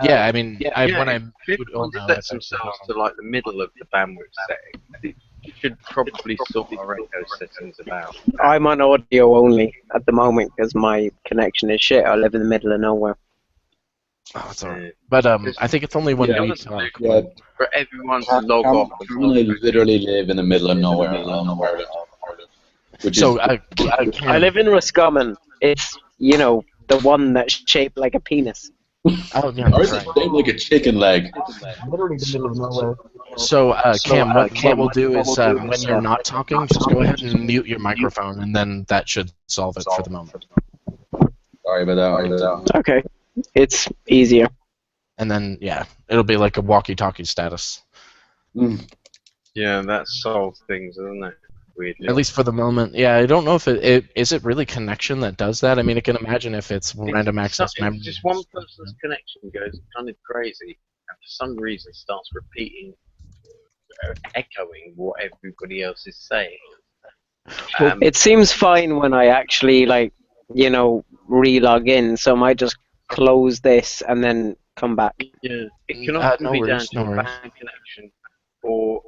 Yeah, I mean, when I if everyone sets themselves to like the middle of the bandwidth setting, it should probably sort our echo settings about. I'm on audio only at the moment because my connection is shit. I live in the middle of nowhere. Oh, it's alright. But I think it's only when we talk. Yeah, For everyone to log off. I literally live in the middle of nowhere. Which So is, I live in Roscommon. It's, the one that's shaped like a penis. Oh yeah, ours that's is right. shaped like a chicken leg. Literally the middle of nowhere. So Cam, what we'll do is when you're not talking, just go ahead and mute your microphone, and then that should solve it for the moment. Sorry about that. Okay. It's easier. And then it'll be like a walkie-talkie status. Yeah, that solves things, doesn't it? Weirdly. At least for the moment. Yeah, I don't know if is it really connection that does that. I mean, I can imagine if it's random access memory. Just one person's connection goes kind of crazy. and for some reason starts repeating, echoing what everybody else is saying. It seems fine when I actually re-log in, so I might just close this and then come back. Yeah, it can often no be down worries, to no a worries. bad connection or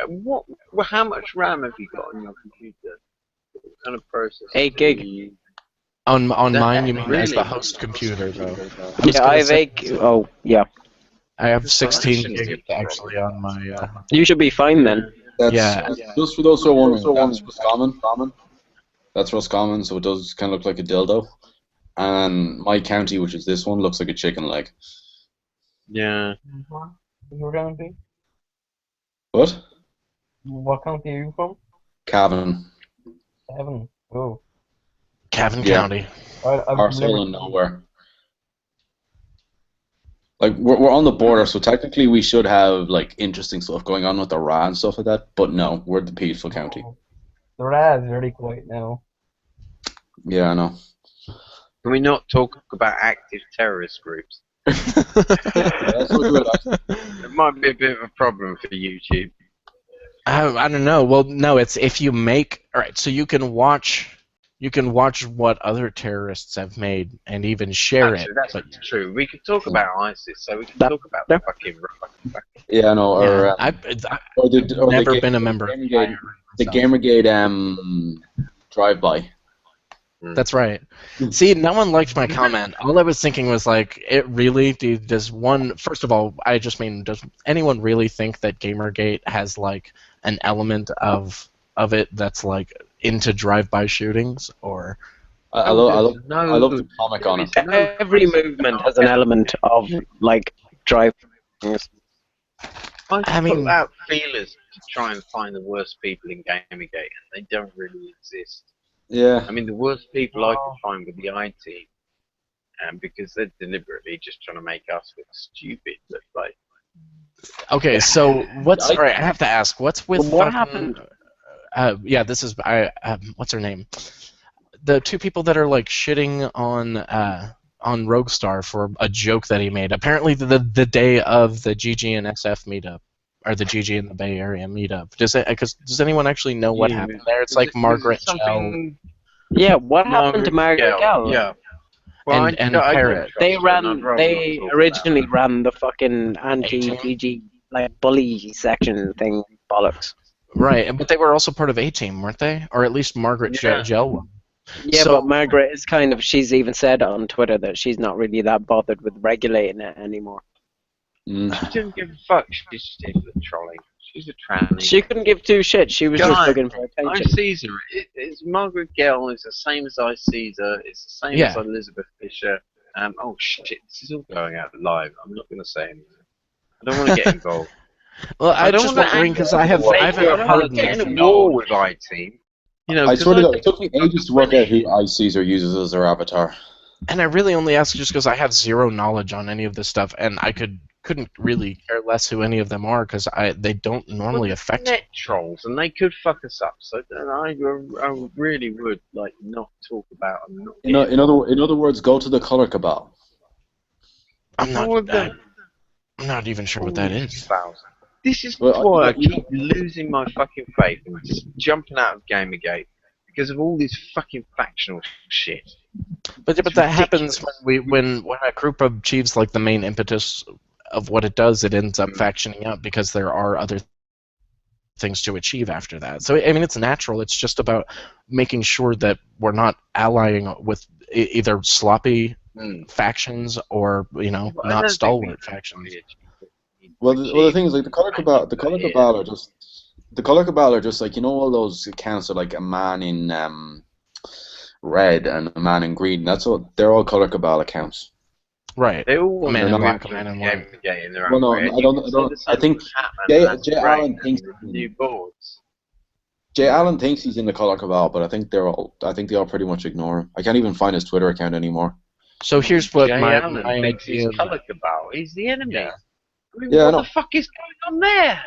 what? How much RAM have you got on your computer? What kind of processor? 8 gig. On That- mine, you mean as the really? host computer, though? Yeah, I have 8. Oh, yeah. I have That 16 shouldn't be gig a actually on my. You should be fine then. That's Yeah. just for those who are wondering. That's Roscommon. That's Roscommon, so it does kind of look like a dildo. And my county, which is this one, looks like a chicken leg. Yeah. Your county? What? What county are you from? Cavan. 7. Oh. Cavan Yeah. County. I've Our never. soul in nowhere. Like we're on the border, so technically we should have like interesting stuff going on with the Ra and stuff like that. But no, we're the peaceful county. The Rad's very quiet now. Yeah, I know. Can we not talk about active terrorist groups? That's so good. It might be a bit of a problem for YouTube. I don't know. Well, no, it's if you make all right. So you can watch what other terrorists have made and even share Actually, it. that's But true. We could talk about ISIS, so we can That- talk about yeah. the fucking. Yeah, I know. yeah, Or I've or never the been a member of the Gamergate, IRA the myself. Gamergate drive-by. That's right. See, no one liked my comment. All I was thinking was like, it really does one. First of all, I just mean, does anyone really think that Gamergate has like an element of it that's like into drive-by shootings or? I love the comic on it. Every movement has an element of like drive. I mean- put out feelers to try and find the worst people in Gamergate, and they don't really exist. Yeah. I mean, the worst people I could find were the I team, because they're deliberately just trying to make us look stupid. But like, Okay, so what's all right? I have to ask, what's with What fucking? happened? Yeah, this is what's her name? The two people that are like shitting on Roguestar for a joke that he made. Apparently, the day of the GG and SF meetup, or the GG in the Bay Area meetup. Does anyone actually know what happened there? It's like Margaret Chell Yeah, what happened to Margaret Gell? Yeah. Well, and I Parrot. They trust her, and I'd rather They not talk originally about ran the fucking anti-GG like bully section thing bollocks. Right, but they were also part of A-Team, weren't they? Or at least Margaret Yeah. Gell. Yeah, So- but Margaret is kind of. She's even said on Twitter that she's not really that bothered with regulating it anymore. Mm. She doesn't give a fuck. She's just here for the trolling. She's a tranny. She couldn't give two shits. She was just God, looking for I attention. Caesar. It's Margaret Gell is the same as I Caesar. It's the same Yeah. as Elizabeth Fisher. Oh shit! This is all going out live. I'm not going to say anything. I don't want to get involved. Well, I I'm don't just wanna wondering because I haven't I don't want heard to get in a anything. war with I-Team. You know, I 'cause swear to God, it took me ages to work out who iCaesar uses as their avatar. And I really only ask just because I have zero knowledge on any of this stuff, and I couldn't really care less who any of them are because they don't normally affect. net trolls, and they could fuck us up. So I really would like not talk about them. Not In other words, go to the color cabal. I'm All of not. them. I'm not even sure what that is. This is Well, why I you- keep losing my fucking faith and just jumping out of Gamergate because of all this fucking factional shit. But It's that happens ridiculous. when a group achieves like the main impetus of what it does, it ends up factioning out because there are other things to achieve after that. So I mean, it's natural. It's just about making sure that we're not allying with either sloppy factions or Well, I not don't think stalwart we- factions. Well, the thing is, like the color cabal are just like all those accounts are like a man in red and a man in green. That's all. They're all color cabal accounts. Right. They all A man in want black, to a man in influence white. Gamergate in their Well, own no, way. I don't. I think Jay Allen thinks new boards. Jay Allen thinks he's in the color cabal, but I think they all pretty much ignore him. I can't even find his Twitter account anymore. So here's what Jay my Allen thinks he's idea. color cabal. He's the enemy. Yeah. I mean, Yeah, I what know. the fuck is going on there?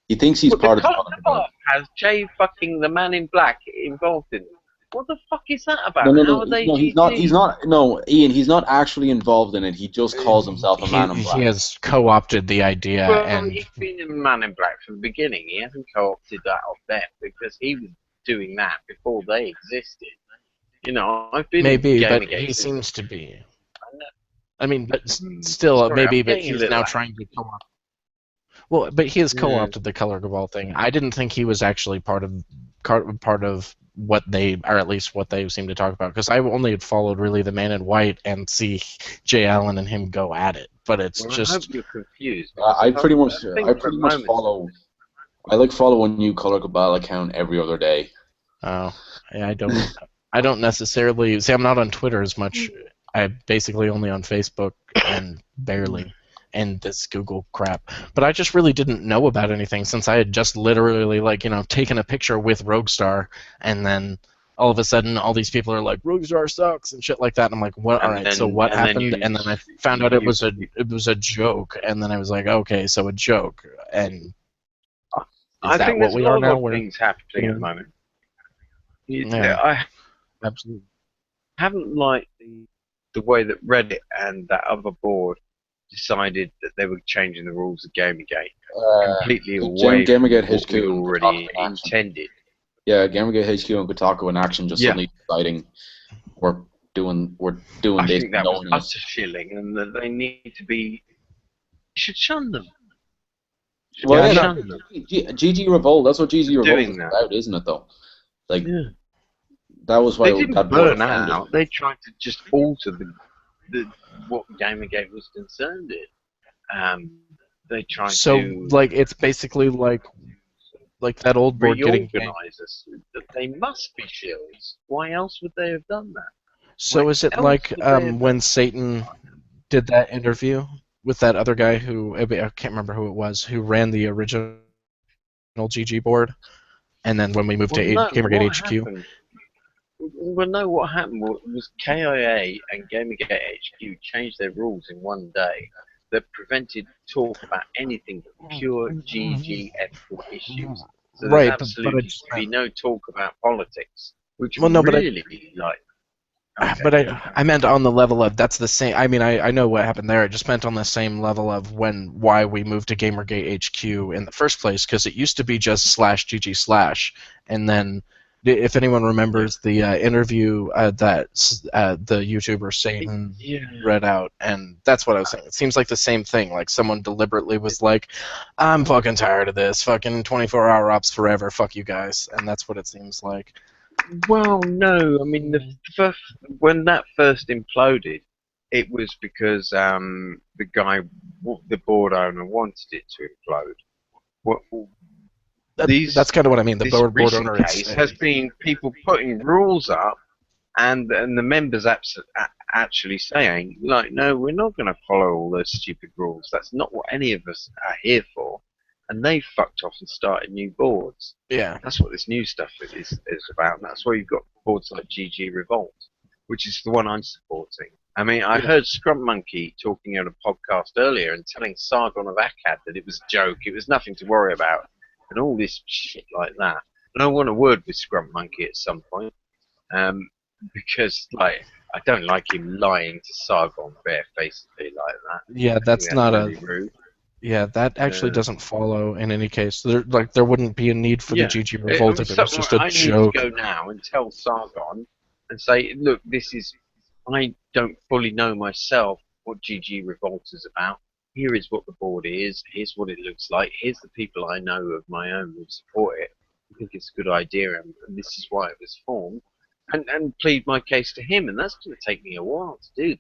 He thinks he's Well, part the of the color color cabal. cabal has Jay fucking the man in black involved in it. What the fuck is that about? No, no, How no, are they no. GG? He's not. No, Ian. He's not actually involved in it. He just calls himself a man in He black. has co-opted the idea, Well, and he's been a Man in Black from the beginning. He hasn't co-opted that off them because he was doing that before they existed. You know, I've been in maybe, but Gamergate he since. seems to be. I mean, but Hmm, still, sorry, maybe, I'm but getting a he's little now angry. trying to co-opt. Well, but he has Yeah. co-opted the color cabal thing. I didn't think he was actually part of what they, or at least what they seem to talk about, because I only had followed really the Man in White and see Jay Allen and him go at it. But it's Well, I hope just you're confused. I Because pretty much, I think I for pretty a much moment, follow. I like follow a new color cabal account every other day. oh, yeah, I don't necessarily see. I'm not on Twitter as much. I'm basically only on Facebook and barely, and this Google crap. But I just really didn't know about anything since I had just literally taken a picture with Roguestar, and then all of a sudden all these people are like Roguestar sucks and shit like that. And I'm like, what? All and right, so then what and then happened? you And then I found out it you, was a joke, and then I was like, okay, so a joke, and is I that think what there's a we lot are of now? odd things happening at the moment. Yeah, I absolutely. haven't liked the way that Reddit and that other board decided that they were changing the rules of Gamergate completely away from Gamergate what HQ we and already Kotaku in action. intended. Yeah, Gamergate HQ and Kotaku in action just Yeah. suddenly deciding we're doing I this think that was knowingness. utter shilling, and that they need to be. You should shun them. Well, Yeah, yeah, I'm Shun them. GG Revolt. That's what GG For Revolt doing is that. about, isn't it? Though, like Yeah. that was why They didn't that board burn was founded. out. They tried to just alter the what Gamergate was concerned in. They tried So, to like, it's basically like that old board getting banged. reorganize us. That they must be shills. Why else would they have done that? So Why is it else like would they have when done Satan did that interview with that other guy who, I can't remember who it was, who ran the original GG board, and then when we moved Well, to no, Gamergate what HQ? happened? Well, no, what happened was KIA and Gamergate HQ changed their rules in one day that prevented talk about anything but pure GG ethical issues. So there's Right, but I absolutely just to be no talk about politics, which well, no, but really, like, But okay. I meant on the level of that's the same. I mean, I know what happened there. I just meant on the same level of why we moved to Gamergate HQ in the first place, because it used to be just /GG/, and then if anyone remembers the interview that the YouTuber Satan Yeah. read out, and that's what I was saying. It seems like the same thing. Like someone deliberately was like, "I'm fucking tired of this. Fucking 24-hour ops forever. Fuck you guys," and that's what it seems like. Well, no, I mean when that first imploded, it was because the board owner wanted it to implode. What That's kind of what I mean. The this board recent owner case has been people putting rules up, and the members actually saying, like, no, we're not going to follow all those stupid rules. That's not what any of us are here for. And they fucked off and started new boards. yeah. That's what this new stuff is about. And that's why you've got boards like GG Revolt, which is the one I'm supporting. I mean, I heard Scrump Monkey talking on a podcast earlier and telling Sargon of Akkad that it was a joke, it was nothing to worry about, and all this shit like that. And I want a word with Scrump Monkey at some point, because, like, I don't like him lying to Sargon barefacedly like that. Yeah, that's not really rude. Yeah, that actually doesn't follow in any case. There wouldn't be a need for the GG Revolt if it was just a I joke. need to go now and tell Sargon and say, look, I don't fully know myself what GG Revolt is about. Here is what the board is. Here's what it looks like. Here's the people I know of my own who support it. I think it's a good idea, and this is why it was formed. And plead my case to him, and that's going to take me a while to do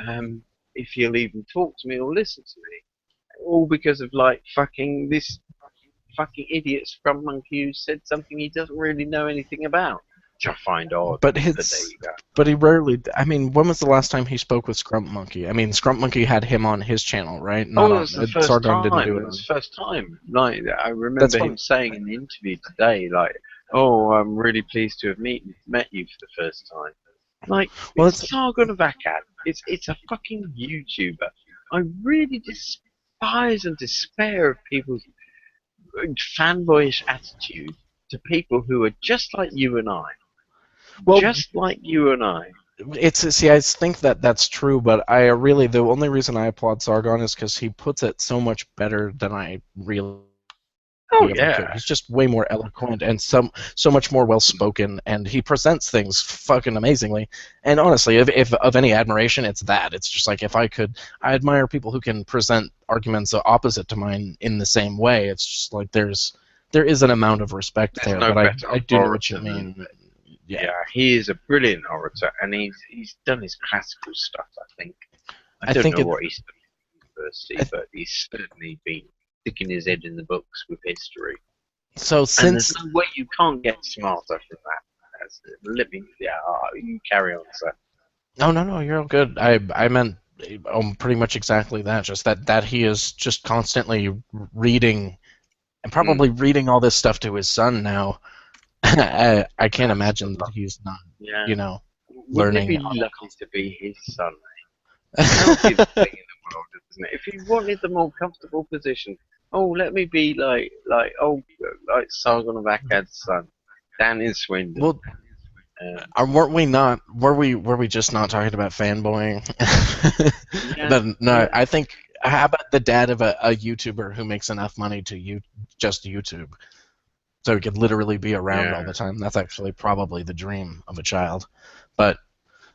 that. If he'll even talk to me or listen to me. All because of, like, this fucking idiot Scrum Monkey who said something he doesn't really know anything about. Which I find odd. But there you go. But he rarely. I mean, when was the last time he spoke with Scrump Monkey? I mean, Scrump Monkey had him on his channel, right? Not It on was the first Sargon time. didn't do It it. was the first time. Like, I remember him what- saying in the interview today, like, "Oh, I'm really pleased to have met you for the first time." Like, Well, it's Sargon of Akkad. It's a fucking YouTuber. I really despise and despair of people's fanboyish attitude to people who are just like you and I. Well, just like you and I. see, I think that that's true, but I really the only reason I applaud Sargon is because he puts it so much better than I really Oh ever could. yeah. He's just way more eloquent and so much more well spoken, and he presents things fucking amazingly. And honestly, if of any admiration, it's that. It's just like if I admire people who can present arguments opposite to mine in the same way. It's just like there is an amount of respect There's there, no but better I do know what you orator than. mean. Yeah, he is a brilliant orator, and he's done his classical stuff. I think. I I don't think know it. what he's done at university, but he's certainly been sticking his head in the books with history. So And since there's no way you can't get smarter from that. Let me, you carry on, sir. no, you're all good. I meant pretty much exactly that. Just that he is just constantly reading and probably reading all this stuff to his son now. I can't imagine that he's not, Yeah. Wouldn't it learning. be lucky to be his son? That would be the thing in the world, isn't it? If you wanted the more comfortable position, let me be like Sargon of Akkad's son, down in Swindon. Well, were we just not talking about fanboying? No, I think how about the dad of a YouTuber who makes enough money to just YouTube, so he could literally be around all the time. That's actually probably the dream of a child. But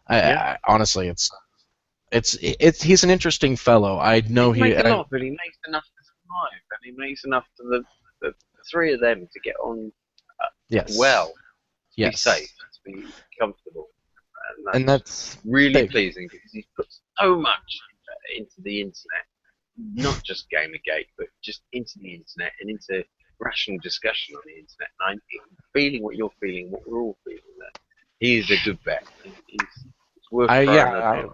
I honestly, he's an interesting fellow. I know he makes a lot, but he makes enough to survive, and he makes enough for the three of them to get on well, to be safe, to be comfortable. And that's really pleasing because he's put so much into the internet, not just Gamergate, but just into the internet and into rational discussion on the internet. And I'm feeling what you're feeling, what we're all feeling. That he's a good bet. He's worth trying.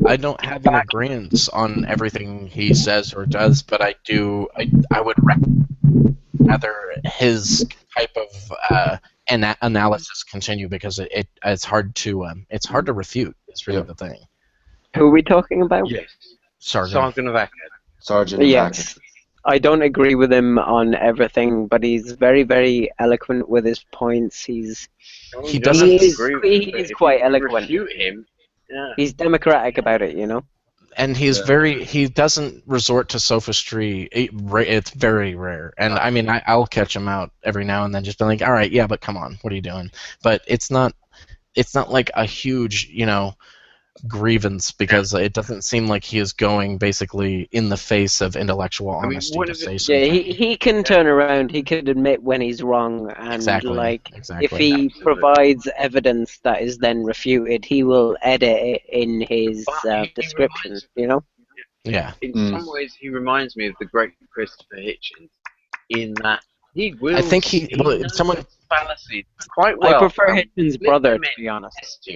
I don't have an agreement on everything he says or does, but I would rather his type of analysis continue because it's hard to refute. It's really the thing. Who are we talking about? Yes, Sargon of Akkad. Sergeant of Yes. I don't agree with him on everything, but he's very, very eloquent with his points. He's quite eloquent. Refute him. Yeah. He's democratic about it, And he's he doesn't resort to sophistry. It's very rare. And I mean, I'll catch him out every now and then, just be like, all right, yeah, but come on, what are you doing? But it's not like a huge, grievance, because it doesn't seem like he is going basically in the face of intellectual honesty to say something. Yeah, he can turn around. He could admit when he's wrong, and if he provides evidence that is then refuted, he will edit it in his description. Yeah. In some ways, he reminds me of the great Christopher Hitchens, in that he will. I think someone fallacies quite well. I prefer Hitchens' brother, to be honest.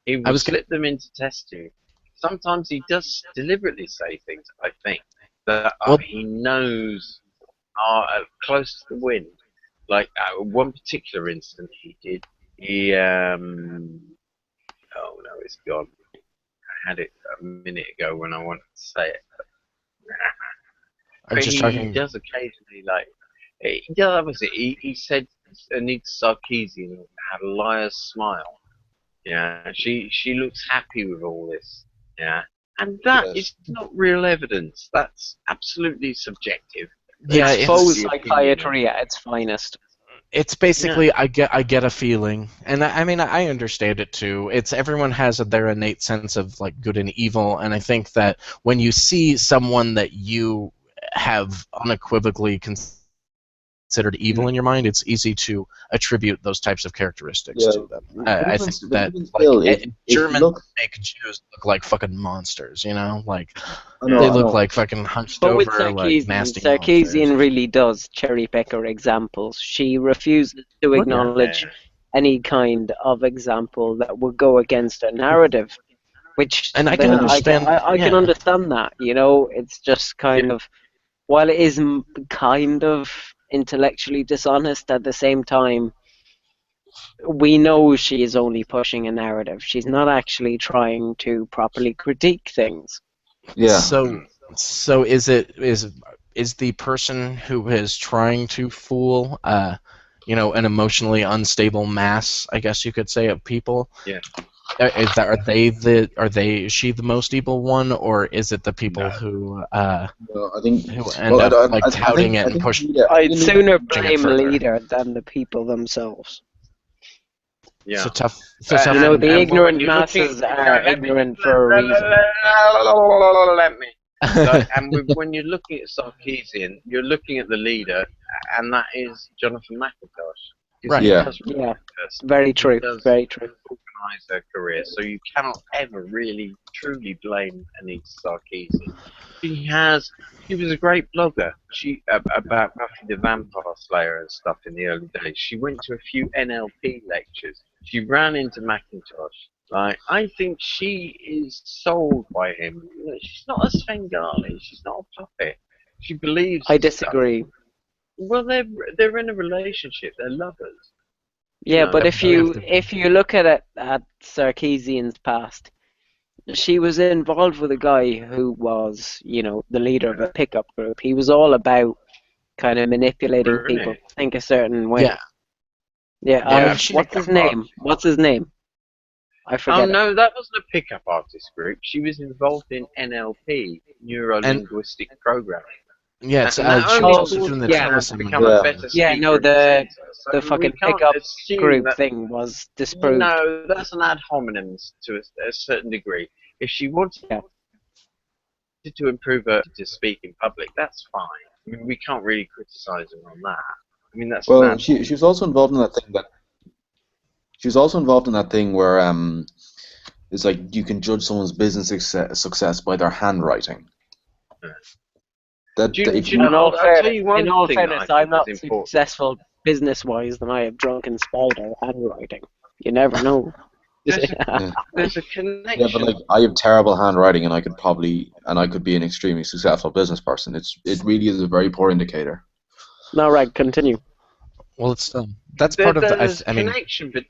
He will slip them into test tube. Sometimes he does deliberately say things, I think, that he knows are close to the wind. Like one particular incident he did, oh no, it's gone. I had it a minute ago when I wanted to say it. He does occasionally, he said Anita Sarkeesian had a liar's smile. Yeah, she looks happy with all this. Yeah, and that is not real evidence. That's absolutely subjective. Yeah, it's faux psychiatry at its finest. It's basically I get a feeling, and I mean I understand it too. It's everyone has their innate sense of like good and evil, and I think that when you see someone that you have unequivocally considered evil in your mind, it's easy to attribute those types of characteristics to them. I think that Germans make Jews look like fucking monsters, they look like fucking hunched over, like nasty Sarkeesian really does cherry pick her examples. She refuses to acknowledge any kind of example that would go against a narrative, which and I can understand. I can understand that. It's just kind of, while it is kind of intellectually dishonest, at the same time we know she is only pushing a narrative. She's not actually trying to properly critique things. Yeah. So is the person who is trying to fool an emotionally unstable mass, I guess you could say, of people. Yeah. Is she the most evil one, or is it the people who Well, I think. who end Well, up like I touting think. it I and think. pushing Yeah, I think I'd sooner pushing it blame further? leader than the people themselves. It's Yeah. a tough. It's a tough You know, one the to And when ignorant you're looking, masses are let me ignorant for a reason. let me. do. When you're looking at Sarkeesian, you're looking at the leader, and that is Jonathan McIntosh. Because Right. he Yeah. does Yeah, person. very He true, does very true. organise her career, so you cannot ever really truly blame Anita Sarkeesian. She was a great blogger. About Buffy the Vampire Slayer and stuff in the early days. She went to a few NLP lectures. She ran into Macintosh. Like, I think she is sold by him. She's not a Svengali. She's not a puppet. She believes I this stuff. disagree. Well, they're in a relationship. They're lovers. Yeah, but They're both- if you look at it at Sarkeesian's past, she was involved with a guy who was, the leader of a pickup group. He was all about kind of manipulating people to think a certain way. Yeah. Yeah, I mean, she- what's his name? What's his name? I Oh forget it. no, that wasn't a pickup artist group. She was involved in NLP, neuro linguistic programming. Yeah, it's And that she only was also caused doing the her to telesummon. become Yeah. a better Yeah, speaker no, and presenter. So the fucking we can't pickup assume group that, thing was disproved. No, that's an ad hominem to a certain degree. If she wanted Yeah. to improve her to speak in public, that's fine. I mean, we can't really criticize her on that. I mean, that's Well, an ad she was also involved in that thing that. She was also involved in that thing where it's like you can judge someone's business success by their handwriting. That Do you if know, In all I'll tell you one in all thing that fairness, I I'm think not is important. successful business-wise than I have drunken spider handwriting. You never know. There's a connection. Yeah, but like I have terrible handwriting, and I could be an extremely successful business person. It really is a very poor indicator. No, right, continue. Well, it's that's part of the. There's I mean, connection, but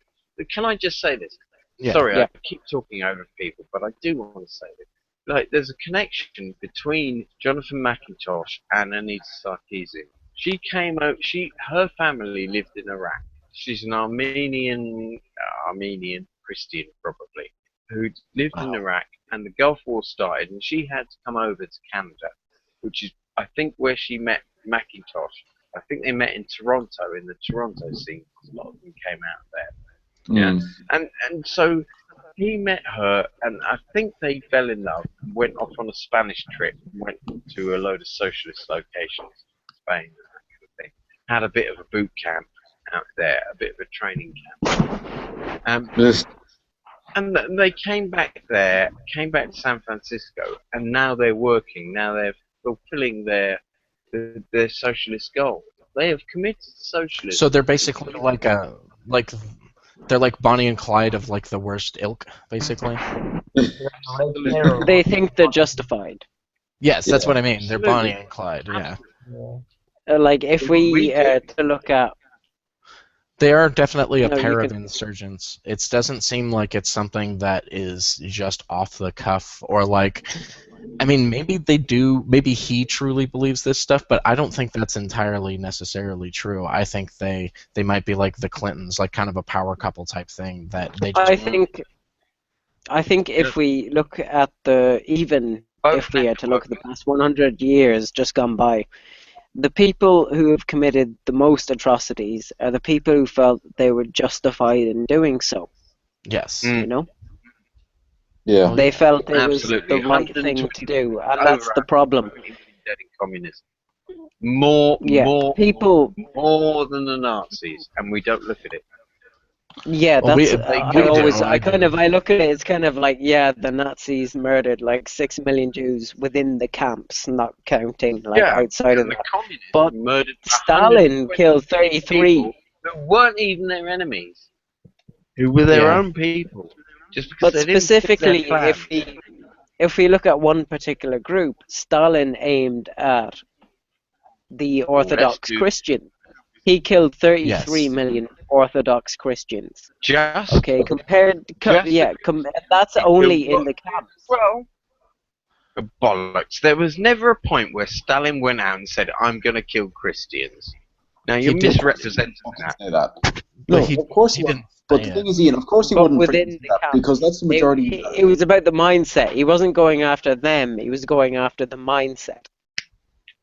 can I just say this? Yeah. Sorry, Yeah. I keep talking over people, but I do want to say this. Like, there's a connection between Jonathan McIntosh and Anita Sarkeesian. She came out. Her family lived in Iraq. She's an Armenian Christian probably, who lived in Iraq, and the Gulf War started, and she had to come over to Canada, which is I think where she met McIntosh. I think they met in Toronto, in the Toronto scene. A lot of them came out there. Yeah. And so he met her, and I think they fell in love, went off on a Spanish trip, went to a load of socialist locations, Spain and that kind of thing. Had a bit of a boot camp out there, a bit of a training camp. And they came back to San Francisco, and now they're working, now they're fulfilling their socialist goal. They have committed to socialism. So they're basically they're like Bonnie and Clyde of like the worst ilk, basically. They think they're justified. Yes, that's Yeah. what I mean. They're Absolutely. Bonnie and Clyde. Yeah, Like if we to look at, they are definitely a No, you pair of can- insurgents. It doesn't seem like it's something that is just off the cuff or like. I mean, maybe they do. Maybe he truly believes this stuff, but I don't think that's entirely necessarily true. I think they might be like the Clintons, like kind of a power couple type thing that they just. I think if we look at if we had to look at the past 100 years just gone by, the people who have committed the most atrocities are the people who felt they were justified in doing so. Yes. You know, Yeah. they felt it was Absolutely. the right thing 120 to do, and that's the problem. Dead in communism. More People. more than the Nazis, and we don't look at it. Yeah, Well, that's. I I look at it. It's kind of like, yeah, the Nazis murdered like 6 million Jews within the camps, not counting outside of and the that. communists But murdered Stalin 120 killed 33. people that weren't even their enemies, who were their Yeah. own people. Just because But they didn't fit specifically, their plan. if we look at one particular group, Stalin aimed at the Orthodox Rescue. Christian. He killed 33 Yes. million Orthodox Christians. Just Okay, that's only in the camps. well, bollocks. There was never a point where Stalin went out and said, "I'm going to kill Christians." Now you're did- misrepresenting that. Say that. But No, he, of course he he didn't. wouldn't. But the say thing it. is, Ian, of course he But wouldn't within freaking do the that camp, because that's the majority. it was about the mindset. He wasn't going after them. He was going after the mindset.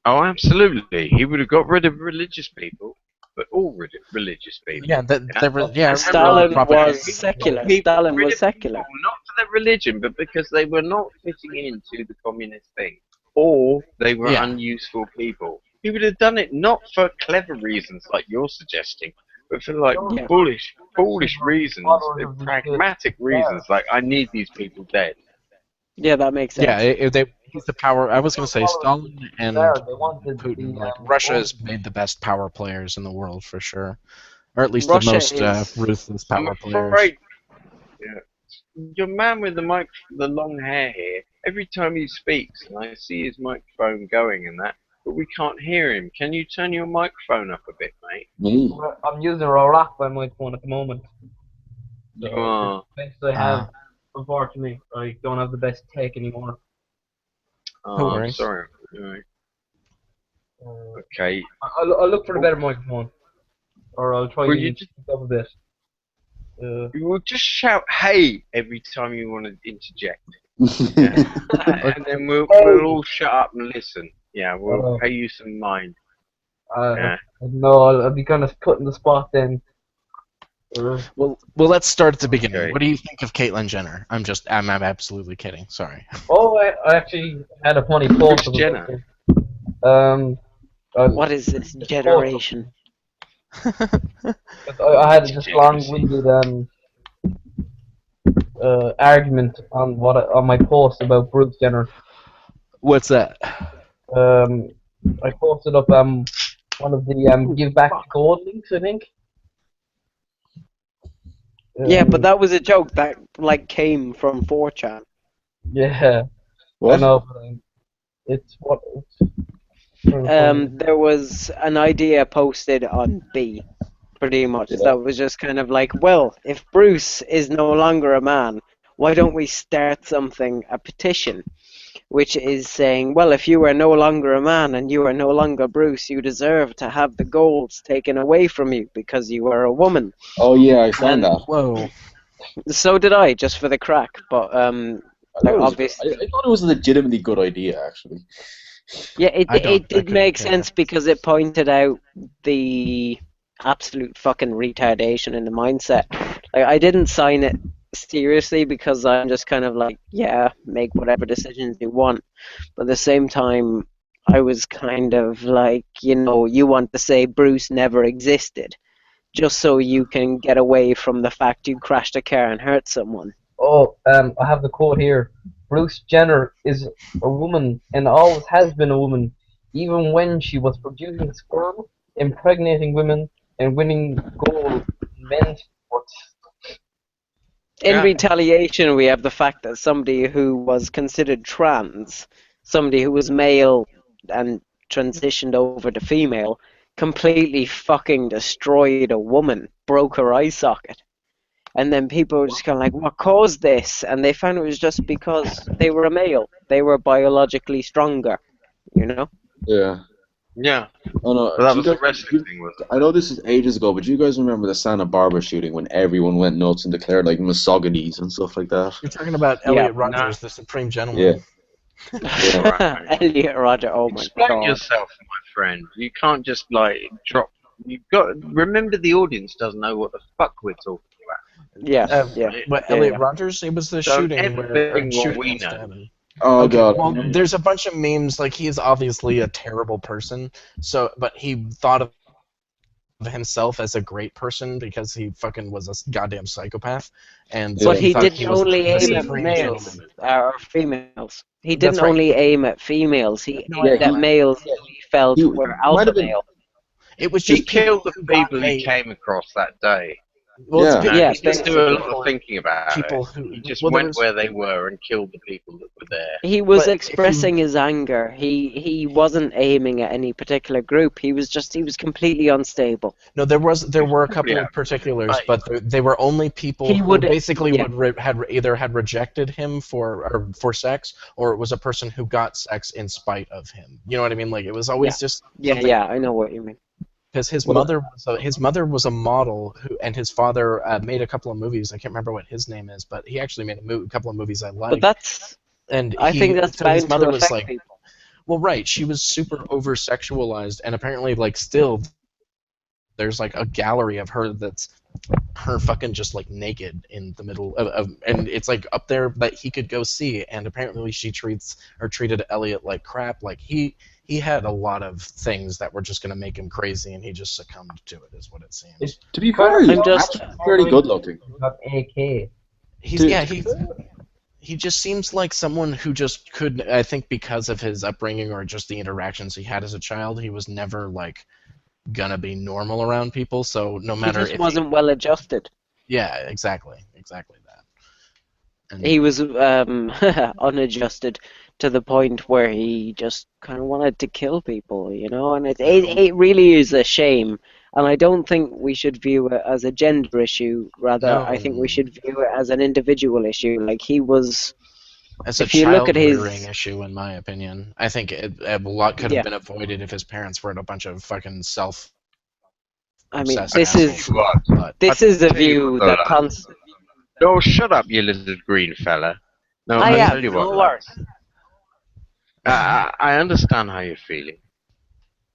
Oh, absolutely. He would have got rid of religious people, but all religious people. Yeah, there was. Yeah, I And remember Stalin propaganda. was secular. He got Stalin rid was of secular. people, not for their religion, but because they were not fitting into the communist thing, or they were Yeah. unuseful people. He would have done it not for clever reasons like you're suggesting, but for like Yeah. foolish reasons, Followers of the pragmatic reasons, like I need these people dead. Yeah, that makes sense. Yeah, he's the power. I was going to say Followers Stalin and there, they wanted Putin. the, Like Russia has old- made the best power players in the world for sure, or at least Russia the most is- ruthless I'm power players. afraid. Yeah. Your man with the long hair here. Every time he speaks, and I see his microphone going and that, but we can't hear him. Can you turn your microphone up a bit, mate? Me. I'm using a rock by my phone at the moment. You are. Best I have, unfortunately, I don't have the best tech anymore. No I'm worries. sorry. Right. Uh, Okay. I'll look for a better microphone, or I'll try Well, to you speak up a bit. You will just shout "Hey" every time you want to interject, and then we'll all shut up and listen. Yeah, we'll pay you some mind. Yeah. No, I'll be kind of put in the spot then. Well, let's start at the beginning. Okay. What do you think of Caitlyn Jenner? I'm absolutely kidding. Sorry. Oh, I actually had a funny Bruce post about Jenner. it. What is this generation? I had this long-winded argument on my post about Bruce Jenner. What's that? I posted up one of the give back to gold links, I think. Yeah, but that was a joke that like came from 4chan. Yeah, What? I know. But, it's what. There was an idea posted on B, pretty much. Yeah. That was just kind of like, well, if Bruce is no longer a man, why don't we start something, a petition, which is saying, well, if you are no longer a man and you are no longer Bruce, you deserve to have the golds taken away from you because you are a woman. Oh yeah, I found that. Whoa. So did I, just for the crack. But I like, thought obviously, I thought it was a legitimately good idea, actually. yeah, I it did couldn't make care. sense because it pointed out the absolute fucking retardation in the mindset. Like, I didn't sign it seriously because I'm just kind of like, yeah, make whatever decisions you want. But at the same time, I was kind of like, you want to say Bruce never existed, just so you can get away from the fact you crashed a car and hurt someone. Oh, I have the quote here. Bruce Jenner is a woman and always has been a woman, even when she was producing sperm, impregnating women, and winning gold in men's sports. In Yeah. retaliation, we have the fact that somebody who was considered trans, somebody who was male and transitioned over to female, completely fucking destroyed a woman, broke her eye socket. And then people were just kind of like, what caused this? And they found it was just because they were a male. They were biologically stronger, Yeah. Yeah. Oh no. But that do you was the guys- wrestling thing, was it? I know this is ages ago, but do you guys remember the Santa Barbara shooting when everyone went nuts and declared like misogynies and stuff like that? You're talking about Yeah. Elliot Rogers, the Supreme Gentleman. Yeah. Elliot Roger, oh my Explain god. yourself, my friend. You can't just like drop. You've got remember the audience doesn't know what the fuck we're talking about. Yeah, yeah. But Yeah, Elliot yeah. Rogers, it was the So shooting where everything what shooting we in know. Stanton. Oh Okay, god. well, there's a bunch of memes. Like, he is obviously a terrible person. But he thought of himself as a great person because he fucking was a goddamn psychopath. And so But he thought didn't was only the aim at supreme males gentleman. or females. He That's didn't right. only aim at females. He No, aimed yeah, at males that he felt he were might alpha have been- male. It was He just killed the who got people he made. came across that day. Well, it's Yeah. No, Yeah, he didn't do a lot of thinking about people it. who He just well, there went was- where they were and killed the people that were there. He was But if expressing his anger. He wasn't aiming at any particular group. He was completely unstable. No, there were a couple Yeah. of particulars, Right. but they were only people He who would- basically yeah. had either had rejected him for sex, or it was a person who got sex in spite of him. You know what I mean? Like, it was always just Yeah, something- yeah, I know what you mean. because Well, his mother was a model and his father made a couple of movies. I can't remember what his name is, but he actually made a couple of movies I But liked. that's, And I think that's so his bound to mother was affect like, people. well, right, she was super over sexualized, and apparently, like, still there's like a gallery of her that's her fucking just like naked in the middle of and it's like up there that he could go see, and apparently she treated Elliot like crap. Like he had a lot of things that were just going to make him crazy, and he just succumbed to it, is what it seems. to be fair, he's I'm just, actually pretty good looking. Got AK. He's To- yeah to- he just seems like someone who just could, I think, because of his upbringing or just the interactions he had as a child, he was never like gonna be normal around people. So no he matter just if wasn't well adjusted. yeah, exactly that. And He was unadjusted to the point where he just kind of wanted to kill people, you know, and it really is a shame. And I don't think we should view it as a gender issue. Rather, I think we no, should view it as an individual issue. Like he was, as a if you look at child rearing his, issue, in my opinion, I think a lot could have yeah, been avoided if his parents weren't a bunch of fucking self-obsessed I mean, assholes. But this is a tell you view what, that Lola. No, shut up, you little green fella. No, I I am tell you what, no lad. worse. I understand how you're feeling,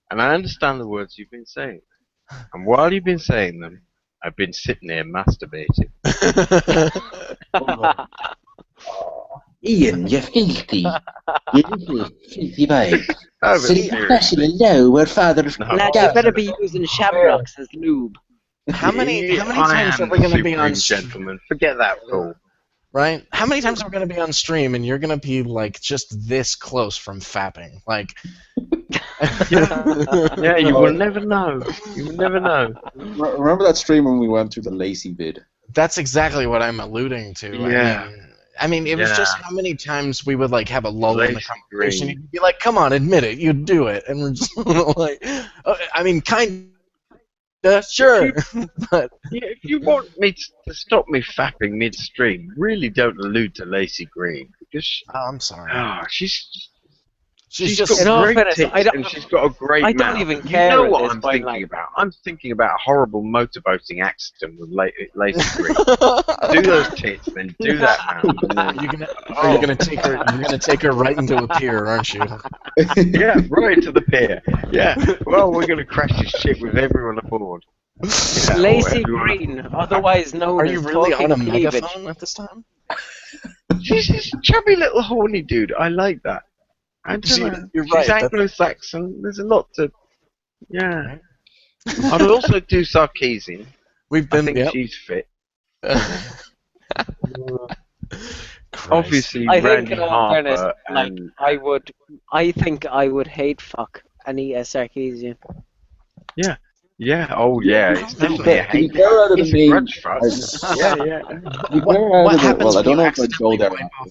and I understand the words you've been saying. And while you've been saying them, I've been sitting there masturbating. Ian, you filthy. You little filthy babe. Oh, but Sit seriously. low where father of No, Lad, you better be using shamrocks as lube. how many I times are am we the going to be on supreme gentleman. Forget that fool. right? How many times are we going to be on stream and you're going to be like just this close from fapping? Like Yeah, you will never know. You will never know. Remember that stream when we went through the Lacey vid? That's exactly what I'm alluding to. Yeah. I mean, it was just Yeah. how many times we would like have a lull in the Lazy conversation. green. You'd be like, "Come on, admit it, you'd do it," and we're just like, I mean, kind of, sure, but Yeah, if you want me to stop me fapping midstream, really don't allude to Lacey Green because I'm sorry. She's She's got just In all great fairness, tits and she's got a great I don't mouth. even You care know at what this I'm point, thinking like- about? I'm thinking about a horrible motorboating accident with Lacey Green. Do those tits, then do that mouth. And then, you're gonna take her. You're gonna take her right into a pier, aren't you? yeah, right to the pier. Yeah. Well, we're gonna crash this ship with everyone aboard. Yeah, Lacey everyone- Green, otherwise known Are as you really talking on a cleavage. megaphone at this time? She's this chubby little horny dude. I like that. I don't know. You're She's right. That's, Anglo-Saxon. There's a lot to. Yeah. Right. I'd also do Sarkeesian. we've I been. think Yep. she's fit. Christ. Obviously, I think, Randy in all fairness, Harper like and I think I would hate fuck Anita Sarkeesian. yeah, oh yeah, it's To be definitely a To be hate. fair, out of the It's a name, grudge fuck. Yeah, yeah. to be fair, out What of the, happens well, I when don't you know if I'd go accidentally there. wipe off?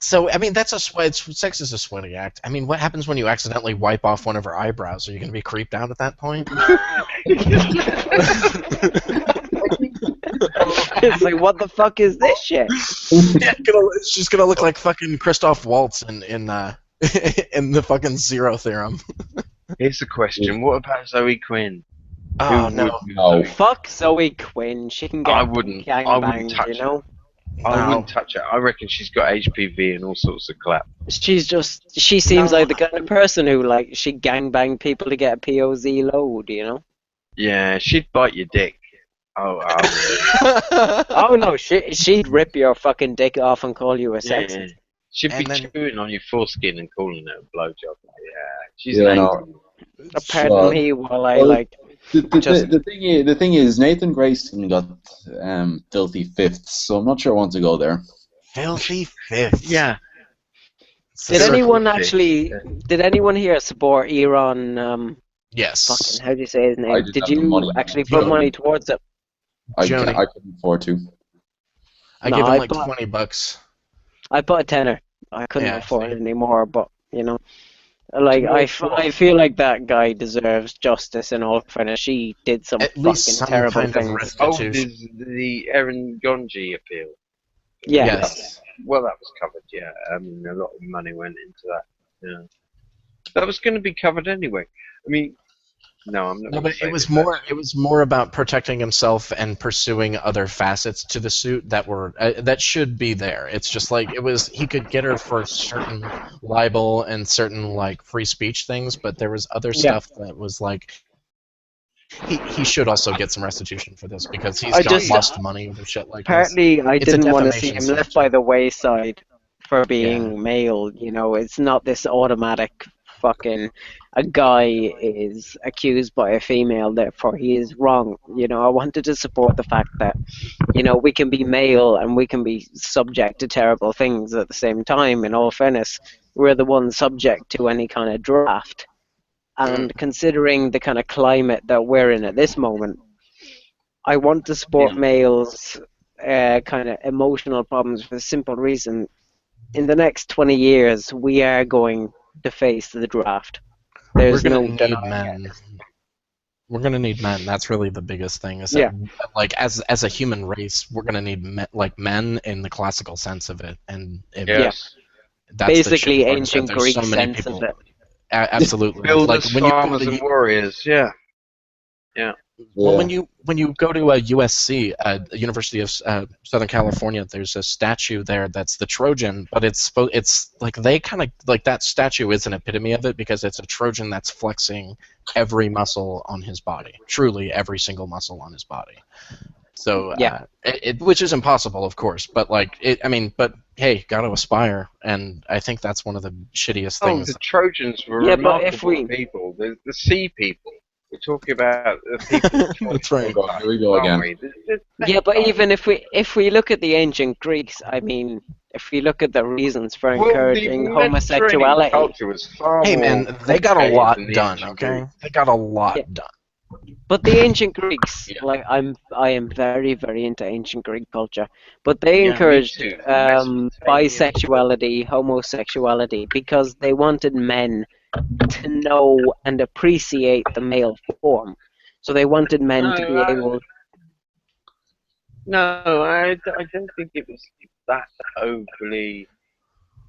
So, I mean, that's a sweat. Sex is a sweaty act. I mean, what happens when you accidentally wipe off one of her eyebrows? Are you going to be creeped out at that point? It's like, what the fuck is this shit? She's gonna look like fucking Christoph Waltz in in the fucking Zero Theorem. Here's the question: what about Zoe Quinn? Oh Who no. would No. Fuck Zoe Quinn. She can get I wouldn't gangbanged, touch you know? I No. wouldn't touch her. I reckon she's got HPV and all sorts of crap. She seems like the kind of person who, like, she'd gangbang people to get a POZ load, you know? Yeah, she'd bite your dick. Oh, Oh no, she'd rip your fucking dick off and call you a yeah. sexist. She'd be And then- chewing on your foreskin and calling it a blowjob. Yeah, she's Yeah, an no. angel. Pardon me while I, well, like, just- The thing is, Nathan Grayson got filthy fifths, so I'm not sure I want to go there. Filthy fifth. Yeah. Did Circle anyone dick. actually, Yeah. did anyone here support Iran, Yes. fucking, how do you say his I name? just Did have the you money. actually put Joni. money towards it? Joni. I couldn't afford to. I No, give him I like bought- $20. I put a tenner. I couldn't Yeah, afford see. it anymore, but, you know. Like, I feel like that guy deserves justice in all fairness. She did some At fucking least some terrible kind of things. Oh, restitution. there's the Erin Gonji appeal. Yeah. Yes. Well, that was covered, yeah. I mean, a lot of money went into that. Yeah. That was going to be covered anyway. I mean, No, I'm not No, going but to say it was this. more. It was more about protecting himself and pursuing other facets to the suit that were that should be there. It's just like it was. He could get her for certain libel and certain like free speech things, but there was other Yeah. stuff that was like he should also get some restitution for this because he's I got just lost money over shit like this. partly I It's a didn't want to see defamation him suit, left by too. the wayside for being Yeah. male. You know, it's not this automatic fucking a guy is accused by a female, therefore he is wrong. You know, I wanted to support the fact that, you know, we can be male and we can be subject to terrible things at the same time. In all fairness, we're the ones subject to any kind of draft. And considering the kind of climate that we're in at this moment, I want to support males' kind of emotional problems for the simple reason: in the next 20 years, we are going to face the draft. We're There's gonna no need denying men. it. We're gonna need men. That's really the biggest thing. Is that Yeah. like as a human race, we're gonna need men in the classical sense of it, and Yes. that's the Basically, shitty part. Is that ancient there's Greek so many sense people. of it. Absolutely. Like Builders, when you go farmers, to and warriors. Yeah. Yeah. well, when you go to a USC, University of Southern California, there's a statue there that's the Trojan, but it's like they kind of like that statue is an epitome of it because it's a Trojan that's flexing every muscle on his body, truly every single muscle on his body. So Yeah. which is impossible, of course, but like I mean, but hey, got to aspire, and I think that's one of the shittiest Oh, things. the Trojans were Yeah, but if remarkable we people. The sea people. We're talking about the people. That's right. Here we go aren't again. we? Yeah, but even if we look at the ancient Greeks, I mean, if we look at the reasons for Well, the encouraging Mediterranean homosexuality, culture was far Hey more man, they got a complicated lot than the done. ancient Okay, Greeks. they got a lot Yeah. done. but the ancient Greeks, Yeah. like I am very very into ancient Greek culture, but they Yeah, me encouraged too. Mesopotamian. bisexuality, homosexuality because they wanted men to know and appreciate the male form. So they wanted men to be able. I don't think it was that overly.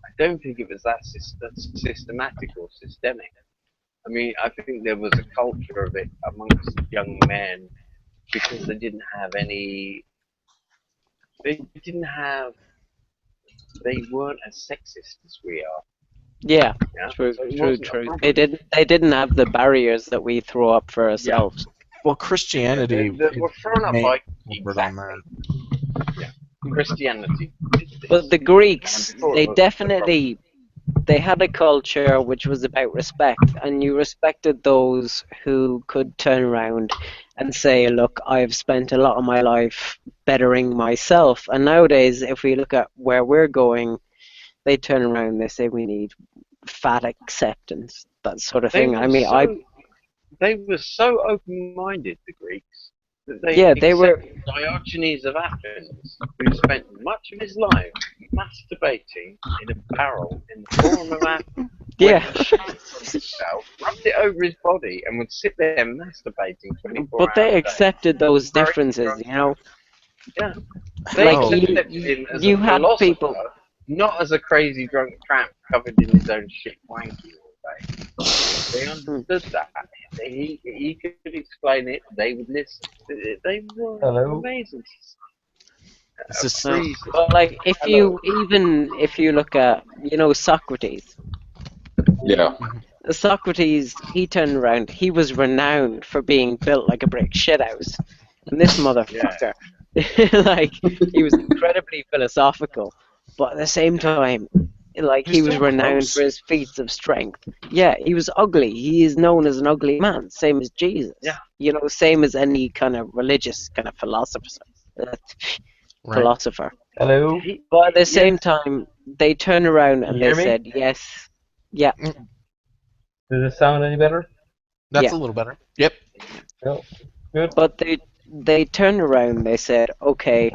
I don't think it was that systematic or systemic. I mean, I think there was a culture of it amongst young men because they didn't have any. They didn't have. They weren't as sexist as we are. Yeah, Yeah, true, so it true, wasn't a true. problem. They didn't have the barriers that we throw up for ourselves. Well, Christianity They were thrown up made by forward on that. Christianity. But the Greeks, Before they it was the problem. definitely they had a culture which was about respect, and you respected those who could turn around and say, "Look, I've spent a lot of my life bettering myself." And nowadays, if we look at where we're going, they turn around and they say we need fat acceptance, that sort of They thing. were I mean, they were so open-minded, the Greeks, that they yeah, they were. accepted Diogenes of Athens, who spent much of his life masturbating in a barrel in the Forum of Athens. Yeah. Where he shaved himself, rubbed it over his body, and would sit there masturbating 24 But hours they a day. accepted those Very differences, drunk. you know. Yeah. They Like accepted him as you a had philosopher, people. not as a crazy drunk tramp covered in his own shit wanky all day. They understood that. He could explain it. They would listen. They were Hello? amazing. It's just But like, if you look at, you know, Socrates. Yeah. Socrates, he turned around. He was renowned for being built like a brick shithouse, and this motherfucker, like, he was incredibly philosophical, but at the same time, like, he was still renowned gross. for his feats of strength. Yeah, he was ugly. He is known as an ugly man, same as Jesus. Yeah. You know, same as any kind of religious kind of philosopher. right. Philosopher. Hello? But at the same time, they turned around and You they hear me? said, yes, yeah, Does this sound any better? That's Yeah. a little better. Yep. No. Good. but they turned around and they said, okay,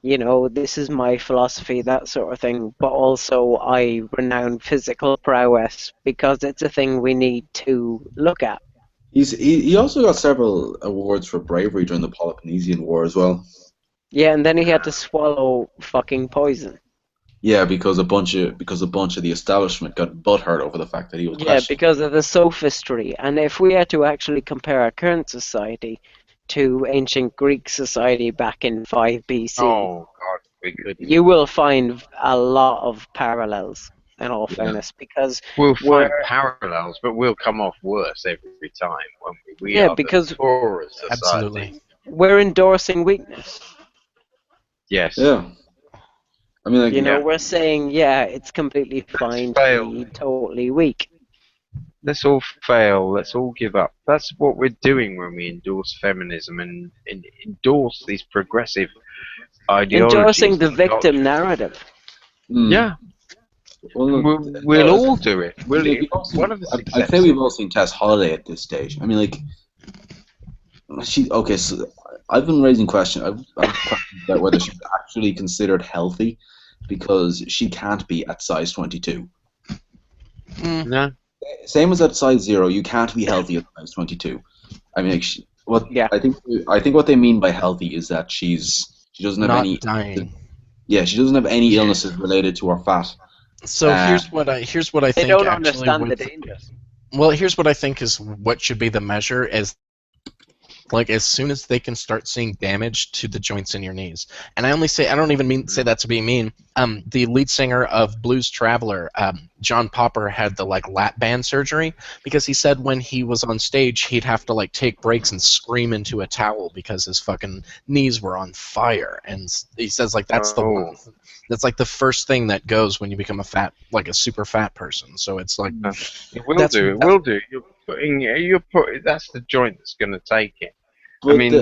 you know, this is my philosophy, that sort of thing, but also I renown physical prowess because it's a thing we need to look at. He also got several awards for bravery during the Peloponnesian War as well. Yeah, and then he had to swallow fucking poison. Yeah, because a bunch of the establishment got butthurt over the fact that he was Yeah, questioning. because of the sophistry. And if we had to actually compare our current society to ancient Greek society back in 5 BC, Oh God, we couldn't. you will find a lot of parallels, in all Yeah. fairness, because We'll we're find parallels, but we'll come off worse every time, won't we? We yeah, are because the poorest society. Absolutely. we're endorsing weakness. Yes. Yeah. I mean, like, You know, Yeah. we're saying, yeah, it's completely fine to fail. be totally weak. Let's all fail. Let's all give up. That's what we're doing when we endorse feminism and endorse these progressive ideologies. Endorsing the and doctrines. victim narrative. Yeah, Well, we'll all do it. I mean, like, we've all One of us I'd accepts say it. we've all seen Tess Holiday at this stage. I mean, like, okay, so I've been raising questions. I've questions about whether she's actually considered healthy because she can't be at size 22. No. Same as at size 0, you can't be healthy at size 22. I mean, like, Yeah. I think what they mean by healthy is that she doesn't have Not any. dying. Yeah, she doesn't have any illnesses related to her fat. So here's what I They think don't actually understand the with, dangers. well, here's what I think is what should be the measure is like as soon as they can start seeing damage to the joints in your knees. And I don't even mean say that to be mean. The lead singer of Blues Traveler, John Popper, had the lap band surgery because he said when he was on stage he'd have to take breaks and scream into a towel because his fucking knees were on fire. And he says that's the one. That's the first thing that goes when you become a super fat person. So it's It will do. It will do. That's the joint that's going to take it. But I mean, the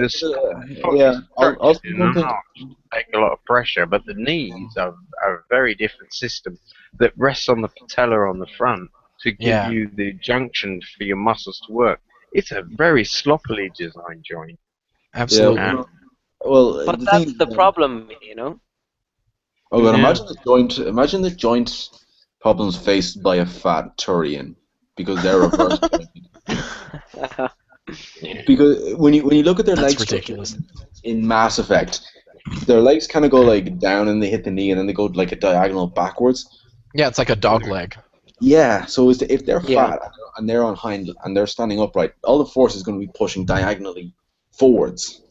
yeah, structures in the arms take a lot of pressure, but the knees are a very different system that rests on the patella on the front to give you the junction for your muscles to work. It's a very sloppily designed joint. Absolutely. Yeah, well, But the that's thing, the problem, you know? Oh, but Yeah. imagine the joint problems faced by a fat Turian because they're reverse. Because when you look at their That's legs ridiculous. in Mass Effect, their legs kind of go down and they hit the knee and then they go a diagonal backwards. Yeah, it's like a dog leg. Yeah, so if they're Yeah. fat and they're on hind and they're standing upright, all the force is going to be pushing diagonally forwards.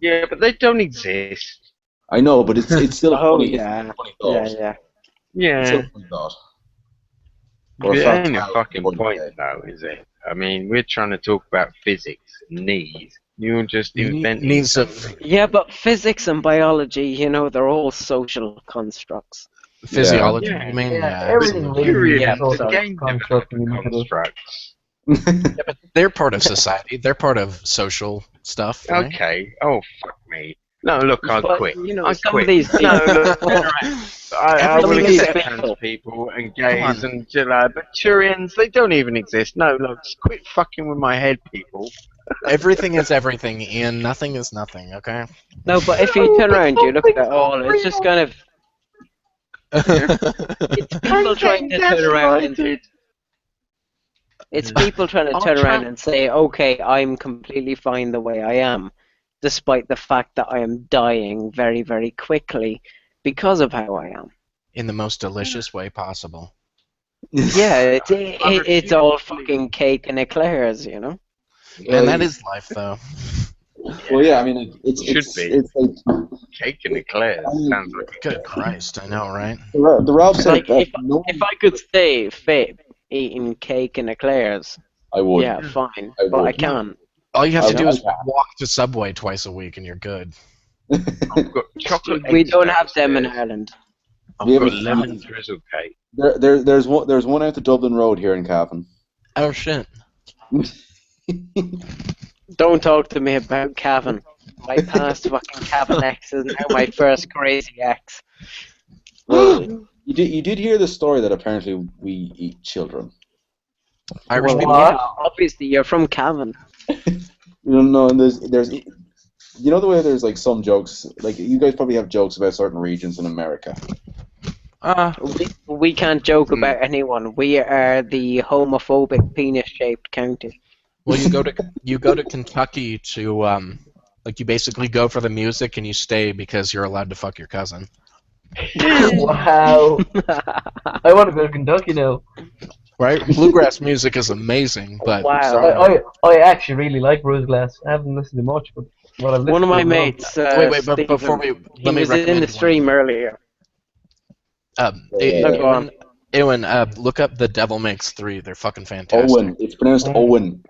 Yeah, but they don't exist. I know, but it's still Oh, funny. yeah. It's a funny thought. Yeah. It's Yeah. still a funny thought. Or a It fat ain't a cow fucking going point, dead. though, is it? I mean, we're trying to talk about physics, knees. You're just inventing Knees of something. Yeah, but physics and biology, they're all social constructs. physiology, Yeah. you mean? Yeah, Yeah, everything absolutely. really Yeah, is social the game construct developer when you look at it. constructs. Yeah, but they're part of society. They're part of social stuff, right? Okay. Oh, fuck me. No, look, I But, quit. some I of quit. these people... No, look, turn around. I will Everything is accept people- trans people and Come on. gays and but Turians, they don't even exist. No, look, just quit fucking with my head, people. Everything is everything, Ian. Nothing is nothing, okay? No, but if you turn around, you look at it all, it's just kind of... It's people trying to turn around and... It's people trying to turn around and say, okay, I'm completely fine the way I am, despite the fact that I am dying very, very quickly because of how I am. In the most delicious way possible. Yeah, it's all fucking cake and eclairs, you know? And that is life, though. Well, yeah, I mean, it's Cake and eclairs sounds like Good Christ, I know, right? the Ralph said that If I could stay fit eating cake and eclairs, I would. yeah, fine, I but I would. can't. All you have to do is Okay. walk to Subway twice a week and you're good. I've got chocolate. We eggs don't have them in downstairs. Ireland. I've We have got a- lemon drizzle cake. There's one out the Dublin Road here in Cavan. Oh, shit. Don't talk to me about Cavan. My past fucking Cavan ex is now my first crazy ex. Well, you did hear the story that apparently we eat children. Irish Well, people. yeah, obviously you're from Cavan. No, and there's the way there's some jokes, you guys probably have jokes about certain regions in America. We can't joke about anyone. We are the homophobic penis-shaped county. Well, you go to Kentucky to you basically go for the music and you stay because you're allowed to fuck your cousin. Wow. I want to go to Kentucky now. Right? Bluegrass music is amazing, but Wow. sorry. I actually really like Blues Glass. I haven't listened to much, but what I've listened One of to my is love. mates, Wait, but before Stephen, we he let me was in the recommend stream one. earlier. Yeah. Go on. Ewan, look up The Devil Makes Three. They're fucking fantastic. Owen. It's pronounced Owen.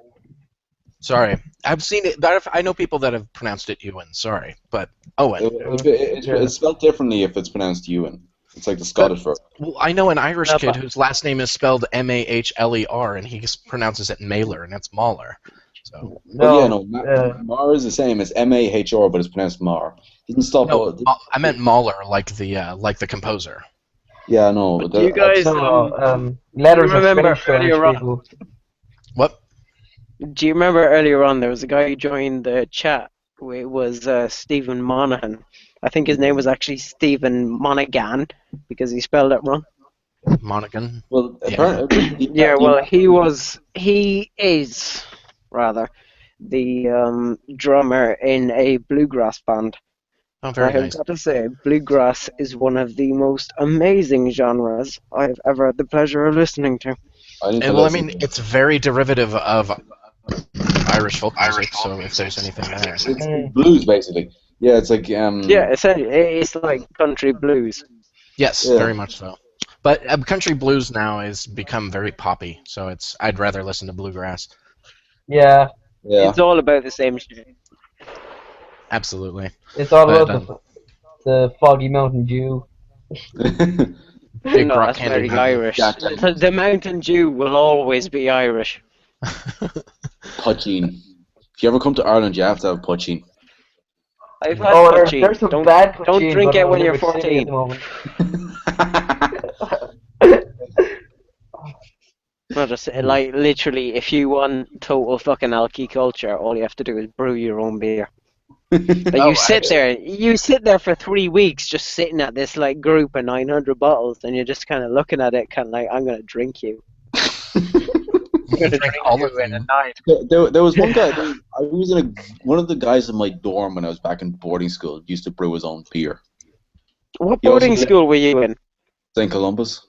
Sorry, I've seen it. I know people that have pronounced it Ewan. Sorry, but Owen. It's spelled differently if it's pronounced Ewan. It's like the Scottish version. Well, I know an Irish No, kid but- whose last name is spelled Mahler, and he just pronounces it Mailer, and it's Mahler. So But yeah, No, no, Mar is the same. It's Mahor, but it's pronounced Mar. Doesn't stop. no, I meant Mahler, like the composer. Yeah, no. Do you guys letters you are remember strange to Irish earlier on? people. What? Do you remember earlier on there was a guy who joined the chat? It was Stephen Monaghan. I think his name was actually Stephen Monaghan because he spelled it wrong. Monaghan. Well, Yeah. apparently, Yeah, well, he is rather the drummer in a bluegrass band. Oh, I very have nice. got to say, bluegrass is one of the most amazing genres I've ever had the pleasure of listening to. Well, I mean, it's very derivative of Irish folk music. So if there's anything there, It's blues basically. Yeah, it's like Yeah, essentially, it's like country blues. yes, Yeah. very much so. But country blues now has become very poppy, so I'd rather listen to bluegrass. Yeah, Yeah. It's all about the same shit. Absolutely. it's all But, about the Foggy Mountain Dew. Big No, rock that's candy very mountain. Irish. The Mountain Dew will always be Irish. Poutine. If you ever come to Ireland, you have to have poutine. I've had There's poutine. some Don't bad poutine. don't drink going it on when in you're Limerick City at 14. the moment. No, just like literally, if you want total fucking alky culture, all you have to do is brew your own beer. Like Oh, you sit there for 3 weeks, just sitting at this like group of 900 bottles, and you're just kind of looking at it, kind of like, I'm gonna drink you. I'm gonna drink all you of in a them. night. There was one guy. I was in one of the guys in my dorm when I was back in boarding school used to brew his own beer. What He also boarding did- school were you in? St. Columbus.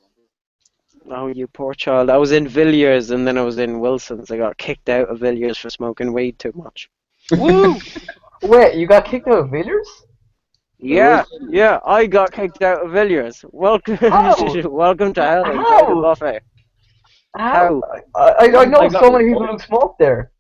Oh, you poor child. I was in Villiers, and then I was in Wilson's. I got kicked out of Villiers for smoking weed too much. Woo! Wait, you got kicked out of Villiers? Yeah, I got kicked out of Villiers. Welcome, How? welcome to hell How? inside the buffet. How? I know I got- so many people who smoke there.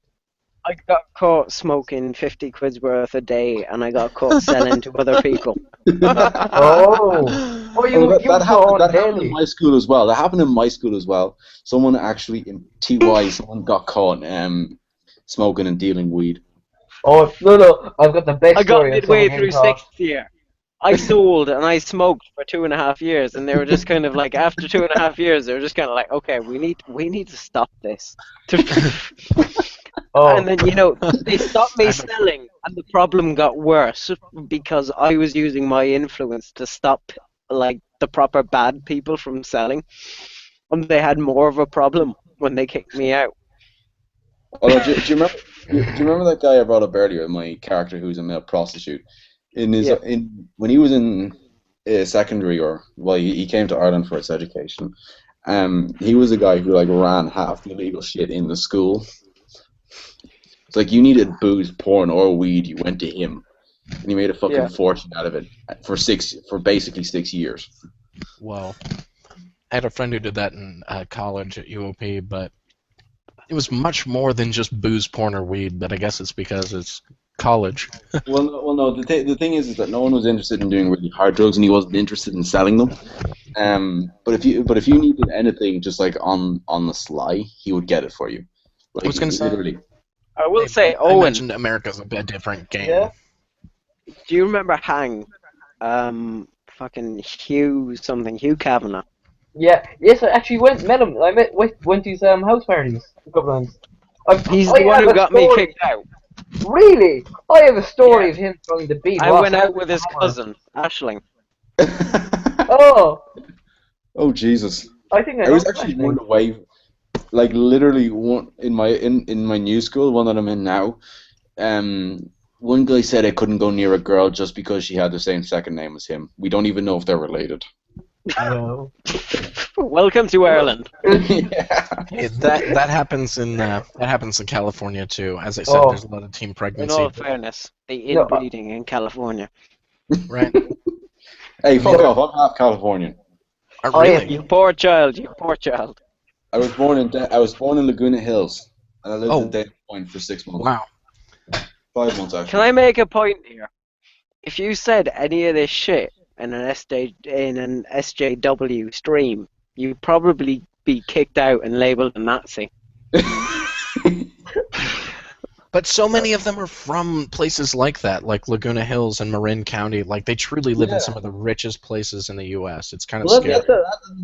I got caught smoking 50 quid's worth a day, and I got caught selling to other people. Oh, Oh, you that saw happened in daily. my school as well. That happened in my school as well. Someone actually in TY, someone got caught smoking and dealing weed. Oh no, I've got the best I got story of midway someone through getting caught. 6th year. I sold and I smoked for 2.5 years, and they were just kind of like, after 2.5 years, they were just kind of like, okay, we need to stop this. Oh, And then, they stopped me selling, and the problem got worse because I was using my influence to stop, like, the proper bad people from selling. And they had more of a problem when they kicked me out. Oh, do you remember? Do you remember that guy I brought up earlier? My character, who's a male prostitute. When he was in secondary, he came to Ireland for his education. He was a guy who like ran half the illegal shit in the school. It's like you needed booze, porn, or weed, you went to him, and he made a fucking fortune out of it for basically 6 years. Well, I had a friend who did that in college at UOP, but it was much more than just booze, porn, or weed. But I guess it's because it's college. Well, no. The thing is that no one was interested in doing really hard drugs, and he wasn't interested in selling them. But if you needed anything just like on the sly, he would get it for you. Like, I was gonna say, literally. I will say, I Owen, imagine America's a bit different game. Yeah. do you remember Hang? Fucking Hugh Kavanagh. yeah. Yes, I actually met him. Went to his house parties a couple times. He's I the one have who a got me story. kicked out. Really? I have a story Yeah. of him trying to beat I Ross went out Hammer. with his cousin, Ashling. Oh, Oh Jesus! I think I I was know actually that one thing. away, like literally one in my new school, one that I'm in now. one guy said I couldn't go near a girl just because she had the same second name as him. We don't even know if they're related. No. Welcome to Ireland. That happens in California too. As I said, Oh. there's a lot of teen In pregnancy. all fairness, the Yeah. inbreeding in California. Right? Hey, fuck off! I'm half Californian. Oh, Oh, yeah, really? You poor child, you poor child. I was born in Laguna Hills, and I lived Oh. in Dana Point for 6 months. Wow. 5 months actually. Can I make a point here? If you said any of this shit in an SJW stream, you'd probably be kicked out and labeled a Nazi. But so many of them are from places like that, like Laguna Hills and Marin County. Like they truly live in some of the richest places in the U.S. It's kind of scary.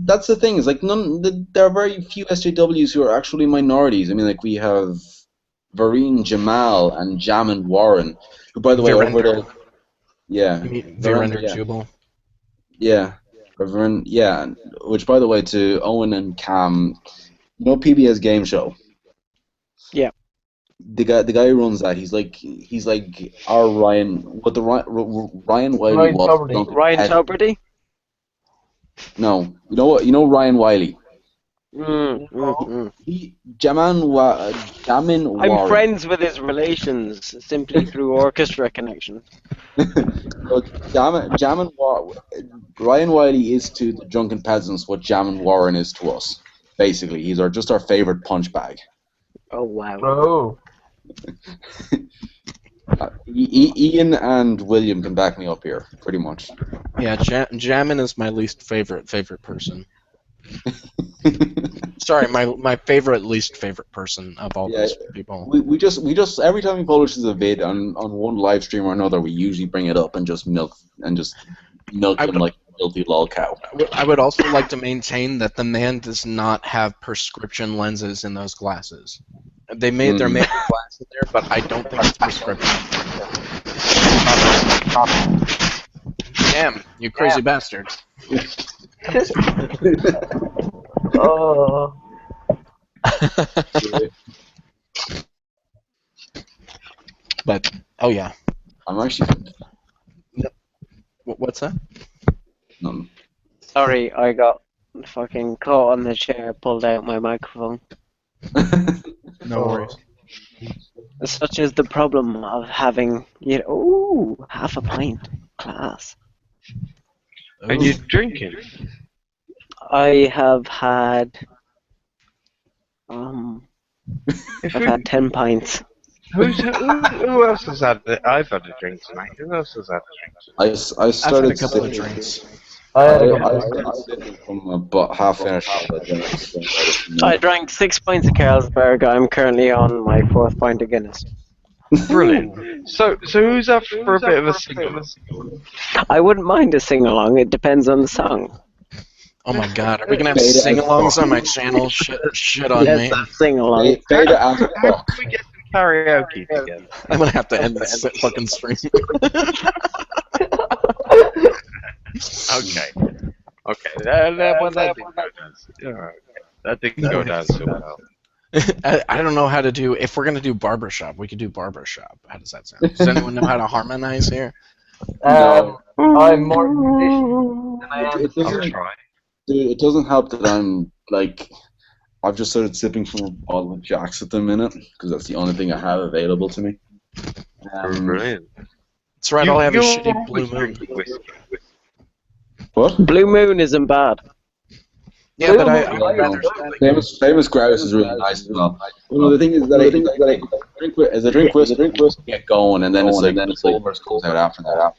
That's the thing. Is like there are very few SJWs who are actually minorities. I mean, like we have Vareen Jamal and Jamin Warren, who, by the way, over there. Yeah. You mean Virender Jubal? Yeah. Yeah. Which, by the way, to Owen and Cam, you know PBS Game Show. Yeah. The guy who runs that, he's like our Ryan. What the Ryan Wiley Ryan was. Tuberty. Ryan Tuberty? No, you know what? You know Ryan Wiley. Jamin I'm Warren. friends with his relations simply through orchestra connections. Ryan Wiley is to the drunken peasants what Jamin Warren is to us. Basically, he's just our favorite punch bag. Oh wow. Oh. Ian and William can back me up here, pretty much. Yeah, Jamin is my least favorite person. Sorry, my favorite least favorite person of all those people. We just every time he publishes a vid on one live stream or another, we usually bring it up and just milk him like a guilty lol cow. I would also like to maintain that the man does not have prescription lenses in those glasses. They're made with glass in there, but I don't think it's prescription. Damn, you crazy bastard. Oh. But, oh yeah. I'm actually... What's that? None. Sorry, I got fucking caught on the chair, pulled out my microphone. No worries. Such is the problem of having, half a pint. Class. Are you drinking? I have had, I've had 10 pints. Who else has had it? I've had a drink tonight. Who else has had a drink? I started I've had a couple of drinks. I started from about half finished. I drank 6 pints of Carlsberg. I'm currently on my 4th pint of Guinness. Brilliant. So who's up for a bit of a sing-along? I wouldn't mind a sing-along. It depends on the song. Oh my god, are we gonna have sing-alongs on my channel? Shit on me. Sing-along. How can we get some karaoke together? I'm gonna have to end this fucking stream. Okay. That didn't go down so well. I don't know how to do. If we're gonna do barbershop, we could do barbershop. How does that sound? Does anyone know how to harmonize here? No. I'm more musician than I am. I'll try. Dude, it doesn't help that I've just started sipping from a bottle of Jack's at the minute because that's the only thing I have available to me. Brilliant. That's right. I'll have a shitty Blue Moon. What? Blue Moon isn't bad. Yeah, but I'd No. rather. Famous Grouse is really nice as well. Well, the thing is that I drink whiskey, get going, and then it's like flavors goes out after that.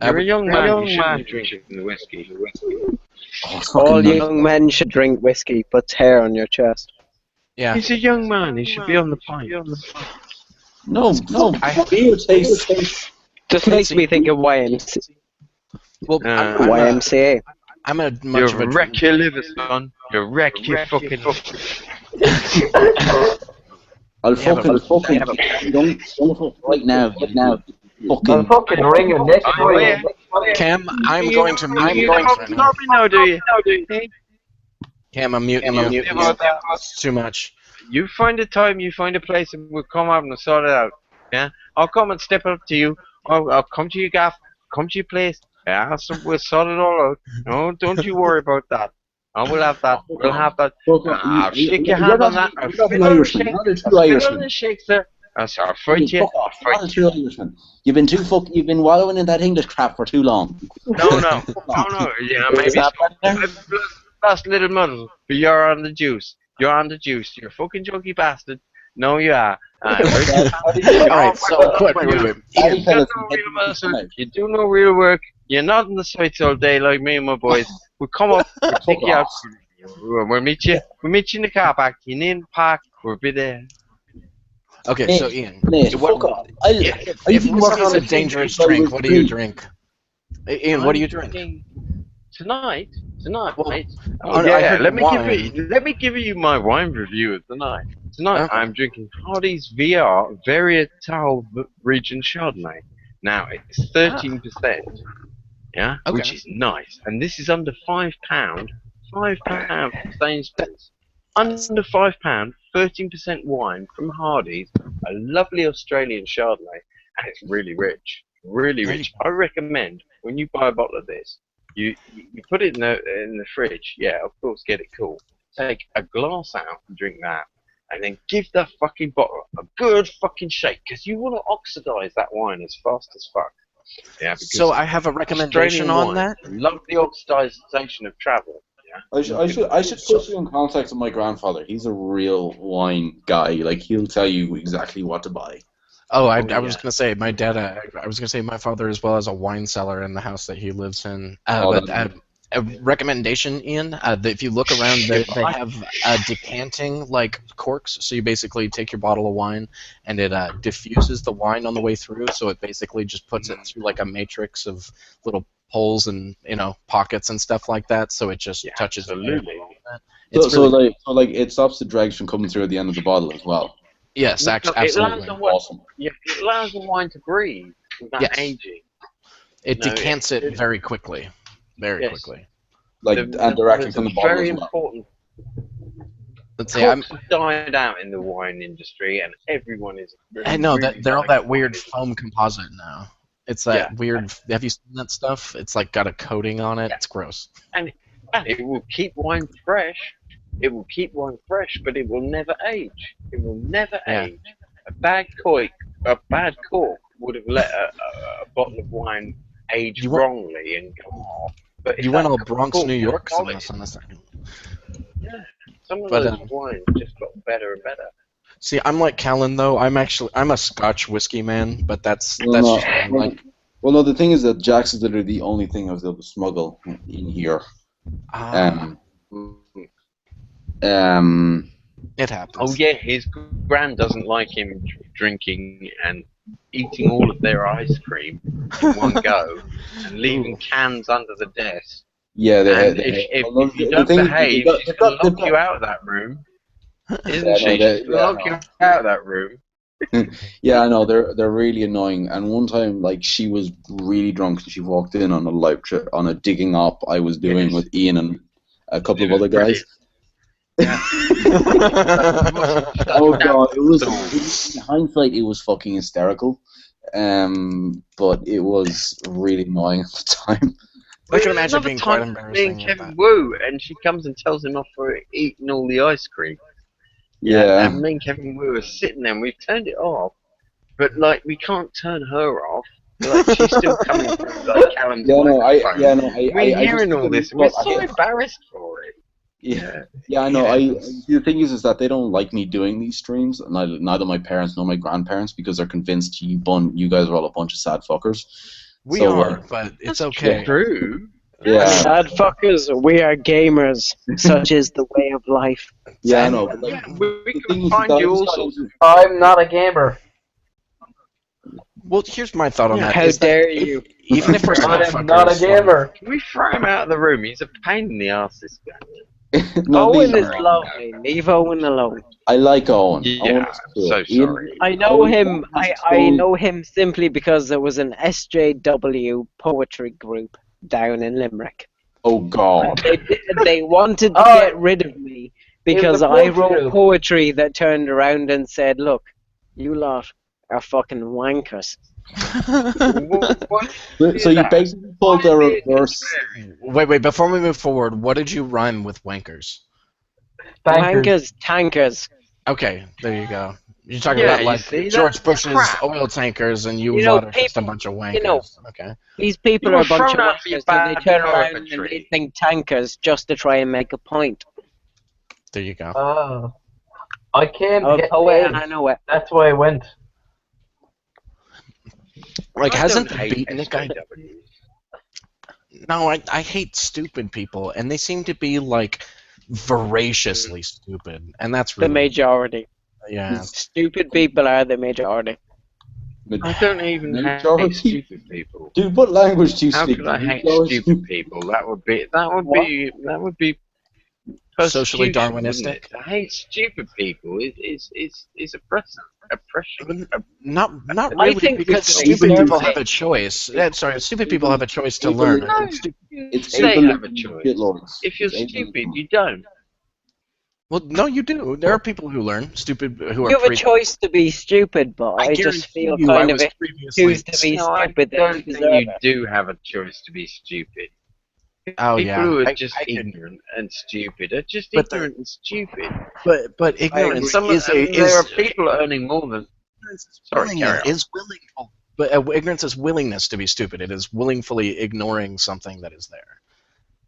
You're a young man. You shouldn't be drinking whiskey. All young men should drink whiskey. Puts hair on your chest. Yeah. He's a young man. He should be on the pint. No. Beer tastes. Just makes me think of YMCA. Well, YMCA. I'm a much You of a wreck your liver, son. You wreck your fucking. I'll fucking don't right now. I'll fucking ring your neck. Cam, I'm going to mute you. No, do you? Cam, I'm muting you. It's too much. You find a time, you find a place, and we'll come out and sort it out. Yeah, I'll come and step up to you. I'll come to your gaff, come to your place. Yeah, so we'll sort it all out. No, don't you worry about that. I will have that. We'll have that. Fuck off. I'll shake your You're hand not, on that. I'll you're not an spit on the Irishman. You're shake. not a I'll true spit on Irishman. the shake, sir. I'll fight Fucking you. fuck off. I'll You're fight not a you. true Irishman. You've been wallowing in that English crap for too long. No, no, no. Yeah, maybe that so. better? Last little muddle, but you're on the juice. You're on the juice. You're a fucking junky bastard. No, you are. All right, so wait. You Paddy got Pellets no and real muscle. Head- You do no real work. You're not in the sights all day like me and my boys. We'll come up. We'll take you out. We'll meet you. We'll meet you in the car park. You're in the park. We'll be there. Okay, so Ian, Mate, what, fuck off. if whiskey is a dangerous drink, what do you drink? Ian, what do you drink? Tonight? Well, Oh I yeah, heard let me wine. give you my wine review of the night. Tonight Okay. I'm drinking Hardy's VR Varietal Region Chardonnay. Now it's 13%, yeah, Okay. which is nice, and this is under £5. £5 Sainsbury's. Under £5, 13% wine from Hardy's, a lovely Australian Chardonnay, and it's really rich, really rich. I recommend when you buy a bottle of this. You put it in the fridge, yeah, of course, get it cool. Take a glass out and drink that, and then give that fucking bottle a good fucking shake, because you want to oxidize that wine as fast as fuck. Yeah, because So I have a recommendation Australian on wine, that. love the oxidization of travel. Yeah. I should put you in contact with my grandfather. He's a real wine guy. Like, he'll tell you exactly what to buy. Oh, I was gonna say my dad. I was gonna say my father as well as a wine cellar in the house that he lives in. A recommendation, Ian. That if you look around, they have decanting like corks. So you basically take your bottle of wine, and it diffuses the wine on the way through. So it basically just puts it through like a matrix of little holes and pockets and stuff like that. So it just touches. Absolutely. So it stops the dregs from coming through at the end of the bottle as well. Yes, absolutely. It allows Awesome. it allows the wine to breathe without aging. It decants it very quickly. Very quickly. And directly from the bottle very as well. important. Let's say Corks have died out in the wine industry, and everyone is. I know really that they're all that weird excited. foam composite now. It's that weird. Have you seen that stuff? It's like got a coating on it. It's gross. And it will keep wine fresh. It will keep wine fresh, but it will never age. It will never age. A bad cork would have let a bottle of wine age wrongly and come off. But You went all Bronx, New York on this second. Yeah, some of those wines just got better and better. See, I'm like Callan though. I'm a Scotch whiskey man, but that's just like. Well, no, the thing is that Jack's is literally the only thing I was able to smuggle in here. It happens. Oh yeah, his gran doesn't like him drinking and eating all of their ice cream in one go and leaving cans under the desk. Yeah, if you don't behave, she's going to lock you out of that room. Isn't she? She's going to lock you out of that room. Yeah, I know, they're really annoying. And one time, like, she was really drunk and she walked in on a live trip, on a digging up I was doing with Ian and a couple of other guys. Yeah. Oh god, it was in hindsight it was fucking hysterical. But it was really annoying at the time. I can imagine being quite embarrassing. Me and Kevin Wu, and she comes and tells him off for eating all the ice cream. Yeah. And me and Kevin Wu are sitting there and we've turned it off. But like we can't turn her off. Like she's still coming through like Callum's microphone. We're hearing all this and we're so embarrassed for it. Yeah, I know. The thing is that they don't like me doing these streams, and neither my parents nor my grandparents, because they're convinced you guys are all a bunch of sad fuckers. We are, but it's okay. True. Yeah. Sad fuckers, we are gamers. Such is the way of life. Yeah, I know. But we can find you also. I'm not a gamer. Well, here's my thought on that. How dare you? Even if we're sad I'm not a gamer. Can we throw him out of the room? He's a pain in the ass, this guy. Owen is lovely. Leave Owen alone. I like Owen. Yeah, I'm so sorry. I know him. I know him simply because there was an SJW poetry group down in Limerick. Oh God. They wanted to get rid of me because I wrote group. poetry that turned around and said, "Look, you lot are fucking wankers. So you basically pulled the reverse. Wait, before we move forward, what did you rhyme with wankers? Bankers. Wankers, tankers. Okay, there you go. You're talking Yeah, about you like see, George that's Bush's crap. oil tankers, and you You know, voted just a people- bunch of wankers. you know, Okay. These people You are were a bunch of thrown out for your wankers, so they bad turn around and poetry. they think tankers just to try and make a point. There you go. Oh. I came to Oh, get poet, paid. and I know it. That's why I went. Like, I hasn't don't the hate beatnik guy? SJWs. No, I hate stupid people, and they seem to be like voraciously stupid, and that's The really majority. yeah. Stupid people are the majority. I don't even Majority? hate stupid people. Dude, what language do you How speak? could I hate Majority? stupid people? That would be Socially persecution, Darwinistic? wouldn't it? To hate stupid people is oppression. Not I really, think because it's stupid absurd. people have a choice. Sorry, stupid people have a choice to learn. No, It's they ableism have a choice. shitlords. If you're It's ableism. stupid, you don't. Well, no, you do. There are people who learn stupid who are. You have a pre- choice to be stupid, but I just guarantee feel you, I kind of was it previously. choose to be No, I stupid. don't They think deserve you it. do have a choice to be stupid. Oh People yeah, who are I just can- ignorant and stupid are just But they're- ignorant and stupid. but ignorance Some, is and a there are is people earning more than. Sorry, carry on. is willing. But ignorance is willingness to be stupid. It is willingly ignoring something that is there.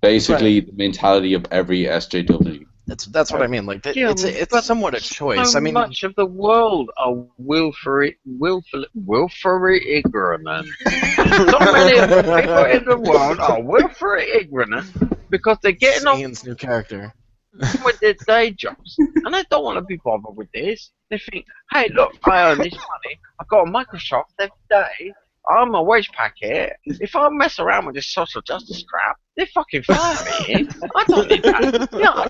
Basically, the mentality of every SJW. That's what I mean. Like Yeah, it's but somewhat a choice. So I mean, much of the world are willfully ignorant. So many of the people in the world are willfully ignorant because they're getting on Ian's new character. with their day jobs and they don't want to be bothered with this. They think, hey, look, I earn this money. I got a Microsoft every day. I'm a wage packet. If I mess around with this social justice crap, they fucking fire me. I don't need that. Yeah, I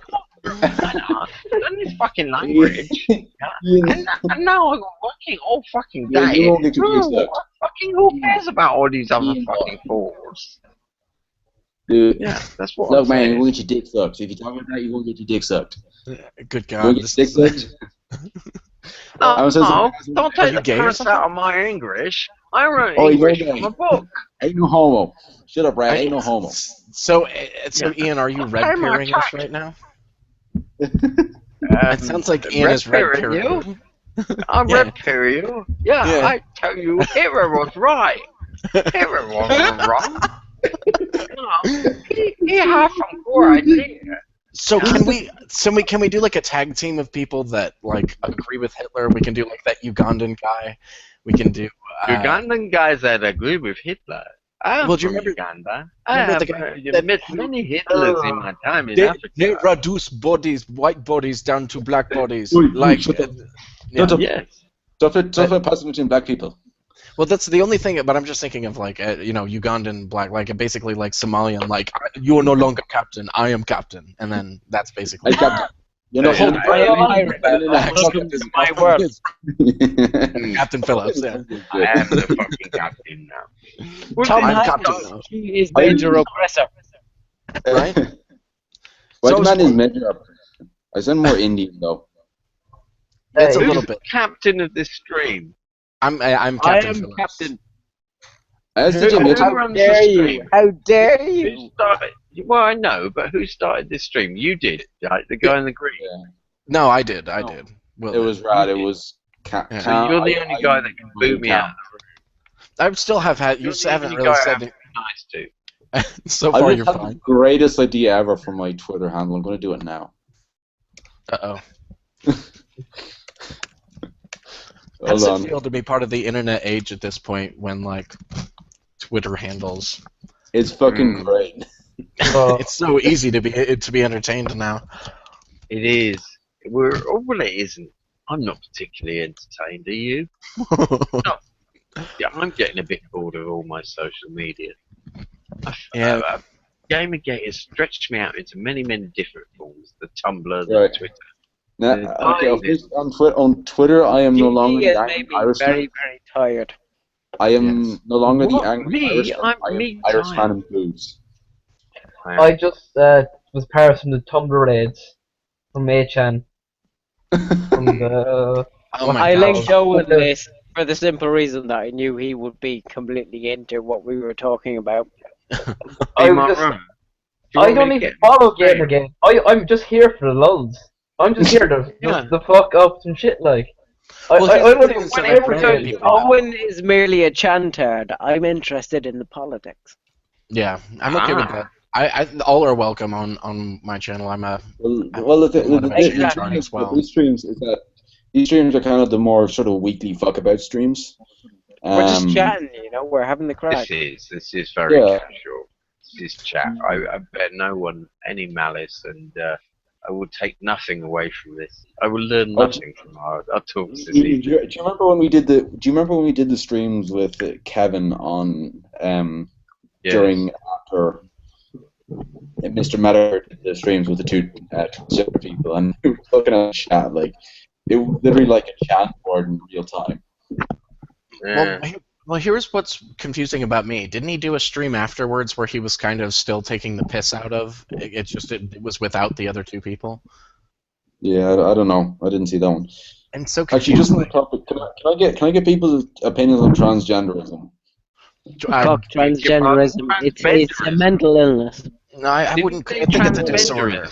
can't learn this fucking language. And now I'm working all fucking Yeah, day. you won't get your dick No, sucked. fucking who cares about all these other Yeah. fucking fools? Dude, Yeah, that's what look, I'm man, saying. you won't get your dick sucked. If you talk about that, you won't get your dick sucked. Good You God, won't get this your dick is, sucked. No, I was just- don't Are take you the gay or piss something? out of my English. I wrote Oh, you're English gay. from a book. Ain't no homo. Shut up, Brad. Ain't no homo. So Yeah. Ian, are you red Okay, my pairing us tax. right now? It sounds like Ian is red red pairing you. you. I'm Yeah. red period. Yeah, Yeah. I tell you, Hitler was right. Hitler wasn't wrong. He had some poor idea. So can we do like a tag team of people that like agree with Hitler? We can do like that Ugandan guy. We can do. Ugandan guys that agree with Hitler. I'm Well, do you from remember- Uganda. I remember have the guy that- met many Hitlers in my time in They Africa. reduce bodies, white bodies, down to black bodies. Oi, Like, shut up. yeah. Shut up. Yes. Stuff it passing between black people. Well, that's the only thing. But I'm just thinking of like Ugandan black, like basically like Somalian, like you are no longer captain, I am captain, and then that's basically. I got you know, Yeah, hold I am Irish. Welcome to my world, Captain Phillips. Yeah. I am the fucking captain now. Tom I'm Hanks, captain now. he is major oppressor. Right? White So man is- is major. I sound more Indian though. It's a Hey, little Who's bit. captain of this stream? I'm I Captain am Phillips. captain. As did you Who mention, runs Dare the you? stream? How dare Who you? started? Well, I know, but who started this stream? You did, right? The guy in the green. No, I did. I No. did. Will it was Rad. It was. Yeah. So you're the only guy that can boot me out. I still have had. You You're the haven't only really guy I said have to it. be nice to. So I far, just you're had the fine. greatest idea ever for my Twitter handle. I'm going to do it now. Uh-oh. How Hold does on. it feel to be part of the internet age at this point when, like, Twitter handles? It's fucking great. It's so easy to be entertained now. It is. Well, it isn't. I'm not particularly entertained. Are you? Yeah, I'm getting a bit bored of all my social media. Yeah. Gamergate has stretched me out into many, many different forms. The Tumblr, the Right. Twitter. Now, okay, on Twitter, I am no longer He the has angry made me Irishman. very, very tired. I am no longer the What? angry Me? Irishman. I'm I am me Irishman tired. in blues. I just was part of some of the Tumblr raids from 8chan. From the Oh my I gosh. linked Joe with this. for the simple reason that I knew he would be completely into what we were talking about. Be my room. I don't even follow Gamergate. I'm just here for the lulz. I'm just here to the fuck up some shit like. I would Owen is merely a chantard. I'm interested in the politics. Yeah, I'm okay with that. All are welcome on my channel. I'm a the thing as well. These streams is that these streams are kind of the more sort of weekly fuck about streams. We're just chatting, you know. We're having the crack. This is very casual. This is chat. I bear no one any malice, and I will take nothing away from this. I will learn nothing from our talks this evening. Do you remember when we did the streams with Kevin on during after Mr. Matter did the streams with the two transgender people, and we were looking at the chat like it was literally like a chat board in real time. Yeah. Well, here's what's confusing about me. Didn't he do a stream afterwards where he was kind of still taking the piss out of? It was without the other two people. Yeah, I don't know. I didn't see that one. And so actually, just on the topic, can I get people's opinions on transgenderism? Fuck transgenderism. It's a mental illness. No, I wouldn't. I think it's a disorder.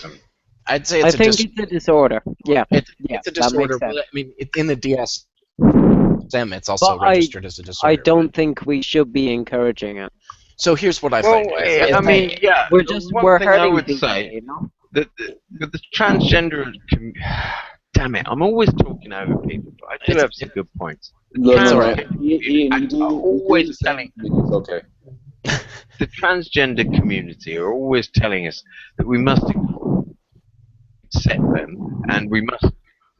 I'd say it's a disorder. Yeah, it's a disorder. I mean, in the DSM, it's also registered as a disorder. I don't think we should be encouraging it. So here's what I think. We're hurting. I would say, you know, the transgender. Damn it! I'm always talking over people, but I do have some good points. Always telling. Okay. The transgender community are always telling us that we must accept them and we must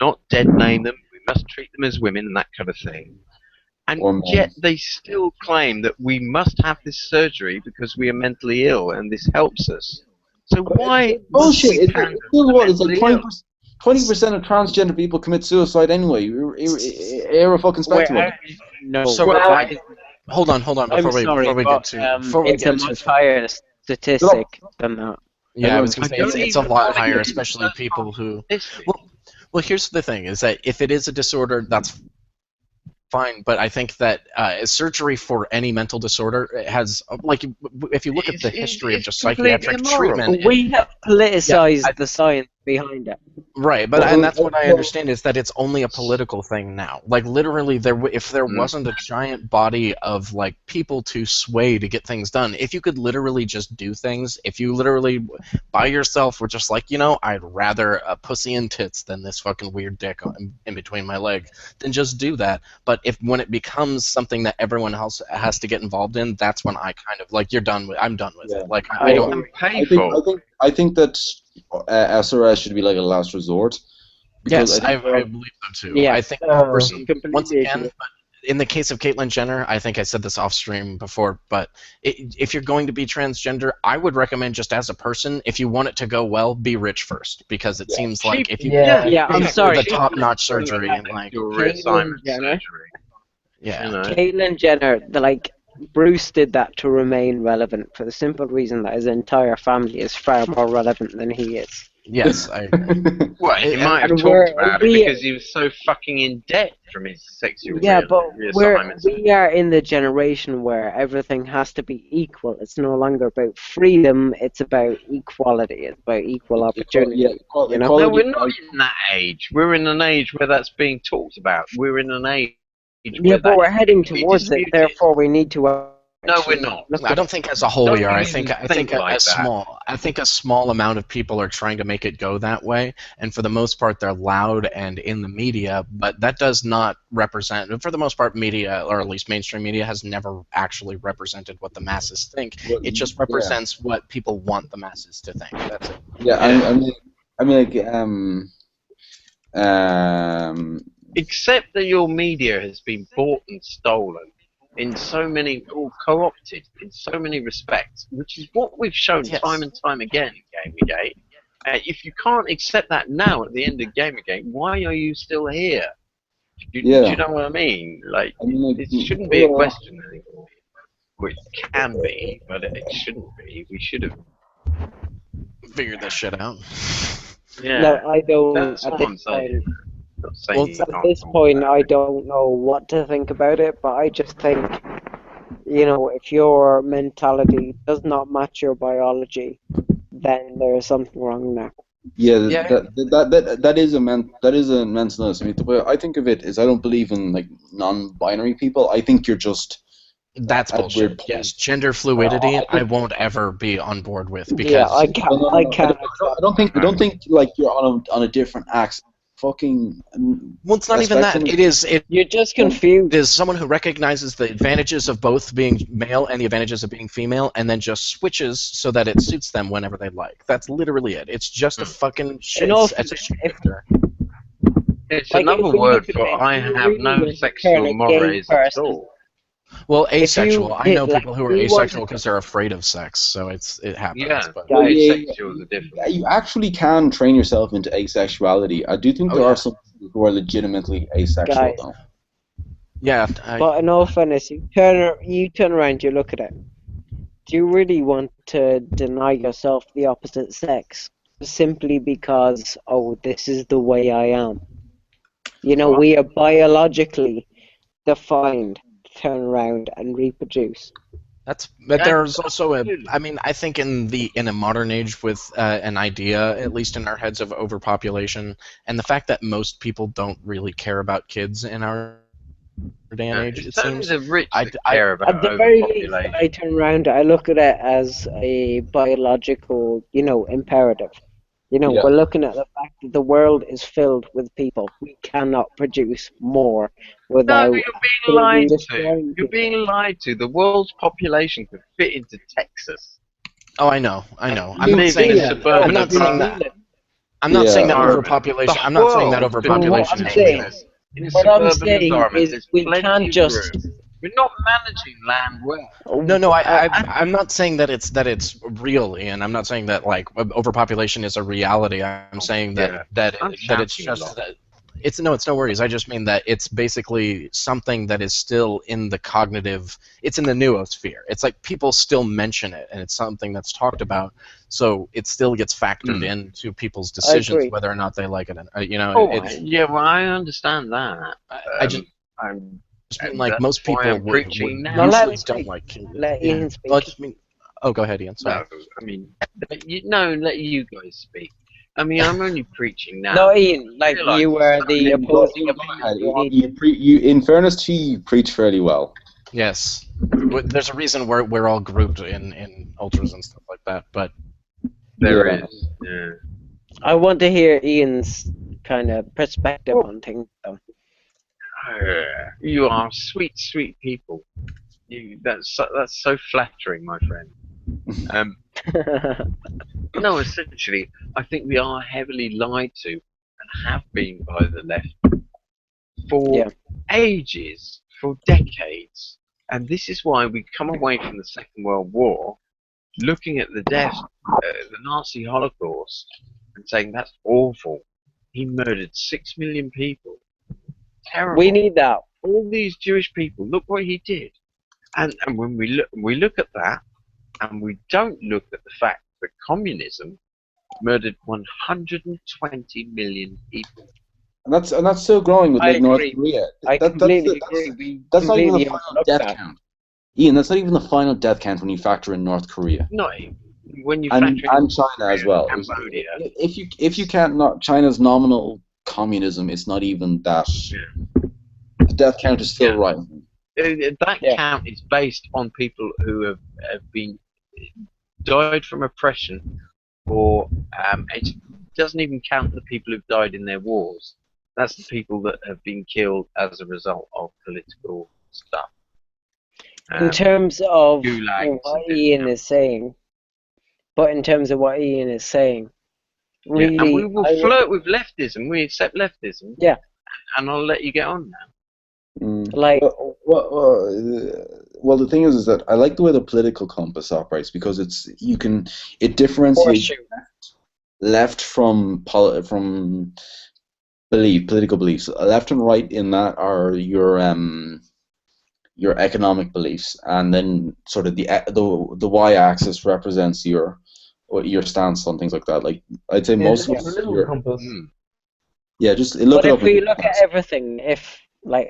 not dead name them. We must treat them as women and that kind of thing. And yet they still claim that we must have this surgery because we are mentally ill and this helps us. So why? Bullshit! It's still what? It's like 20% of transgender people commit suicide anyway. You're a fucking spectacle. No. So hold on. Before we get to it's a much higher statistic than that. Yeah, I was going to say it's a lot higher, especially people who. Well, here's the thing: is that if it is a disorder, that's fine. But I think that surgery for any mental disorder has, like, if you look at the history of just psychiatric treatment, we have politicized the science behind it. Right, and that's what I understand is that it's only a political thing now. Like literally, if there wasn't a giant body of like people to sway to get things done, if you could literally just do things, if you literally by yourself were just like, you know, I'd rather a pussy and tits than this fucking weird dick in between my legs, then just do that. But when it becomes something that everyone else has to get involved in, that's when I kind of like I'm done with it. Like I don't. I think that SRS should be like a last resort. Yes, I believe so too. Yeah. I think once again, in the case of Caitlyn Jenner, I think I said this off stream before, but if you're going to be transgender, I would recommend just as a person, if you want it to go well, be rich first, because it seems like if you I'm sorry, the top-notch surgery and like Caitlyn Jenner. Yeah, Caitlyn Jenner, Bruce did that to remain relevant for the simple reason that his entire family is far more relevant than he is. Yes, I agree. Well, he might have talked about it because he was so fucking in debt from his sexual reassignments. We are in the generation where everything has to be equal. It's no longer about freedom, it's about equality. It's about equal opportunity. You know? No, we're not in that age. We're in an age where that's being talked about. We're in an age where but we're heading towards it, therefore we need to... No, we're not. I don't think as a whole we are. I think a small amount of people are trying to make it go that way, and for the most part they're loud and in the media, but that does not represent, for the most part, media, or at least mainstream media, has never actually represented what the masses think. It just represents what people want the masses to think. That's it. Yeah, I mean, except that your media has been bought and stolen in so many, or co-opted in so many respects, which is what we've shown time and time again in Gamergate. If you can't accept that now at the end of Gamergate, why are you still here? Do you know what I mean? Like, it shouldn't be a question anymore. Well, it can be, but it shouldn't be. We should have figured this shit out. Yeah, no, I don't. That's what I'm saying. saying Well, you At can't this talk point, about I it. don't know what to think about it, but I just think, if your mentality does not match your biology, then there is something wrong now. Yeah, Yeah. that is a mental illness. I mean, the way I think of it is, I don't believe in like non-binary people. I think you're just That's at weird bullshit. Yes, points. gender fluidity, I I think won't ever be on board with Yeah, because I no. can't I accept don't think that. like you're on a different axis. Fucking well, it's not a even that. spectrum. It You're just Um, confused. is someone who recognizes the advantages of both being male and the advantages of being female, and then just switches so that it suits them whenever they like. That's literally it. It's just a fucking shit. And also, It's a if shifter. It's like another if we word look at for it, I you have really no want to turn sexual a gay mores at person. all. Well, If you asexual. I know like, people who are you want asexual to, because they're afraid of sex, so it happens. Yeah, But Well, guys, asexuals are different. you actually can train yourself into asexuality. I do think oh there yeah, are some people who are legitimately asexual, guys. though. yeah. But in all fairness, you turn around, you look at it. Do you really want to deny yourself the opposite sex simply because, oh, this is the way I am? What? We are biologically defined to turn around and reproduce. But Yeah, there's also absolutely. I mean, I think in a modern age with an idea, at least in our heads, of overpopulation, and the fact that most people don't really care about kids in our day and age, it It's only seems. the rich I, that I care about At the very least, I overpopulation. turn around, I look at it as a biological, imperative. Yeah. We're looking at the fact that the world is filled with people. We cannot produce more No, without you're being absolutely lied to. destroying You're people. being lied to. The world's population could fit into Texas. oh, I know. And I'm not live in saying a Zealand, no, I'm suburban not New saying environment. that. Zealand. I'm not saying Yeah. that Environment. The overpopulation. I'm not saying that world could live What overpopulation I'm in is saying, real. Texas. In a what I'm suburban saying environment, is there's we plenty can't of just. room. We're not managing land well. No, I, I'm not saying that it's real, Ian. I'm not saying that like overpopulation is a reality. I'm saying Yeah, I'm that it's shouting a just lot. that it's no worries. I just mean that it's basically something that is still in the cognitive. It's in the noosphere. It's like people still mention it, and it's something that's talked about. So it still gets factored into people's decisions agree. whether or not they like it. Oh, It's yeah, well, I understand that. I just I'm, mean and like that's most why people I'm would preaching Now now. let usually me don't speak. like kids. Let Yeah. Ian Well, I speak. just mean. Oh, go ahead, Ian. Sorry. No, I mean, let you guys speak. I mean, I'm only preaching now. No, Ian, like Realize you were the Ian, go, opposing Ian, go opinion. ahead. You need In fairness to you, preach fairly well. Yes. There's a reason we're all grouped in ultras and stuff like that. But there Yeah. is. Yeah. I want to hear Ian's kind of perspective on things, though. You are sweet, sweet people. That's so flattering, my friend. Um, no, essentially, I think we are heavily lied to and have been by the left for Yeah. ages, for decades. And this is why we come away from the Second World War looking at the death, the Nazi Holocaust, and saying that's awful. He murdered 6 million people. Terrible. We need that. All these Jewish people. Look what he did. And when we look at that, and we don't look at the fact that communism murdered 120 million people. And that's still growing with I like North agree. Korea. I completely agree. We That's not even the completely final overlooked death that. count. Ian, that's not even the final death count when you factor in North Korea Not when you and factor in China as well. Cambodia. If you can't not China's nominal communism, it's not even that. Yeah. The death count is still rising. That count is based on people who have been died from oppression, or it doesn't even count the people who've died in their wars. That's the people that have been killed as a result of political stuff. In terms of gulags what and Ian is saying, yeah, and we really, will flirt with leftism. We accept leftism. Yeah. And I'll let you get on now. Like, well, the thing is that I like the way the political compass operates because it differentiates left from political beliefs. Left and right in that are your economic beliefs, and then sort of the y-axis represents your stance on things like that. Like I'd say most of us political compass. Yeah, just look But it up. if we look at everything,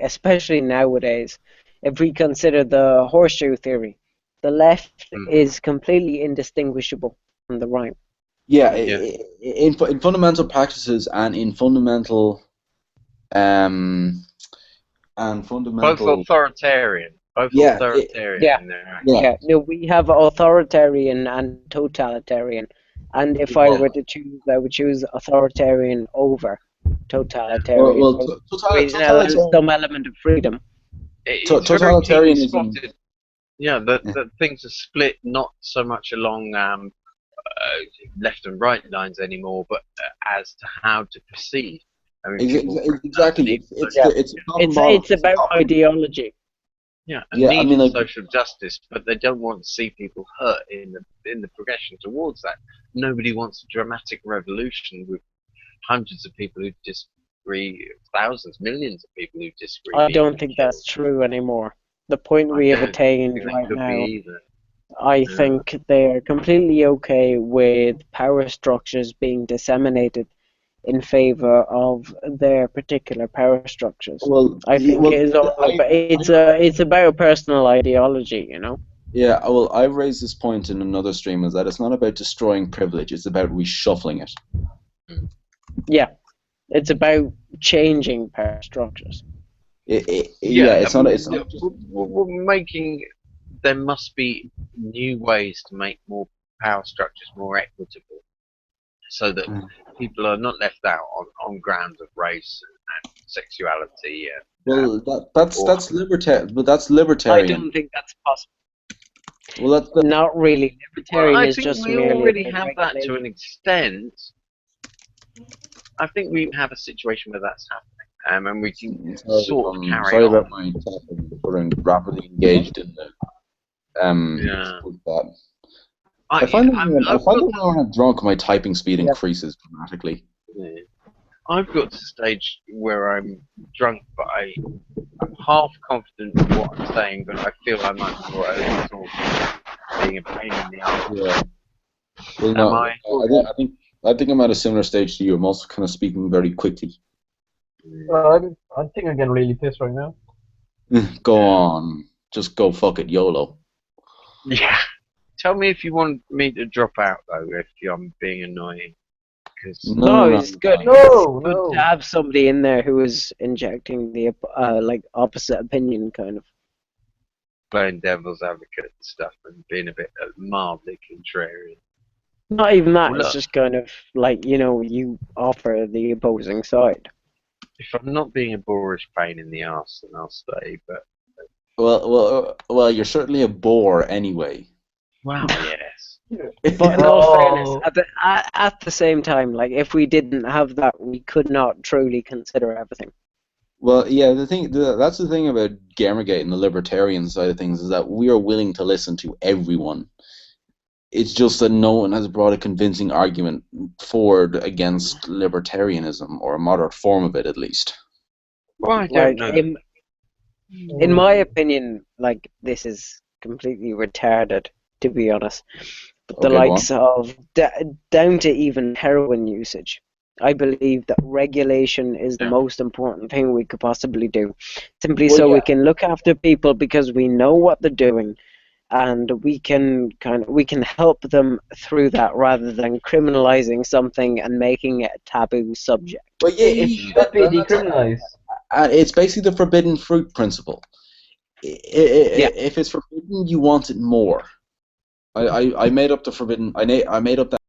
especially nowadays, if we consider the horseshoe theory, the left is completely indistinguishable from the right. Yeah, in fundamental practices and in fundamental Both authoritarian. Both Yeah, authoritarian in their actions. Yeah. No, we have authoritarian and totalitarian, and if I were to choose, I would choose authoritarian over totalitarian. Well, It allows some element of freedom. It's very keenly totalitarianism. spotted. Yeah, that things are split not so much along left and right lines anymore, but as to how to proceed. I mean, Exactly. It's about ideology. Yeah, Yeah, I mean, like, social justice, but they don't want to see people hurt in the progression towards that. Nobody wants a dramatic revolution with hundreds of people who disagree, thousands, millions of people who disagree. I don't think that's true anymore. The point we have attained right now, I think they are completely okay with power structures being disseminated in favor of their particular power structures. Well, I think it's about personal ideology, you know. Yeah, well, I've raised this point in another stream, is that it's not about destroying privilege; it's about reshuffling it. Yeah, it's about changing power structures. It's not just... We're making. There must be new ways to make more power structures more equitable, so that people are not left out on grounds of race and sexuality. Well, that's libertarian, but that's libertarian. I don't think that's possible. Well, that's not really. Libertarian is just we merely already have that to an extent. I think we have a situation where that's happening, and we can sort of carry sorry on. about my talking, but rapidly engaged in the that. I find that when I'm drunk, my typing speed increases dramatically. Yeah. I've got to the stage where I'm drunk, but I'm half confident in what I'm saying, but I feel I might be being a pain in the ass. Yeah. Well, no, I think I'm at a similar stage to you. I'm also kind of speaking very quickly. I think I'm getting really pissed right now. Go on, just go fuck it, YOLO. Yeah. Tell me if you want me to drop out though, if I'm being annoying. No, it's good. No, it's good to have somebody in there who is injecting the opposite opinion, kind of playing devil's advocate and stuff, and being a bit mildly contrarian. Not even that. It's just kind of like, you offer the opposing side. If I'm not being a boorish pain in the arse, then I'll stay. But well, you're certainly a bore anyway. Wow, yes. But in all fairness, at the same time, like, if we didn't have that, we could not truly consider everything. Well, yeah, that's the thing about Gamergate and the libertarian side of things, is that we are willing to listen to everyone. It's just that no one has brought a convincing argument forward against libertarianism, or a moderate form of it, at least. Well, I don't know. In my opinion, like, this is completely retarded, to be honest. But the likes of down to even heroin usage, I believe that regulation is the most important thing we could possibly do. Simply we can look after people because we know what they're doing, and we can help them through that rather than criminalizing something and making it a taboo subject. But it should be decriminalized. It's basically the forbidden fruit principle. If it's forbidden, you want it more. I made up the forbidden. I made up that